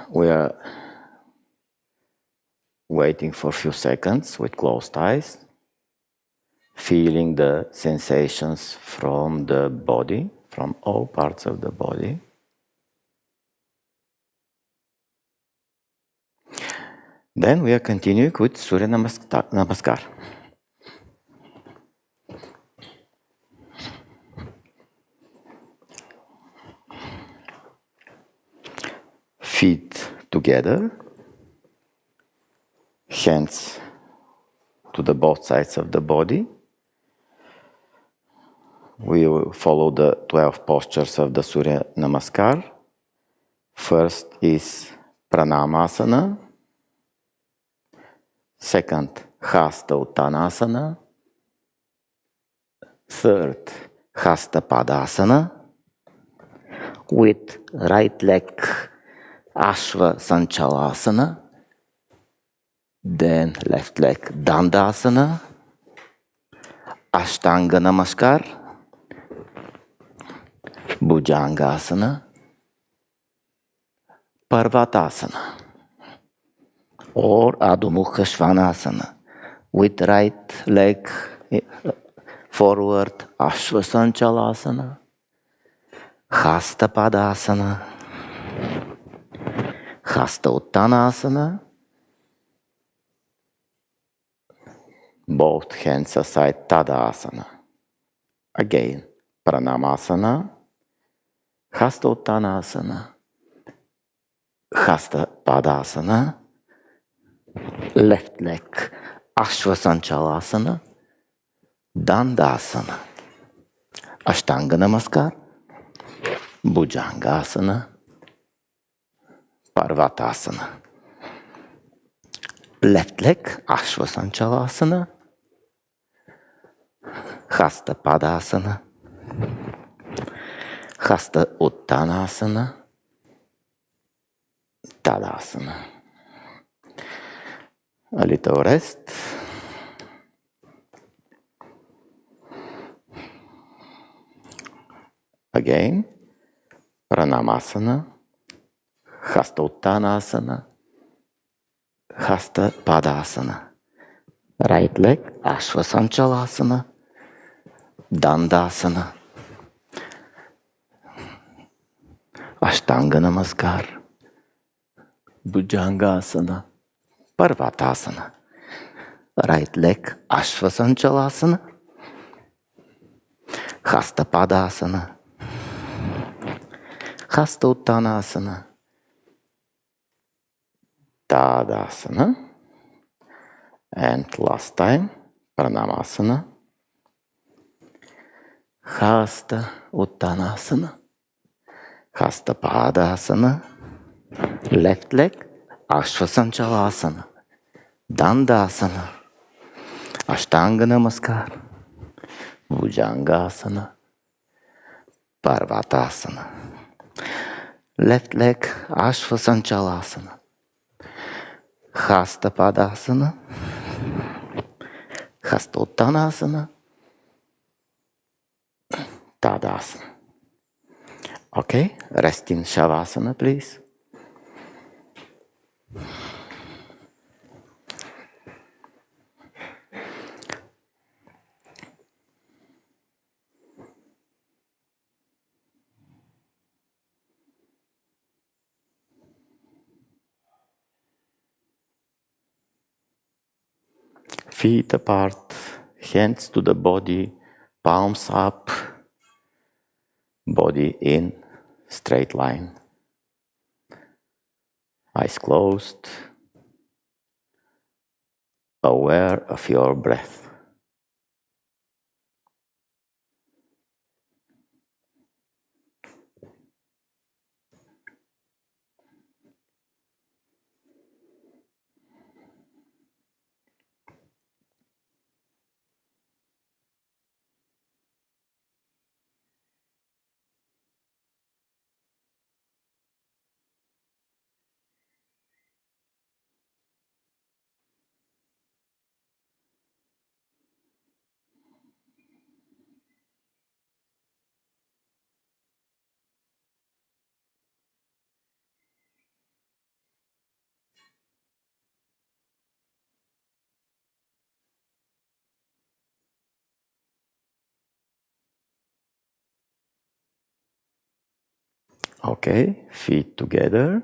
We are waiting for a few seconds with closed eyes, feeling the sensations from the body, from all parts of the body. Then we are continuing with Surya Namaskar. Feet together, hands to the both sides of the body. We will follow the 12 postures of the Surya Namaskar. First is Pranamasana. Second, Hasta Uttanasana. Third, Hasta Padasana. With right leg, Ashva Sanchalasana. Then left leg, Dandasana. Ashtanga Namaskar. Bhujangasana. Parvatasana. Or Adho-Mukha Svanasana. With right leg forward, Ashva Sanchalasana. Hasta Padasana. Hasta Uttanasana. Both hands aside, Tadasana. Again, Pranamasana. Hasta Uttanasana. Hasta Padasana. Left leg, Ashva Sanchalasana. Dandasana. Ashtanga Namaskar. Bhujangasana. Parvatasana. Left leg, Ashva Sanchalasana. Hasta Padasana. Hasta Uttanasana. Tadasana. A little rest. Again, Pranamasana, Hasta Uttanasana, Hasta Padasana. Right leg, Ashva Sanchalasana, Dandasana, Ashtanga Namaskar, Bhujangasana, Parvatasana. Right leg, Ashva Sanchalasana, Hasta Padasana, Hasta Uttanasana, Tadasana. And last time, Pranamasana, Hasta Uttanasana, Hasta Padasana, left leg, Ashva Sanchalasana, Dandasana, Ashtanga Namaskar, Bhujangasana, Parvatasana. Left leg, Ashva Sanchalasana, Hasta Padasana, Hasta Uttanasana, Tadasana. Okay, rest in Shavasana, please. Feet apart, hands to the body, palms up, body in, straight line. Eyes closed, aware of your breath. Okay, feet together,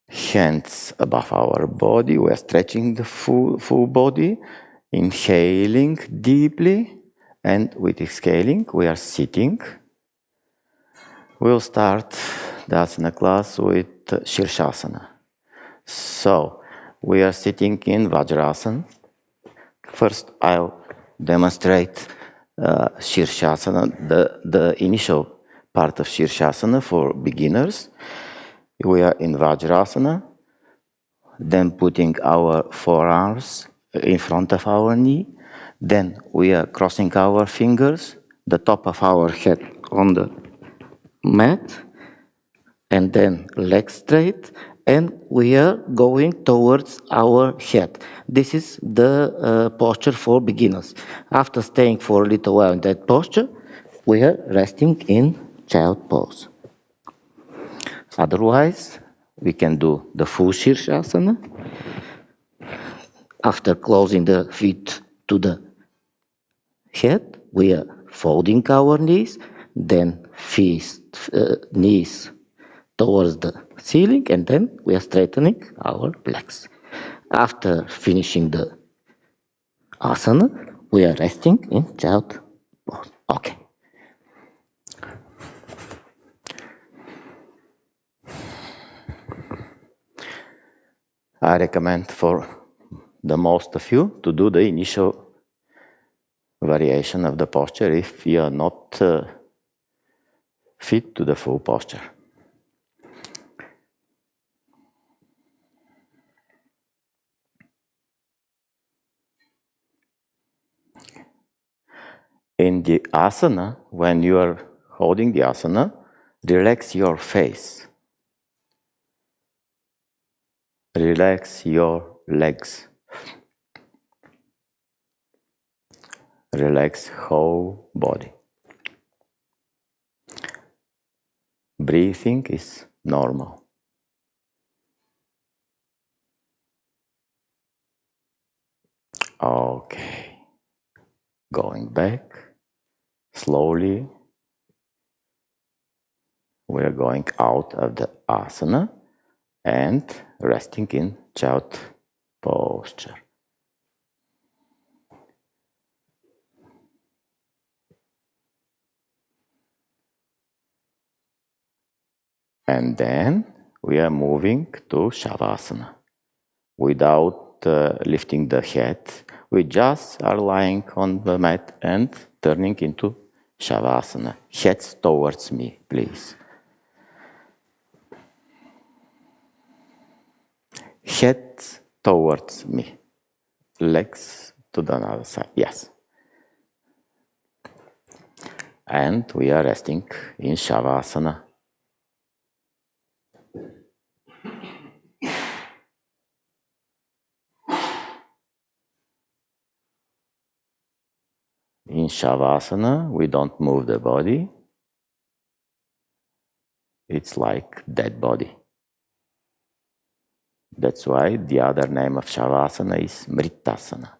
hands above our body. We are stretching the full body, inhaling deeply, and with exhaling, we are sitting. We'll start the asana class with Shirshasana. So, we are sitting in Vajrasana. First, I'll demonstrate Shirshasana, the initial part of Shirshasana for beginners. We are in Vajrasana, then putting our forearms in front of our knee. Then we are crossing our fingers, the top of our head on the mat, and then legs straight, and we are going towards our head. This is the posture for beginners. After staying for a little while in that posture, we are resting in child pose. Otherwise, we can do the full Shirshasana. After closing the feet to the head, we are folding our knees, then knees towards the ceiling, and then we are straightening our legs. After finishing the asana, we are resting in child pose. Okay. I recommend for the most of you to do the initial variation of the posture if you are not fit to the full posture. In the asana, when you are holding the asana, relax your face. Relax your legs. Relax whole body. Breathing is normal. Okay. Going back slowly. We are going out of the asana and resting in child posture. And then we are moving to Shavasana. Without lifting the head, we just are lying on the mat and turning into Shavasana. Heads towards me, please. Head towards me. Legs to the other side. Yes. And we are resting in Shavasana. In Shavasana, we don't move the body. It's like dead body. That's why the other name of Shavasana is Mritasana.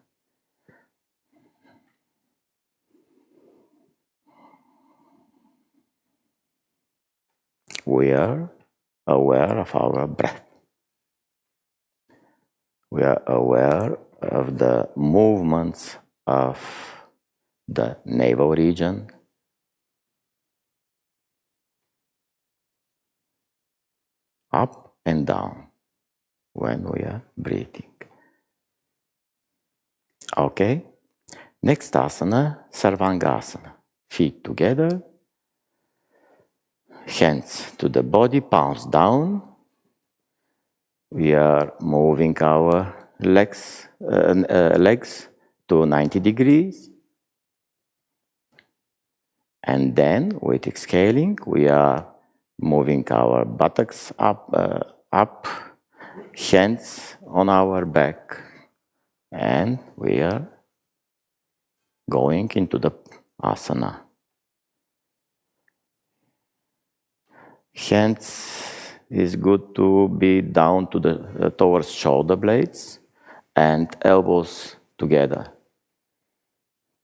We are aware of our breath. We are aware of the movements of the navel region, up and down when we are breathing. Okay, next asana, Sarvangasana. Feet together, hands to the body, palms down. We are moving our legs to 90 degrees. And then, with exhaling, we are moving our buttocks up, hands on our back. And we are going into the asana. Hands is good to be down to the towards shoulder blades and elbows together.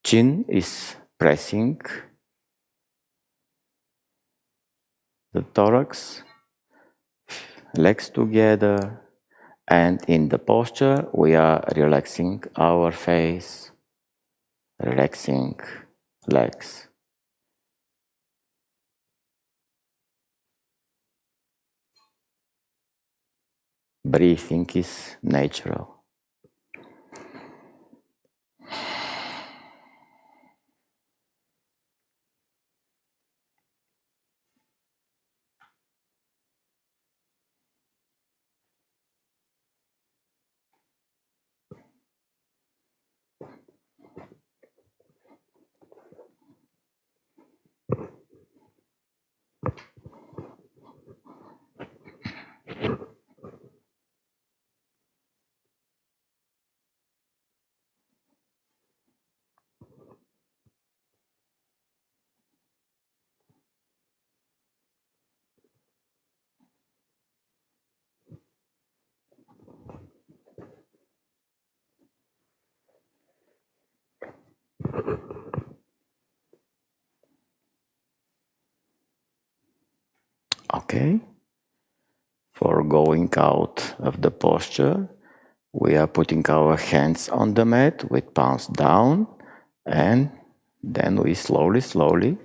Chin is pressing the thorax, legs together, and in the posture we are relaxing our face, relaxing legs. Breathing is natural. Okay. For going out of the posture, we are putting our hands on the mat with palms down, and then we slowly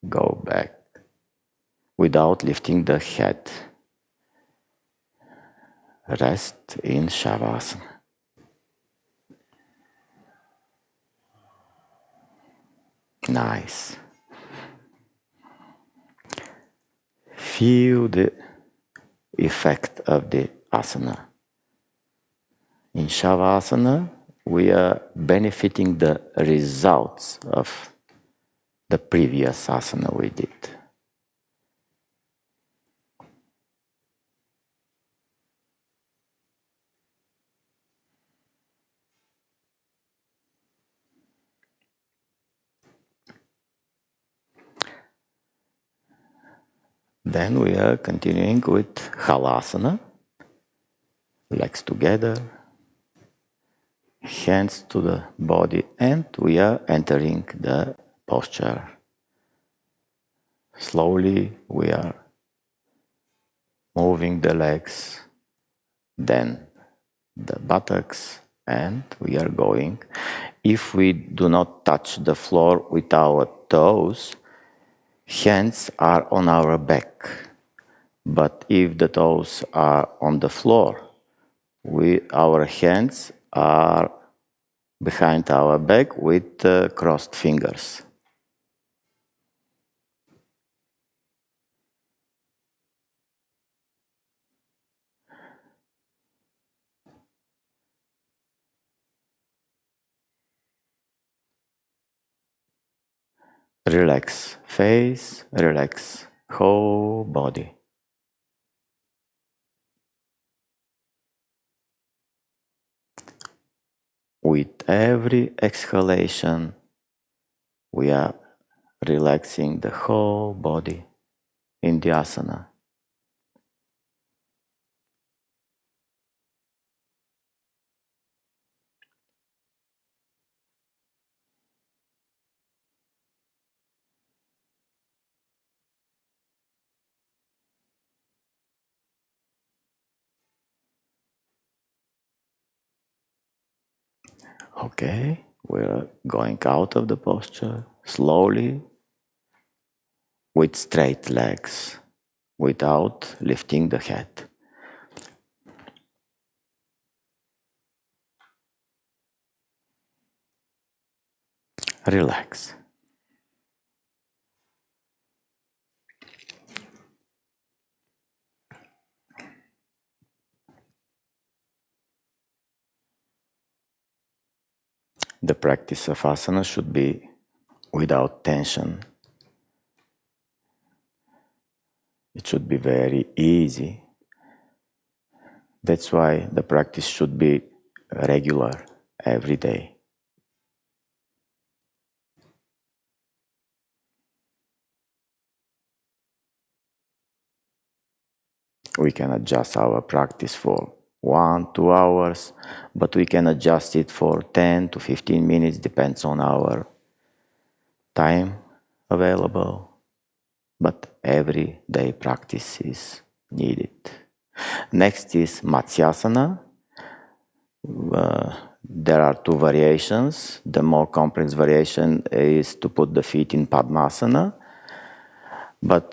go back without lifting the head. Rest in Shavasana. Nice. Feel the effect of the asana. In Shavasana, we are benefiting the results of the previous asana we did. Then we are continuing with Halasana. Legs together, hands to the body, and we are entering the posture. Slowly we are moving the legs, then the buttocks, and we are going. If we do not touch the floor with our toes, hands are on our back. But if the toes are on the floor, our hands are behind our back with crossed fingers. Relax face, relax whole body. With every exhalation, we are relaxing the whole body in the asana. Okay, we're going out of the posture slowly with straight legs, without lifting the head. Relax. The practice of asana should be without tension. It should be very easy. That's why the practice should be regular, every day. We can adjust our practice for 1-2 hours, but we can adjust it for 10 to 15 minutes, depends on our time available. but everyday practice is needed. Next is Matsyasana. There are two variations. The more complex variation is to put the feet in Padmasana. But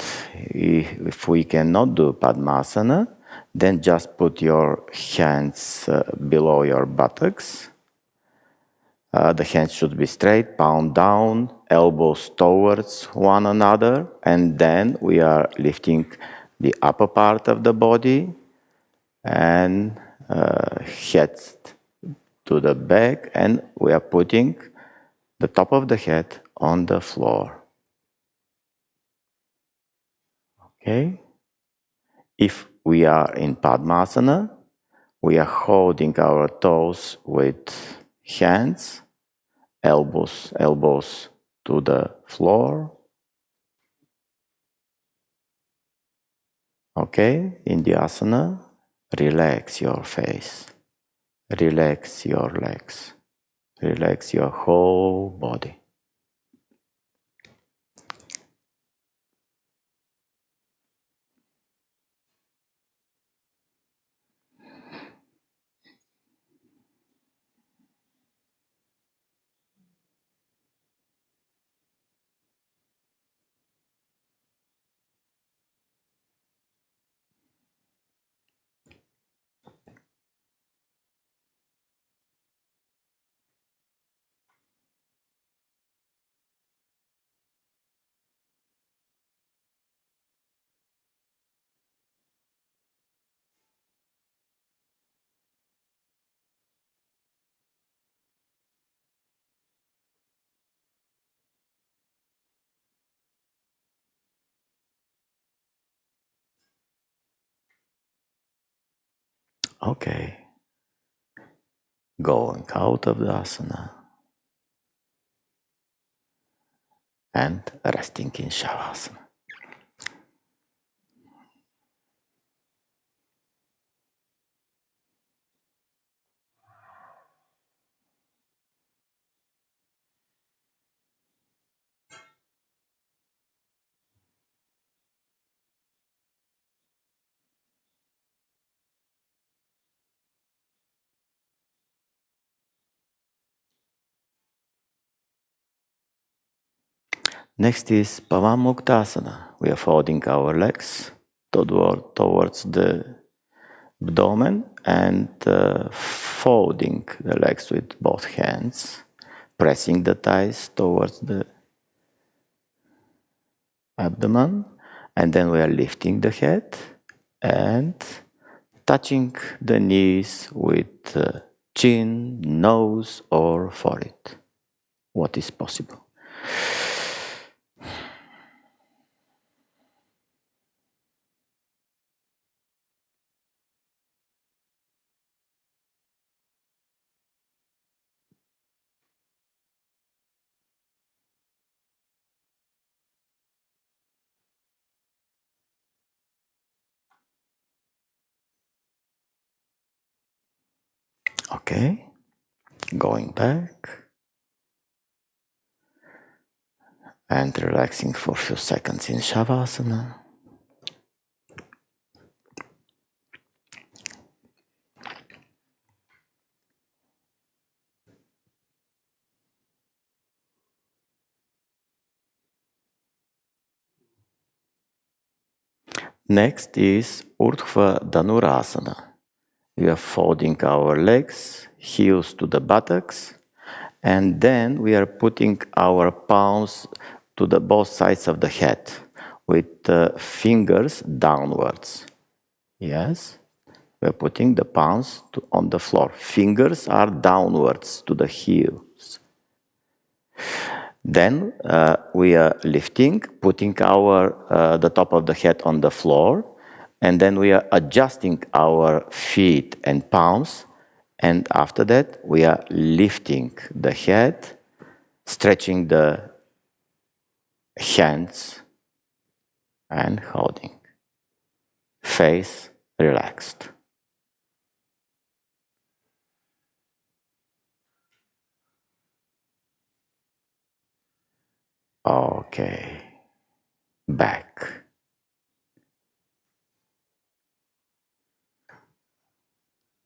if we cannot do Padmasana, then just put your hands below your buttocks. The hands should be straight, palm down, elbows towards one another, and then we are lifting the upper part of the body and head to the back, and we are putting the top of the head on the floor. Okay? If we are in Padmasana, we are holding our toes with hands, elbows to the floor. Okay, in the asana, relax your face, relax your legs, relax your whole body. Okay, going out of the asana and resting in shavasana. Next is Pavamuktasana. We are folding our legs towards the abdomen and folding the legs with both hands, pressing the thighs towards the abdomen, and then we are lifting the head and touching the knees with chin, nose, or forehead. What is possible? Okay, going back and relaxing for a few seconds in Shavasana. Next is Urdhva Dhanurasana. We are folding our legs, heels to the buttocks, and then we are putting our palms to the both sides of the head with fingers downwards. Yes, we are putting the palms on the floor. Fingers are downwards to the heels. Then we are lifting, putting the top of the head on the floor, and then we are adjusting our feet and palms, and after that we are lifting the head, stretching the hands and holding. Face relaxed. Okay. back.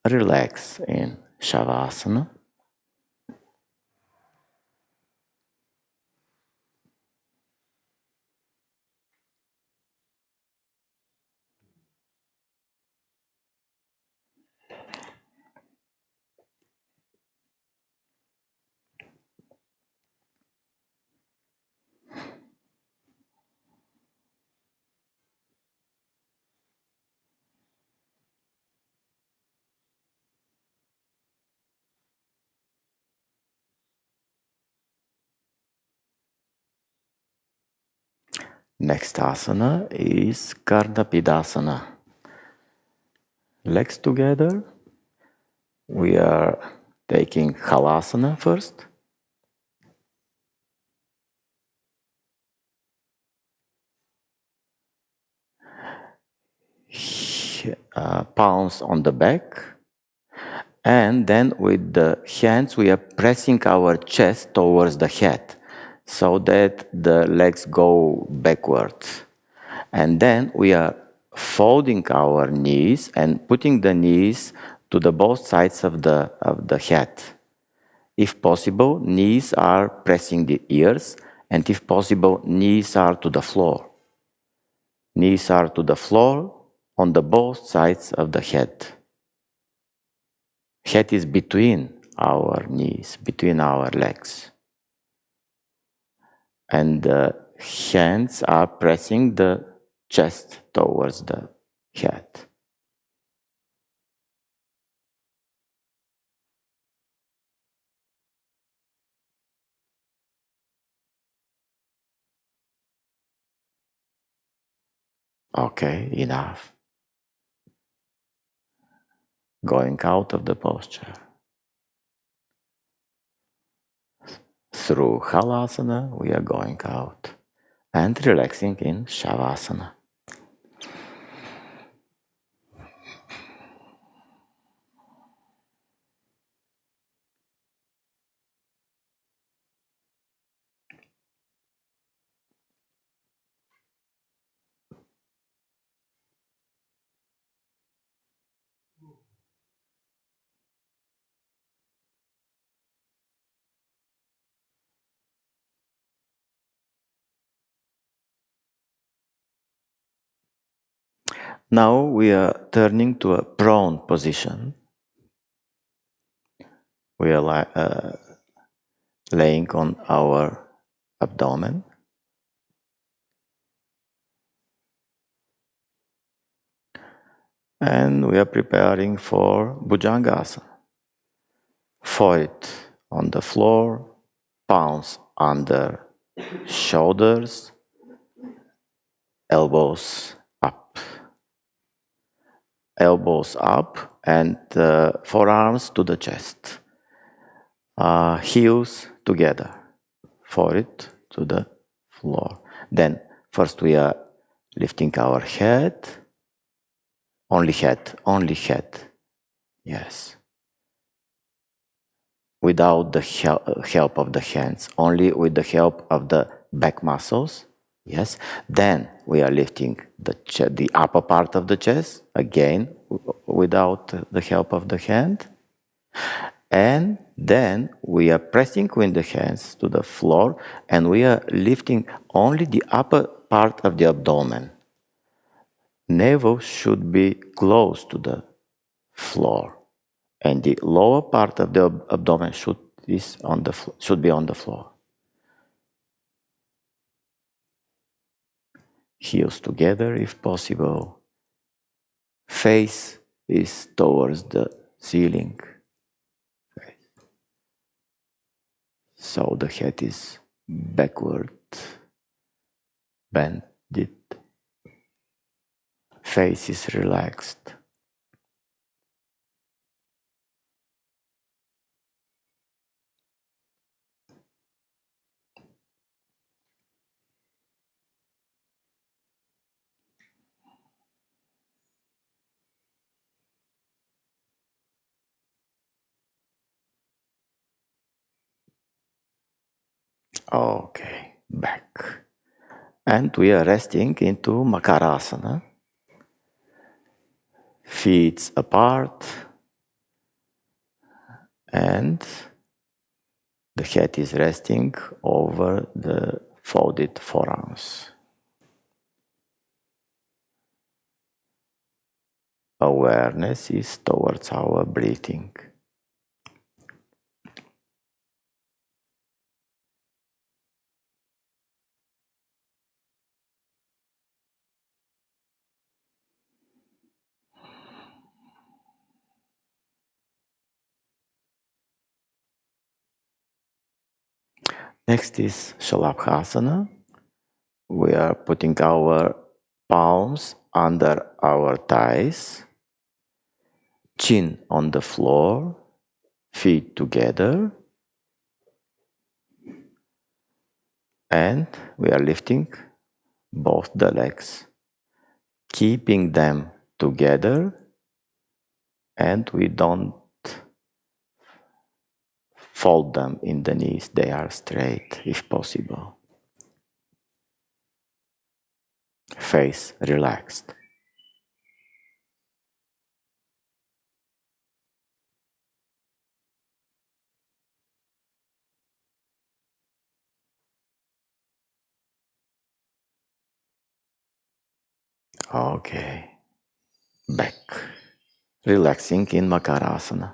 Relax in Shavasana. Next asana is Karnapidasana. Legs together. We are taking Halasana first. Palms on the back. And then with the hands we are pressing our chest towards the head so that the legs go backwards. And then we are folding our knees and putting the knees to the both sides of the head. If possible, knees are pressing the ears, and if possible, knees are to the floor. Knees are to the floor on the both sides of the head. Head is between our knees, between our legs. And the hands are pressing the chest towards the head. Okay, enough. Going out of the posture. Through Halasana, we are going out and relaxing in Shavasana. Now we are turning to a prone position. We are laying on our abdomen. And we are preparing for Bhujangasana. Foot on the floor, palms under shoulders, elbows up. Elbows up and forearms to the chest. Heels together, forehead to the floor. Then first we are lifting our head, only head, yes. Without the help of the hands, only with the help of the back muscles, yes. Then we are lifting the upper part of the chest, again, without the help of the hand. And then we are pressing with the hands to the floor and we are lifting only the upper part of the abdomen. Navel should be close to the floor and the lower part of the abdomen should be on the floor. Heels together if possible. Face is towards the ceiling. So the head is backward, bend it. Face is relaxed. Okay, back. And we are resting into Makarasana. Feet apart. And the head is resting over the folded forearms. Awareness is towards our breathing. Next is Shalabhasana. We are putting our palms under our thighs, chin on the floor, feet together, and we are lifting both the legs, keeping them together, and we don't fold them in the knees, they are straight if possible. Face relaxed. Okay, back. Relaxing in Makarasana.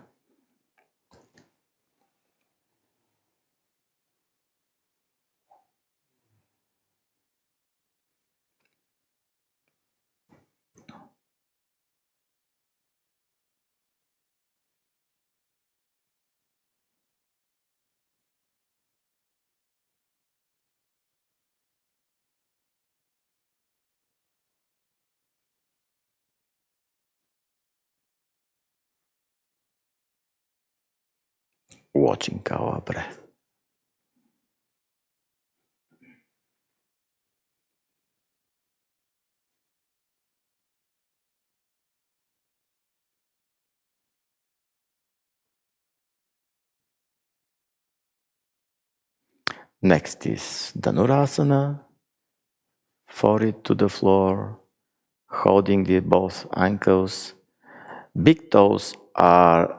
Watching our breath. Next is Dhanurasana, forehead to the floor, holding the both ankles. Big toes are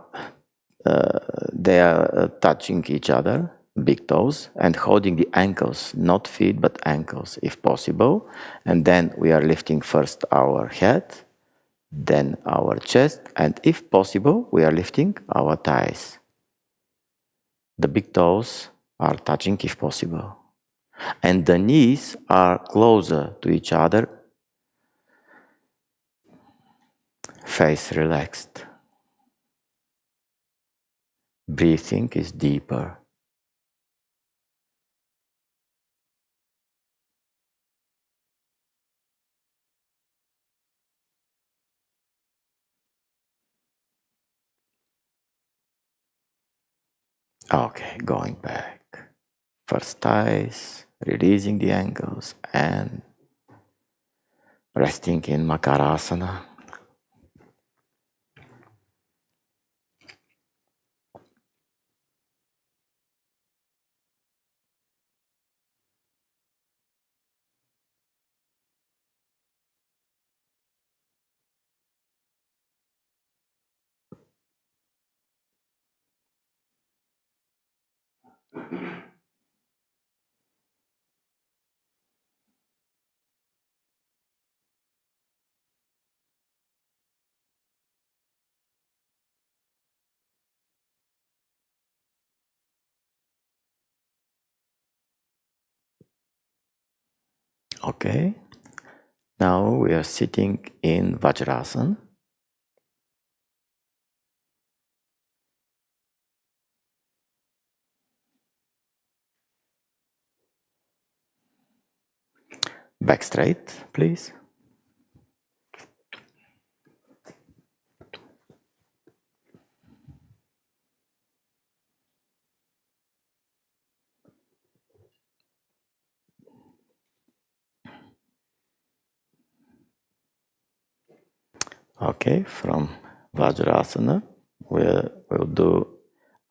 touching each other, big toes, and holding the ankles, not feet but ankles if possible. And then we are lifting first our head, then our chest, and if possible, we are lifting our thighs. The big toes are touching if possible. And the knees are closer to each other. Face relaxed. Breathing is deeper. Okay, going back. First thighs, releasing the ankles and resting in Makarasana. Okay, now we are sitting in Vajrasana. Back straight, please. Okay, from Vajrasana, we'll do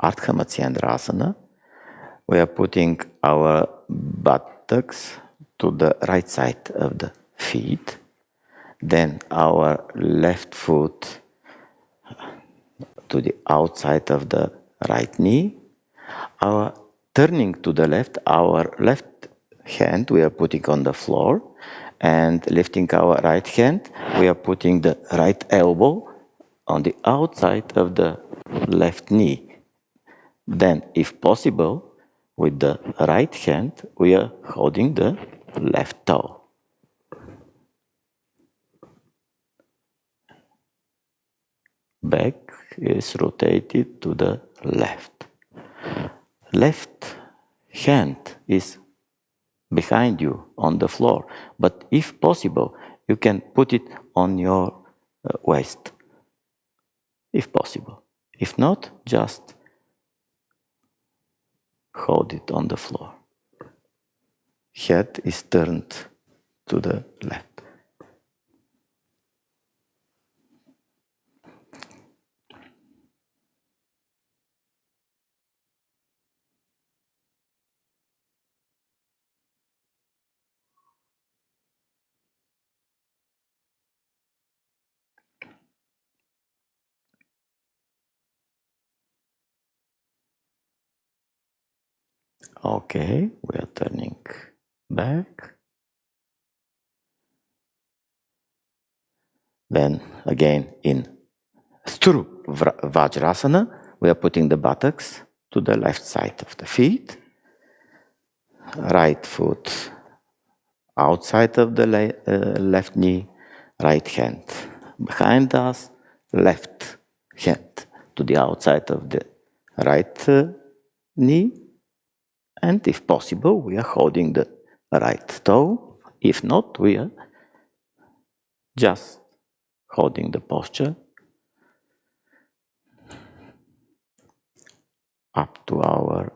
Ardha Matsyendrasana. We are putting our buttocks to the right side of the feet. Then our left foot to the outside of the right knee. Our turning to the left, our left hand we are putting on the floor, and lifting our right hand, we are putting the right elbow on the outside of the left knee. Then, if possible, with the right hand, we are holding the left toe. Back is rotated to the left. Left hand is behind you on the floor, but if possible, you can put it on your waist, if possible. If not, just hold it on the floor. Head is turned to the left. Okay, we are turning back. Then again in Sturu Vajrasana, we are putting the buttocks to the left side of the feet. Right foot outside of the left knee, right hand behind us, left hand to the outside of the right knee. And if possible, we are holding the right toe. If not, we are just holding the posture up to our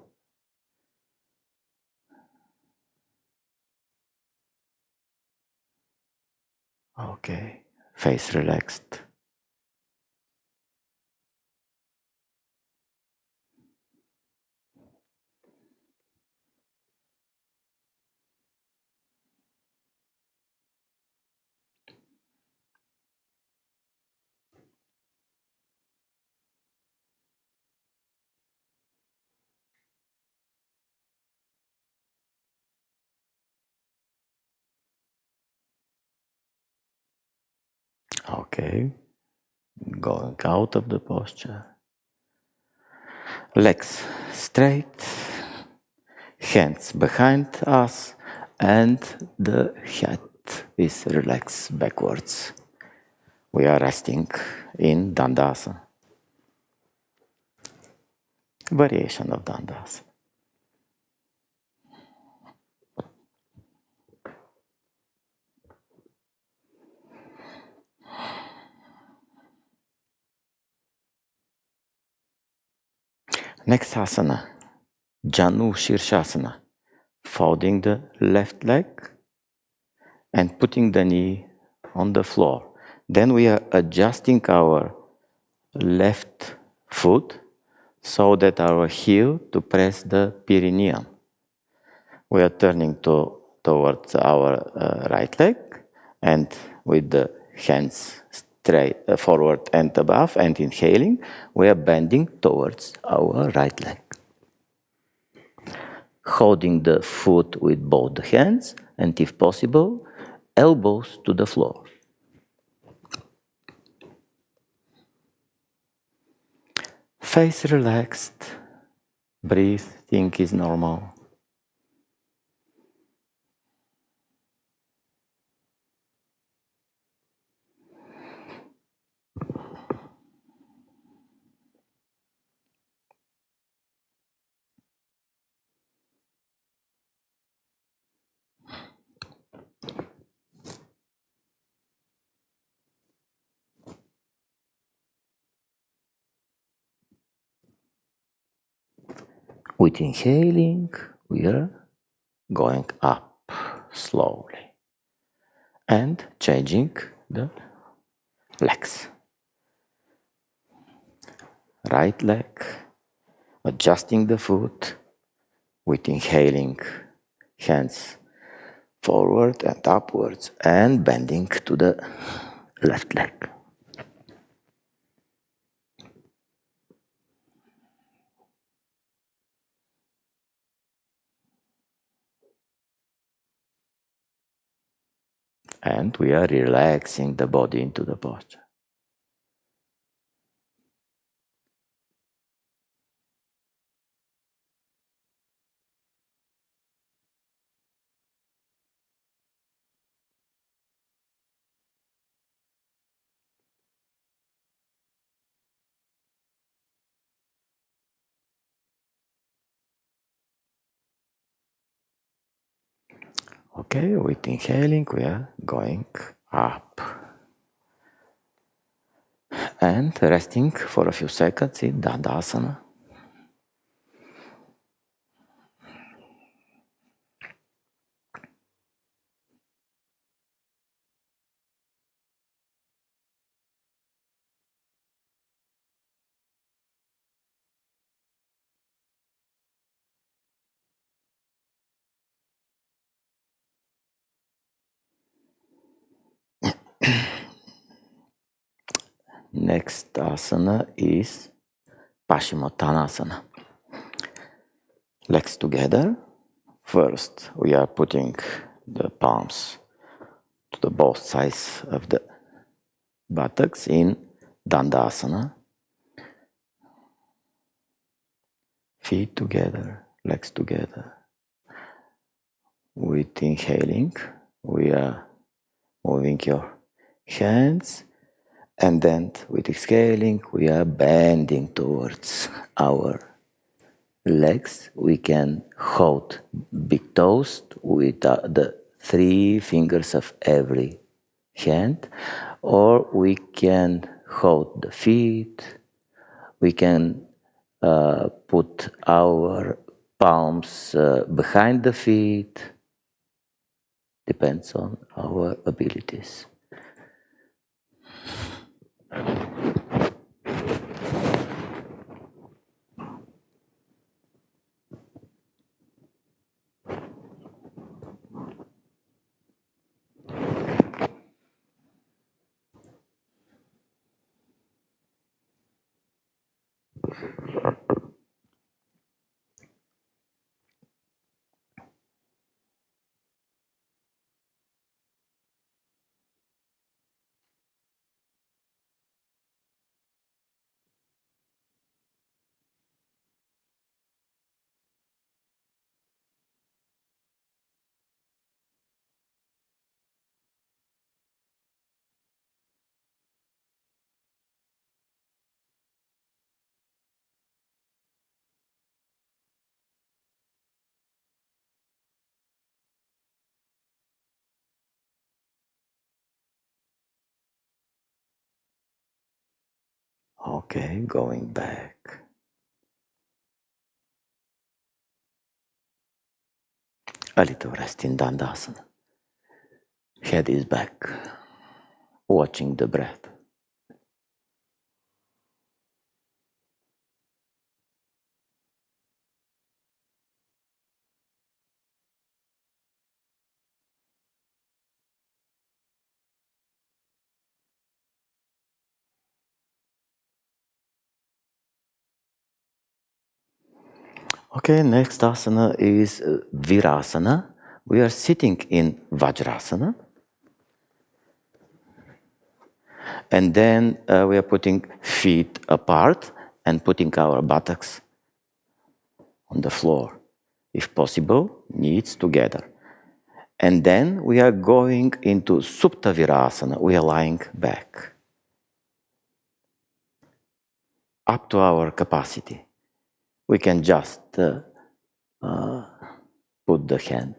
face relaxed. Okay, going out of the posture. Legs straight, hands behind us, and the head is relaxed backwards. We are resting in Dandasana. Variation of Dandasana. Next asana, Janu Shirshasana, folding the left leg and putting the knee on the floor. Then we are adjusting our left foot so that our heel to press the perineum. We are turning towards our right leg, and with the hands straight forward and above, and inhaling, we are bending towards our right leg. Holding the foot with both hands, and if possible, elbows to the floor. Face relaxed, breathing is normal. With inhaling, we are going up slowly and changing the legs. Right leg, adjusting the foot with inhaling, hands forward and upwards, and bending to the left leg. And we are relaxing the body into the posture. Okay, with inhaling, we are going up. And resting for a few seconds in Dandasana. Next asana is Paschimottanasana. Legs together. First, we are putting the palms to the both sides of the buttocks in Dandasana. Feet together, legs together. With inhaling, we are moving your hands, and then with exhaling, we are bending towards our legs. We can hold big toes with the 3 fingers of every hand, or we can hold the feet. We can put our palms behind the feet. Depends on our abilities. Okay, going back. A little rest in Dandasana. Head is back, watching the breath. Okay, next asana is Virasana. We are sitting in Vajrasana. And then we are putting feet apart and putting our buttocks on the floor. If possible, knees together. And then we are going into Supta Virasana. We are lying back. Up to our capacity. We can just put the hand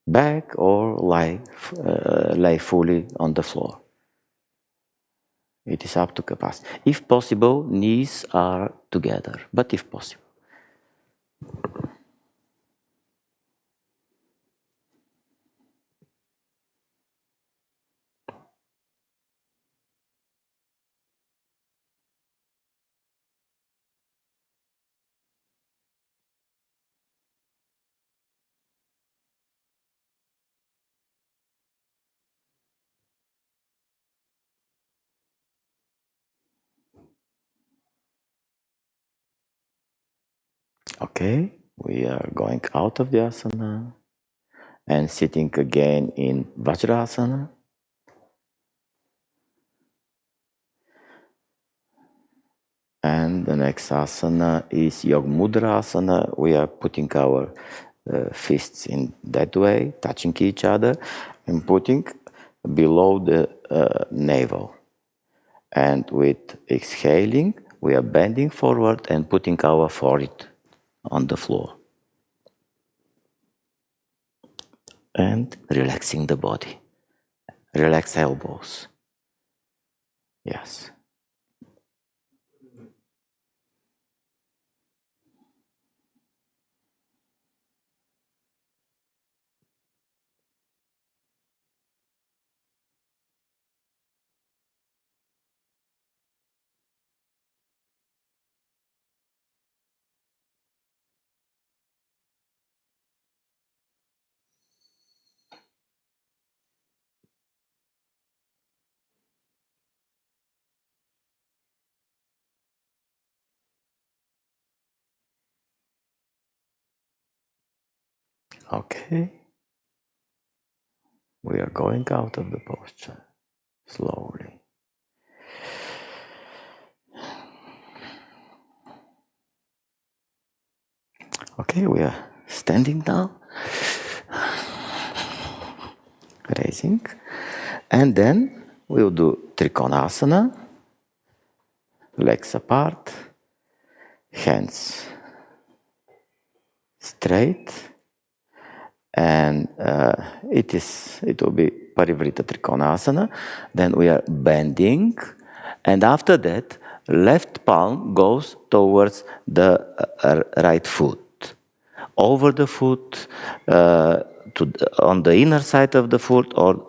back or lie fully on the floor. It is up to capacity. If possible, knees are together, but if possible. Okay, we are going out of the asana and sitting again in Vajrasana. And the next asana is Yoga Mudra asana. We are putting our fists in that way, touching each other and putting below the navel. And with exhaling, we are bending forward and putting our forehead on the floor. And relaxing the body. Relax elbows. Yes. Okay. We are going out of the posture slowly. Okay, we are standing now, raising, and then we'll do Trikonasana, legs apart, hands straight, and it will be Parivrita Trikonasana. Then we are bending, and after that, left palm goes towards the right foot. Over the foot, on the inner side of the foot or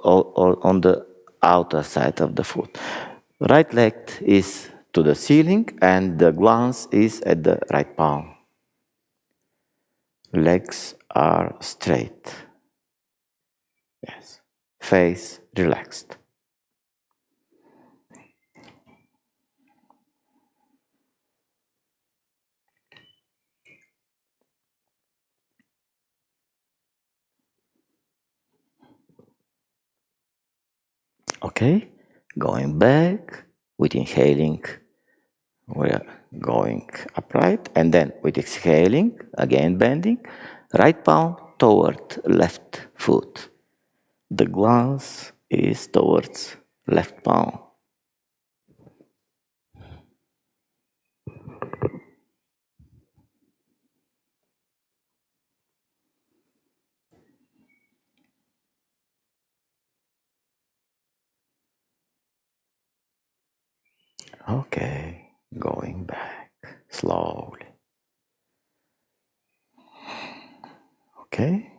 on the outer side of the foot. Right leg is to the ceiling and the glance is at the right palm. Legs are straight. Yes. Face relaxed. Okay, going back with inhaling, we are going upright, and then with exhaling, again bending, right palm toward left foot. The glance is towards left palm. Okay, going back slowly. Okay,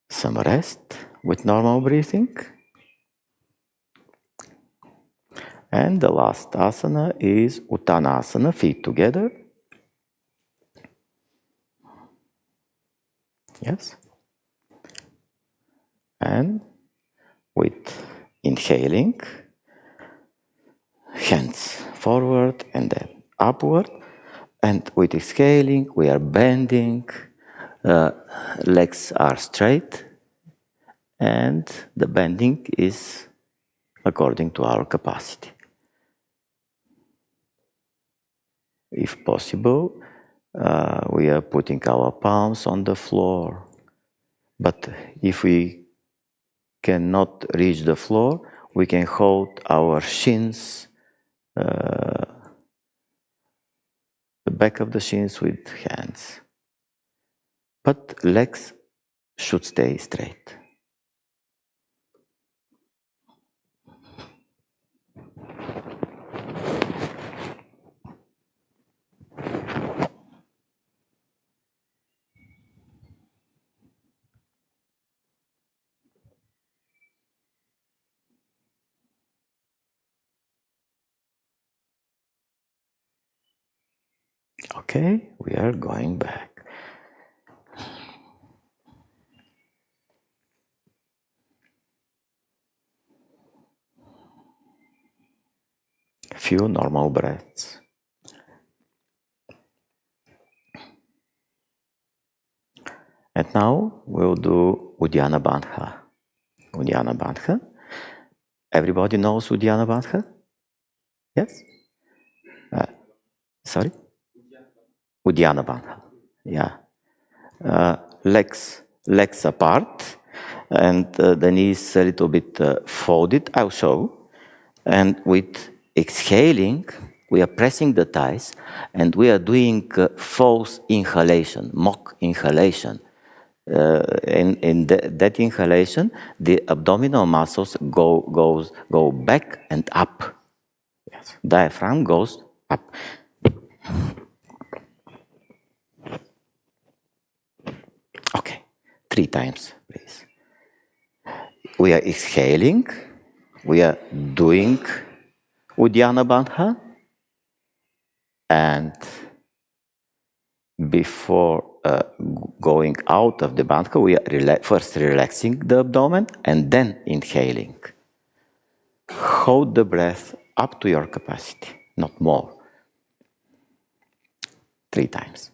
some rest with normal breathing. And the last asana is Uttanasana, feet together. Yes. And with inhaling, hands forward and then upward. And with exhaling, we are bending, legs are straight, and the bending is according to our capacity. If possible, we are putting our palms on the floor. But if we cannot reach the floor, we can hold our shins, the back of the shins with hands. But legs should stay straight. Okay, we are going back. Few normal breaths. And now we'll do Uddiyana Bandha. Uddiyana Bandha. Everybody knows Uddiyana Bandha? Yes? Sorry? Uddiyana Bandha. Yeah. Legs apart, and the knees a little bit folded. I'll show. And with exhaling, we are pressing the thighs, and we are doing false inhalation, mock inhalation. In that inhalation, the abdominal muscles go back and up. Yes. Diaphragm goes up. Okay, 3 times, please. We are exhaling. We are doing Uddiyana Bandha. And before going out of the bandha, we are first relaxing the abdomen and then inhaling. Hold the breath up to your capacity, not more. 3 times.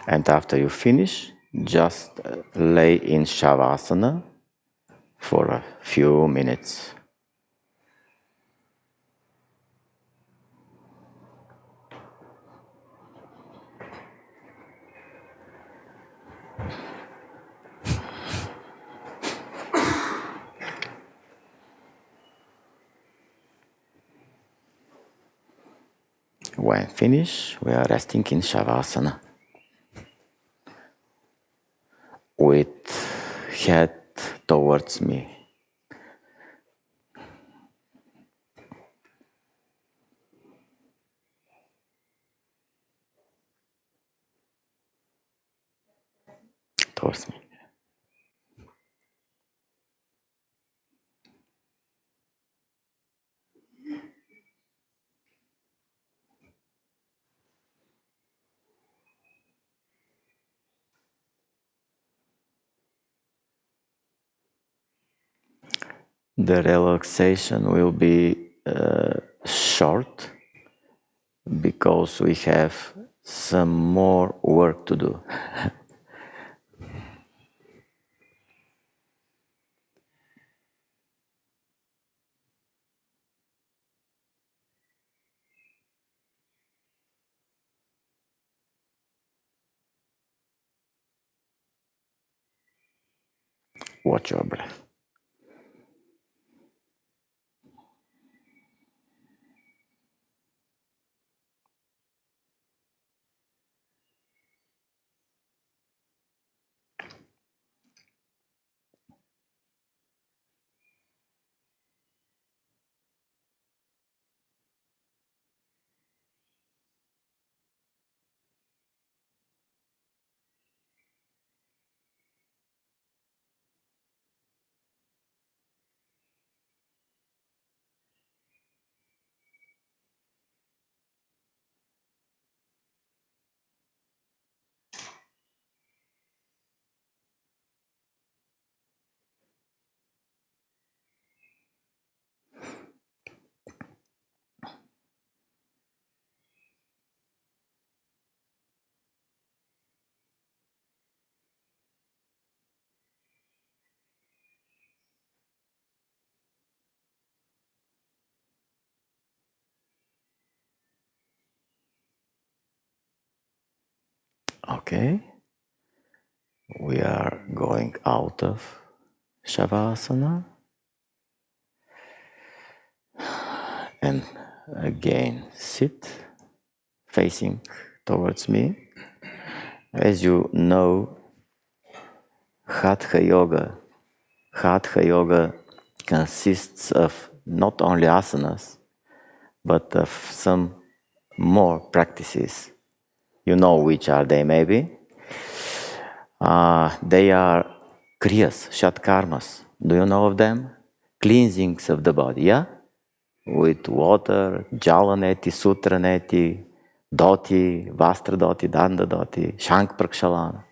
And after you finish, just lay in Shavasana for a few minutes. When finished, we are resting in Shavasana with head towards me. Towards me. The relaxation will be short because we have some more work to do. Watch your breath. Okay. We are going out of Shavasana. And again, sit facing towards me. As you know, Hatha Yoga consists of not only asanas, but of some more practices You know which are they, maybe. They are kriyas, shatkarmas. Do you know of them? Cleansings of the body, yeah? With water, jalaneti, sutraneti, dhoti, vastra dhoti, danda dhoti, shank prakshalana.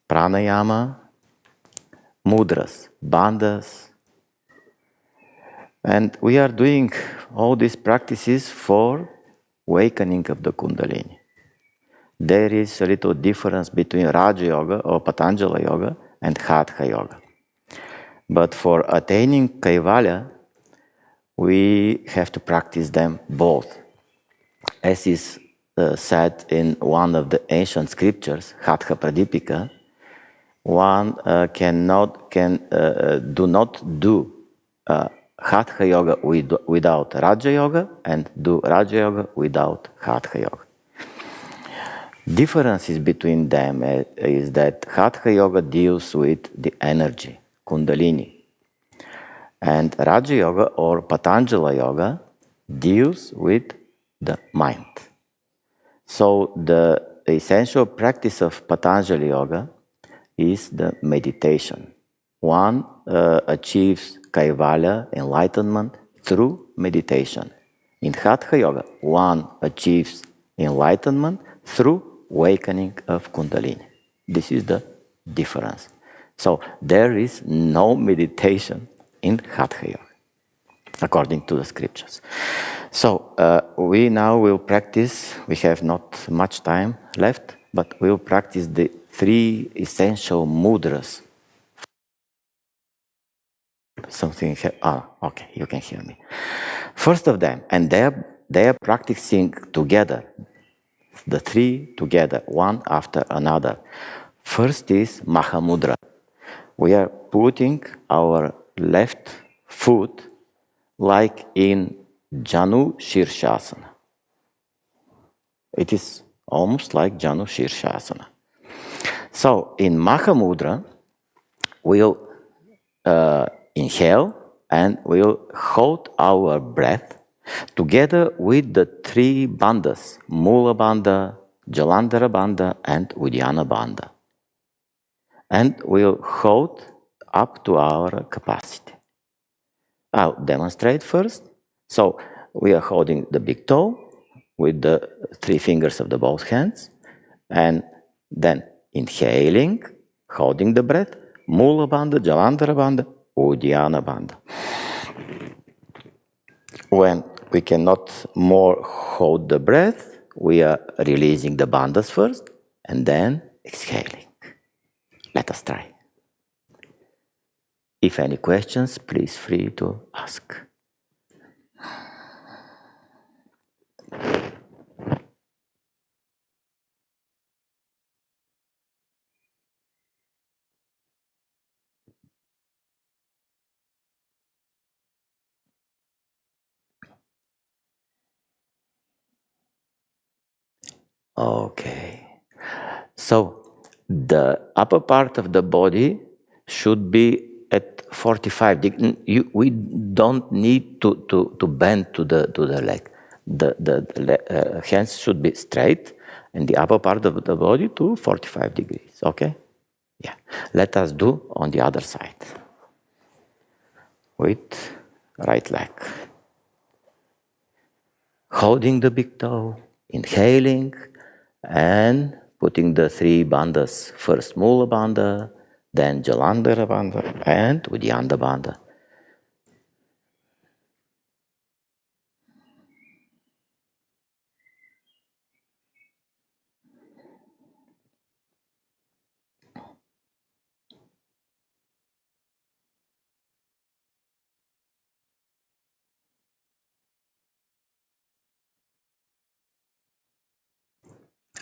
Pranayama, mudras, bandhas. And we are doing all these practices for awakening of the Kundalini. There is a little difference between Raja Yoga or Patanjali Yoga and Hatha Yoga. But for attaining Kaivalya, we have to practice them both. As is said in one of the ancient scriptures, Hatha Pradipika, one do not do Hatha Yoga without Raja Yoga and do Raja Yoga without Hatha Yoga. Differences between them is that Hatha Yoga deals with the energy, Kundalini, and Raja Yoga or Patanjali Yoga deals with the mind. So the essential practice of Patanjali Yoga is the meditation. One achieves Kaivalya, enlightenment, through meditation. In Hatha Yoga, one achieves enlightenment through awakening of Kundalini. This is the difference. So there is no meditation in Hatha Yoga, according to the scriptures. So we now will practice, we have not much time left, but we will practice the 3 essential mudras. Something, okay, you can hear me. First of them, and they are practicing together, the 3 together, one after another. First is Mahamudra. We are putting our left foot like in Janu Shirshasana. It is almost like Janu Shirshasana. So in Mahamudra, we'll inhale and we'll hold our breath together with the 3 bandhas, Mula Bandha, Jalandhara Bandha, and Uddiyana Bandha. And we'll hold up to our capacity. I'll demonstrate first. So we are holding the big toe with the 3 fingers of the both hands, and then inhaling, holding the breath, Mula Bandha, Jalandhara Bandha, Uddiyana Bandha. When we cannot more hold the breath, we are releasing the bandhas first and then exhaling. Let us try. If any questions, please free to ask. Okay. So the upper part of the body should be at 45 degrees. We don't need to bend to the leg. The hands should be straight and the upper part of the body to 45 degrees. Okay? Yeah. Let us do on the other side. With right leg. Holding the big toe, inhaling, and putting the 3 bandhas, first Mula Bandha, then Jalandhara Bandha, and Uddiyana Bandha.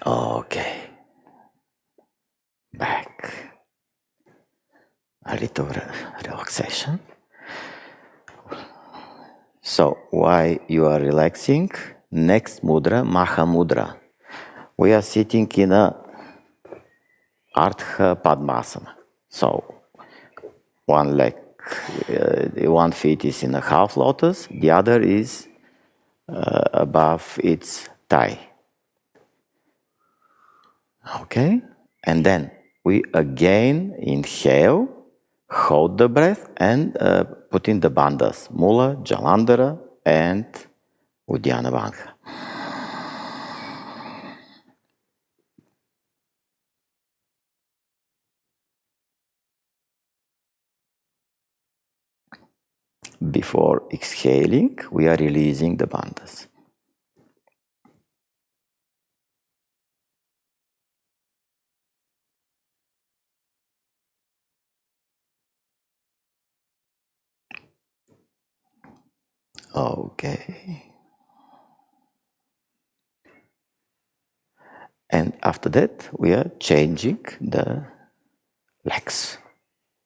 Okay. Back. A little relaxation. So, while you are relaxing, next mudra, Mahamudra. We are sitting in a Ardha Padmasana. So, one leg, one foot is in a half lotus, the other is above its thigh. Okay, and then we again inhale, hold the breath, and put in the bandhas, Mula, Jalandhara, and Uddiyana Bandha. Before exhaling, we are releasing the bandhas. Okay. And after that, we are changing the legs.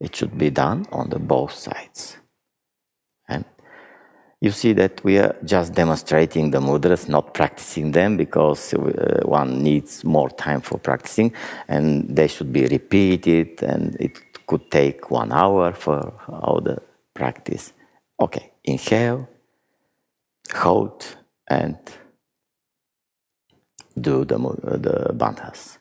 It should be done on the both sides. And you see that we are just demonstrating the mudras, not practicing them, because one needs more time for practicing, and they should be repeated, and it could take 1 hour for all the practice. Okay, inhale, hold, and do the bandhas.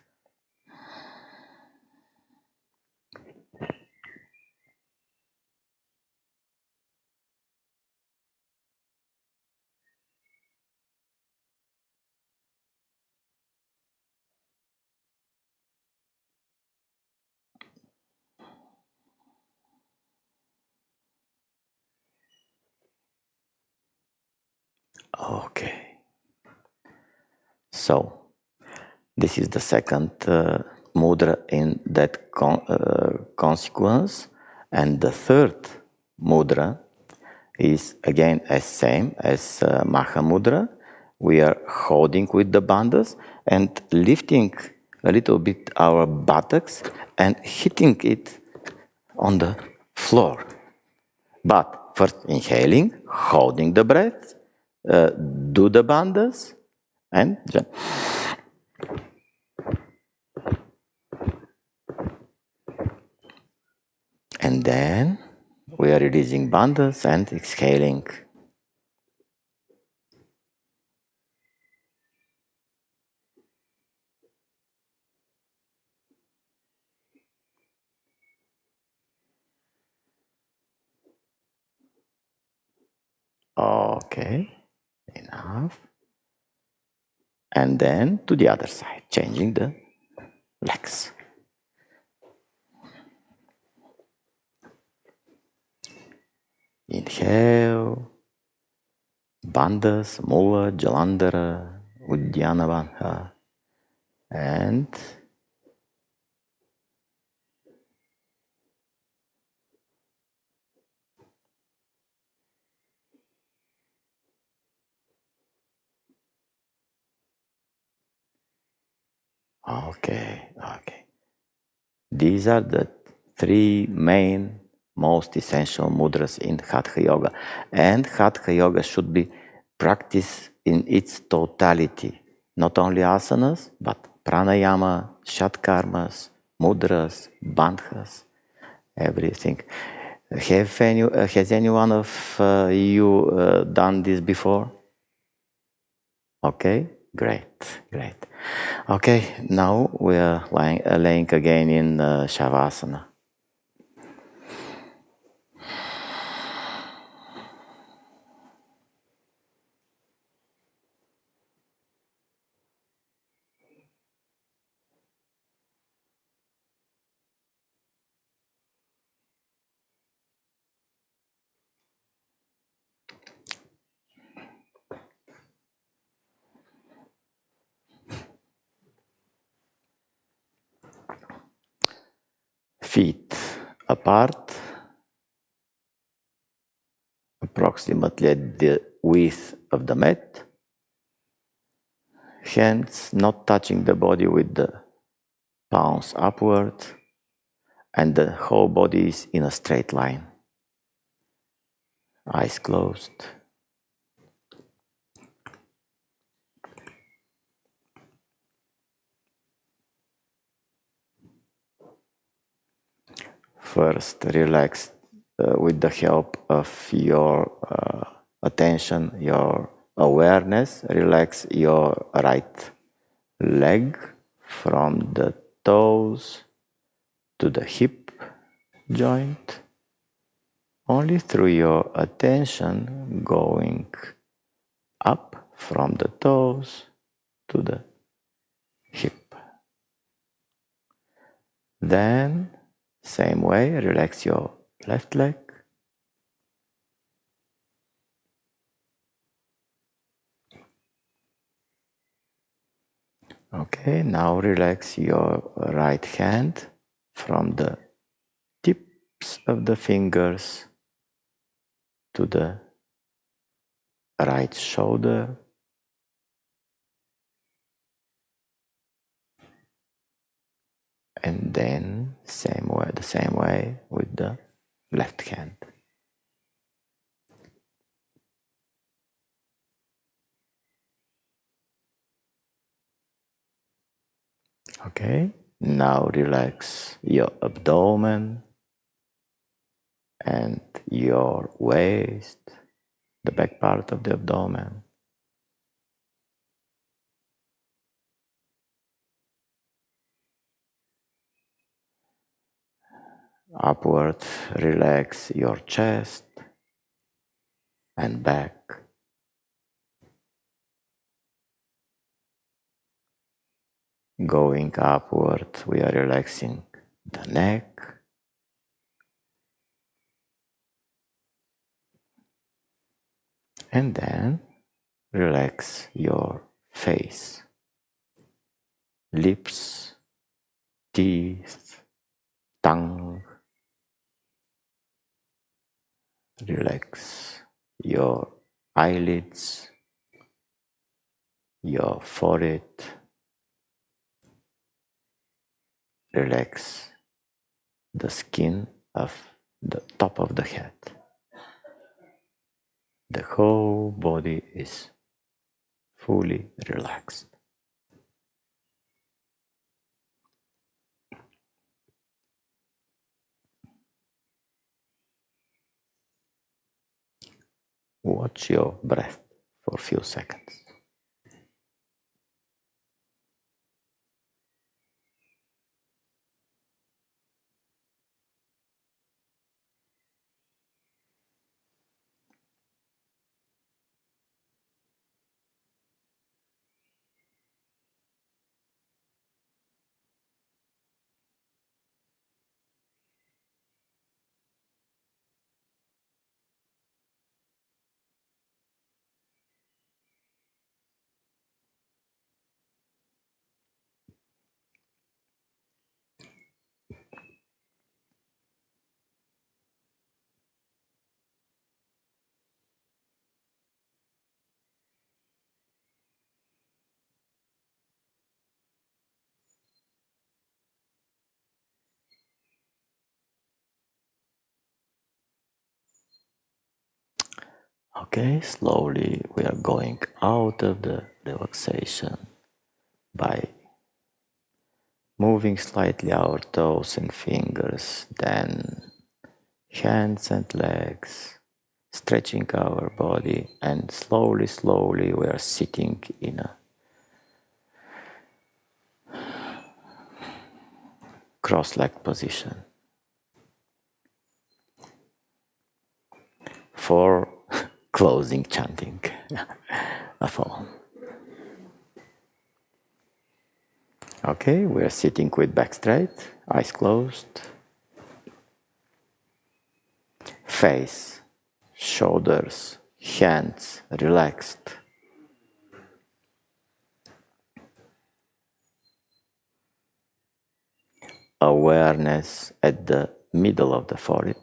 Okay. So, this is the second mudra in that consequence. And the third mudra is again as same as Maha Mudra. We are holding with the bandhas and lifting a little bit our buttocks and hitting it on the floor. But first inhaling, holding the breath, do the bandhas, and jump. And then we are releasing bandhas and exhaling. Okay, enough. And then to the other side, changing the legs. Inhale, bandhas, Mula, Jalandhara, Uddiyana Bandha, and okay. These are the three main, most essential mudras in Hatha Yoga. And Hatha Yoga should be practiced in its totality. Not only asanas, but pranayama, shatkarmas, mudras, bandhas, everything. Has anyone of you done this before? Okay, great. Okay, now we are laying again in Shavasana. Feet apart, approximately at the width of the mat. Hands not touching the body with the palms upward, and the whole body is in a straight line. Eyes closed. First, relax with the help of your attention, your awareness, relax your right leg from the toes to the hip joint, only through your attention going up from the toes to the hip. Then, same way, relax your left leg. Okay, now relax your right hand from the tips of the fingers to the right shoulder. And then the same way with the left hand. Okay, now relax your abdomen and your waist, the back part of the abdomen. Upward, relax your chest and back. Going upward, we are relaxing the neck. And then relax your face, lips, teeth, tongue. Relax your eyelids, your forehead. Relax the skin of the top of the head. The whole body is fully relaxed. Watch your breath for a few seconds. Okay, slowly we are going out of the relaxation by moving slightly our toes and fingers, then hands and legs, stretching our body, and slowly we are sitting in a cross-legged position for closing chanting of Om. Okay, we are sitting with back straight, eyes closed, face, shoulders, hands relaxed. Awareness at the middle of the forehead.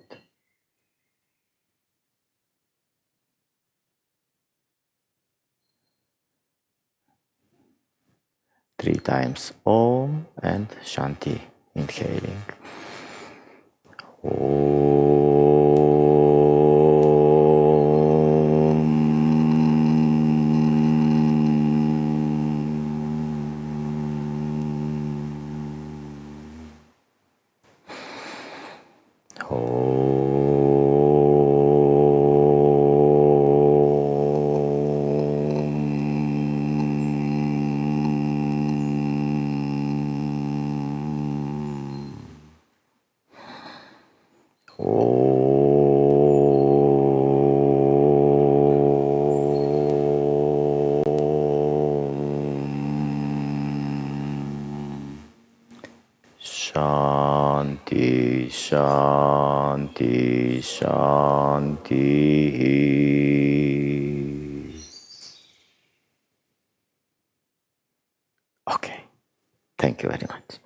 Three times Om and Shanti, inhaling. Shanti, Shanti, Shanti. Okay, thank you very much.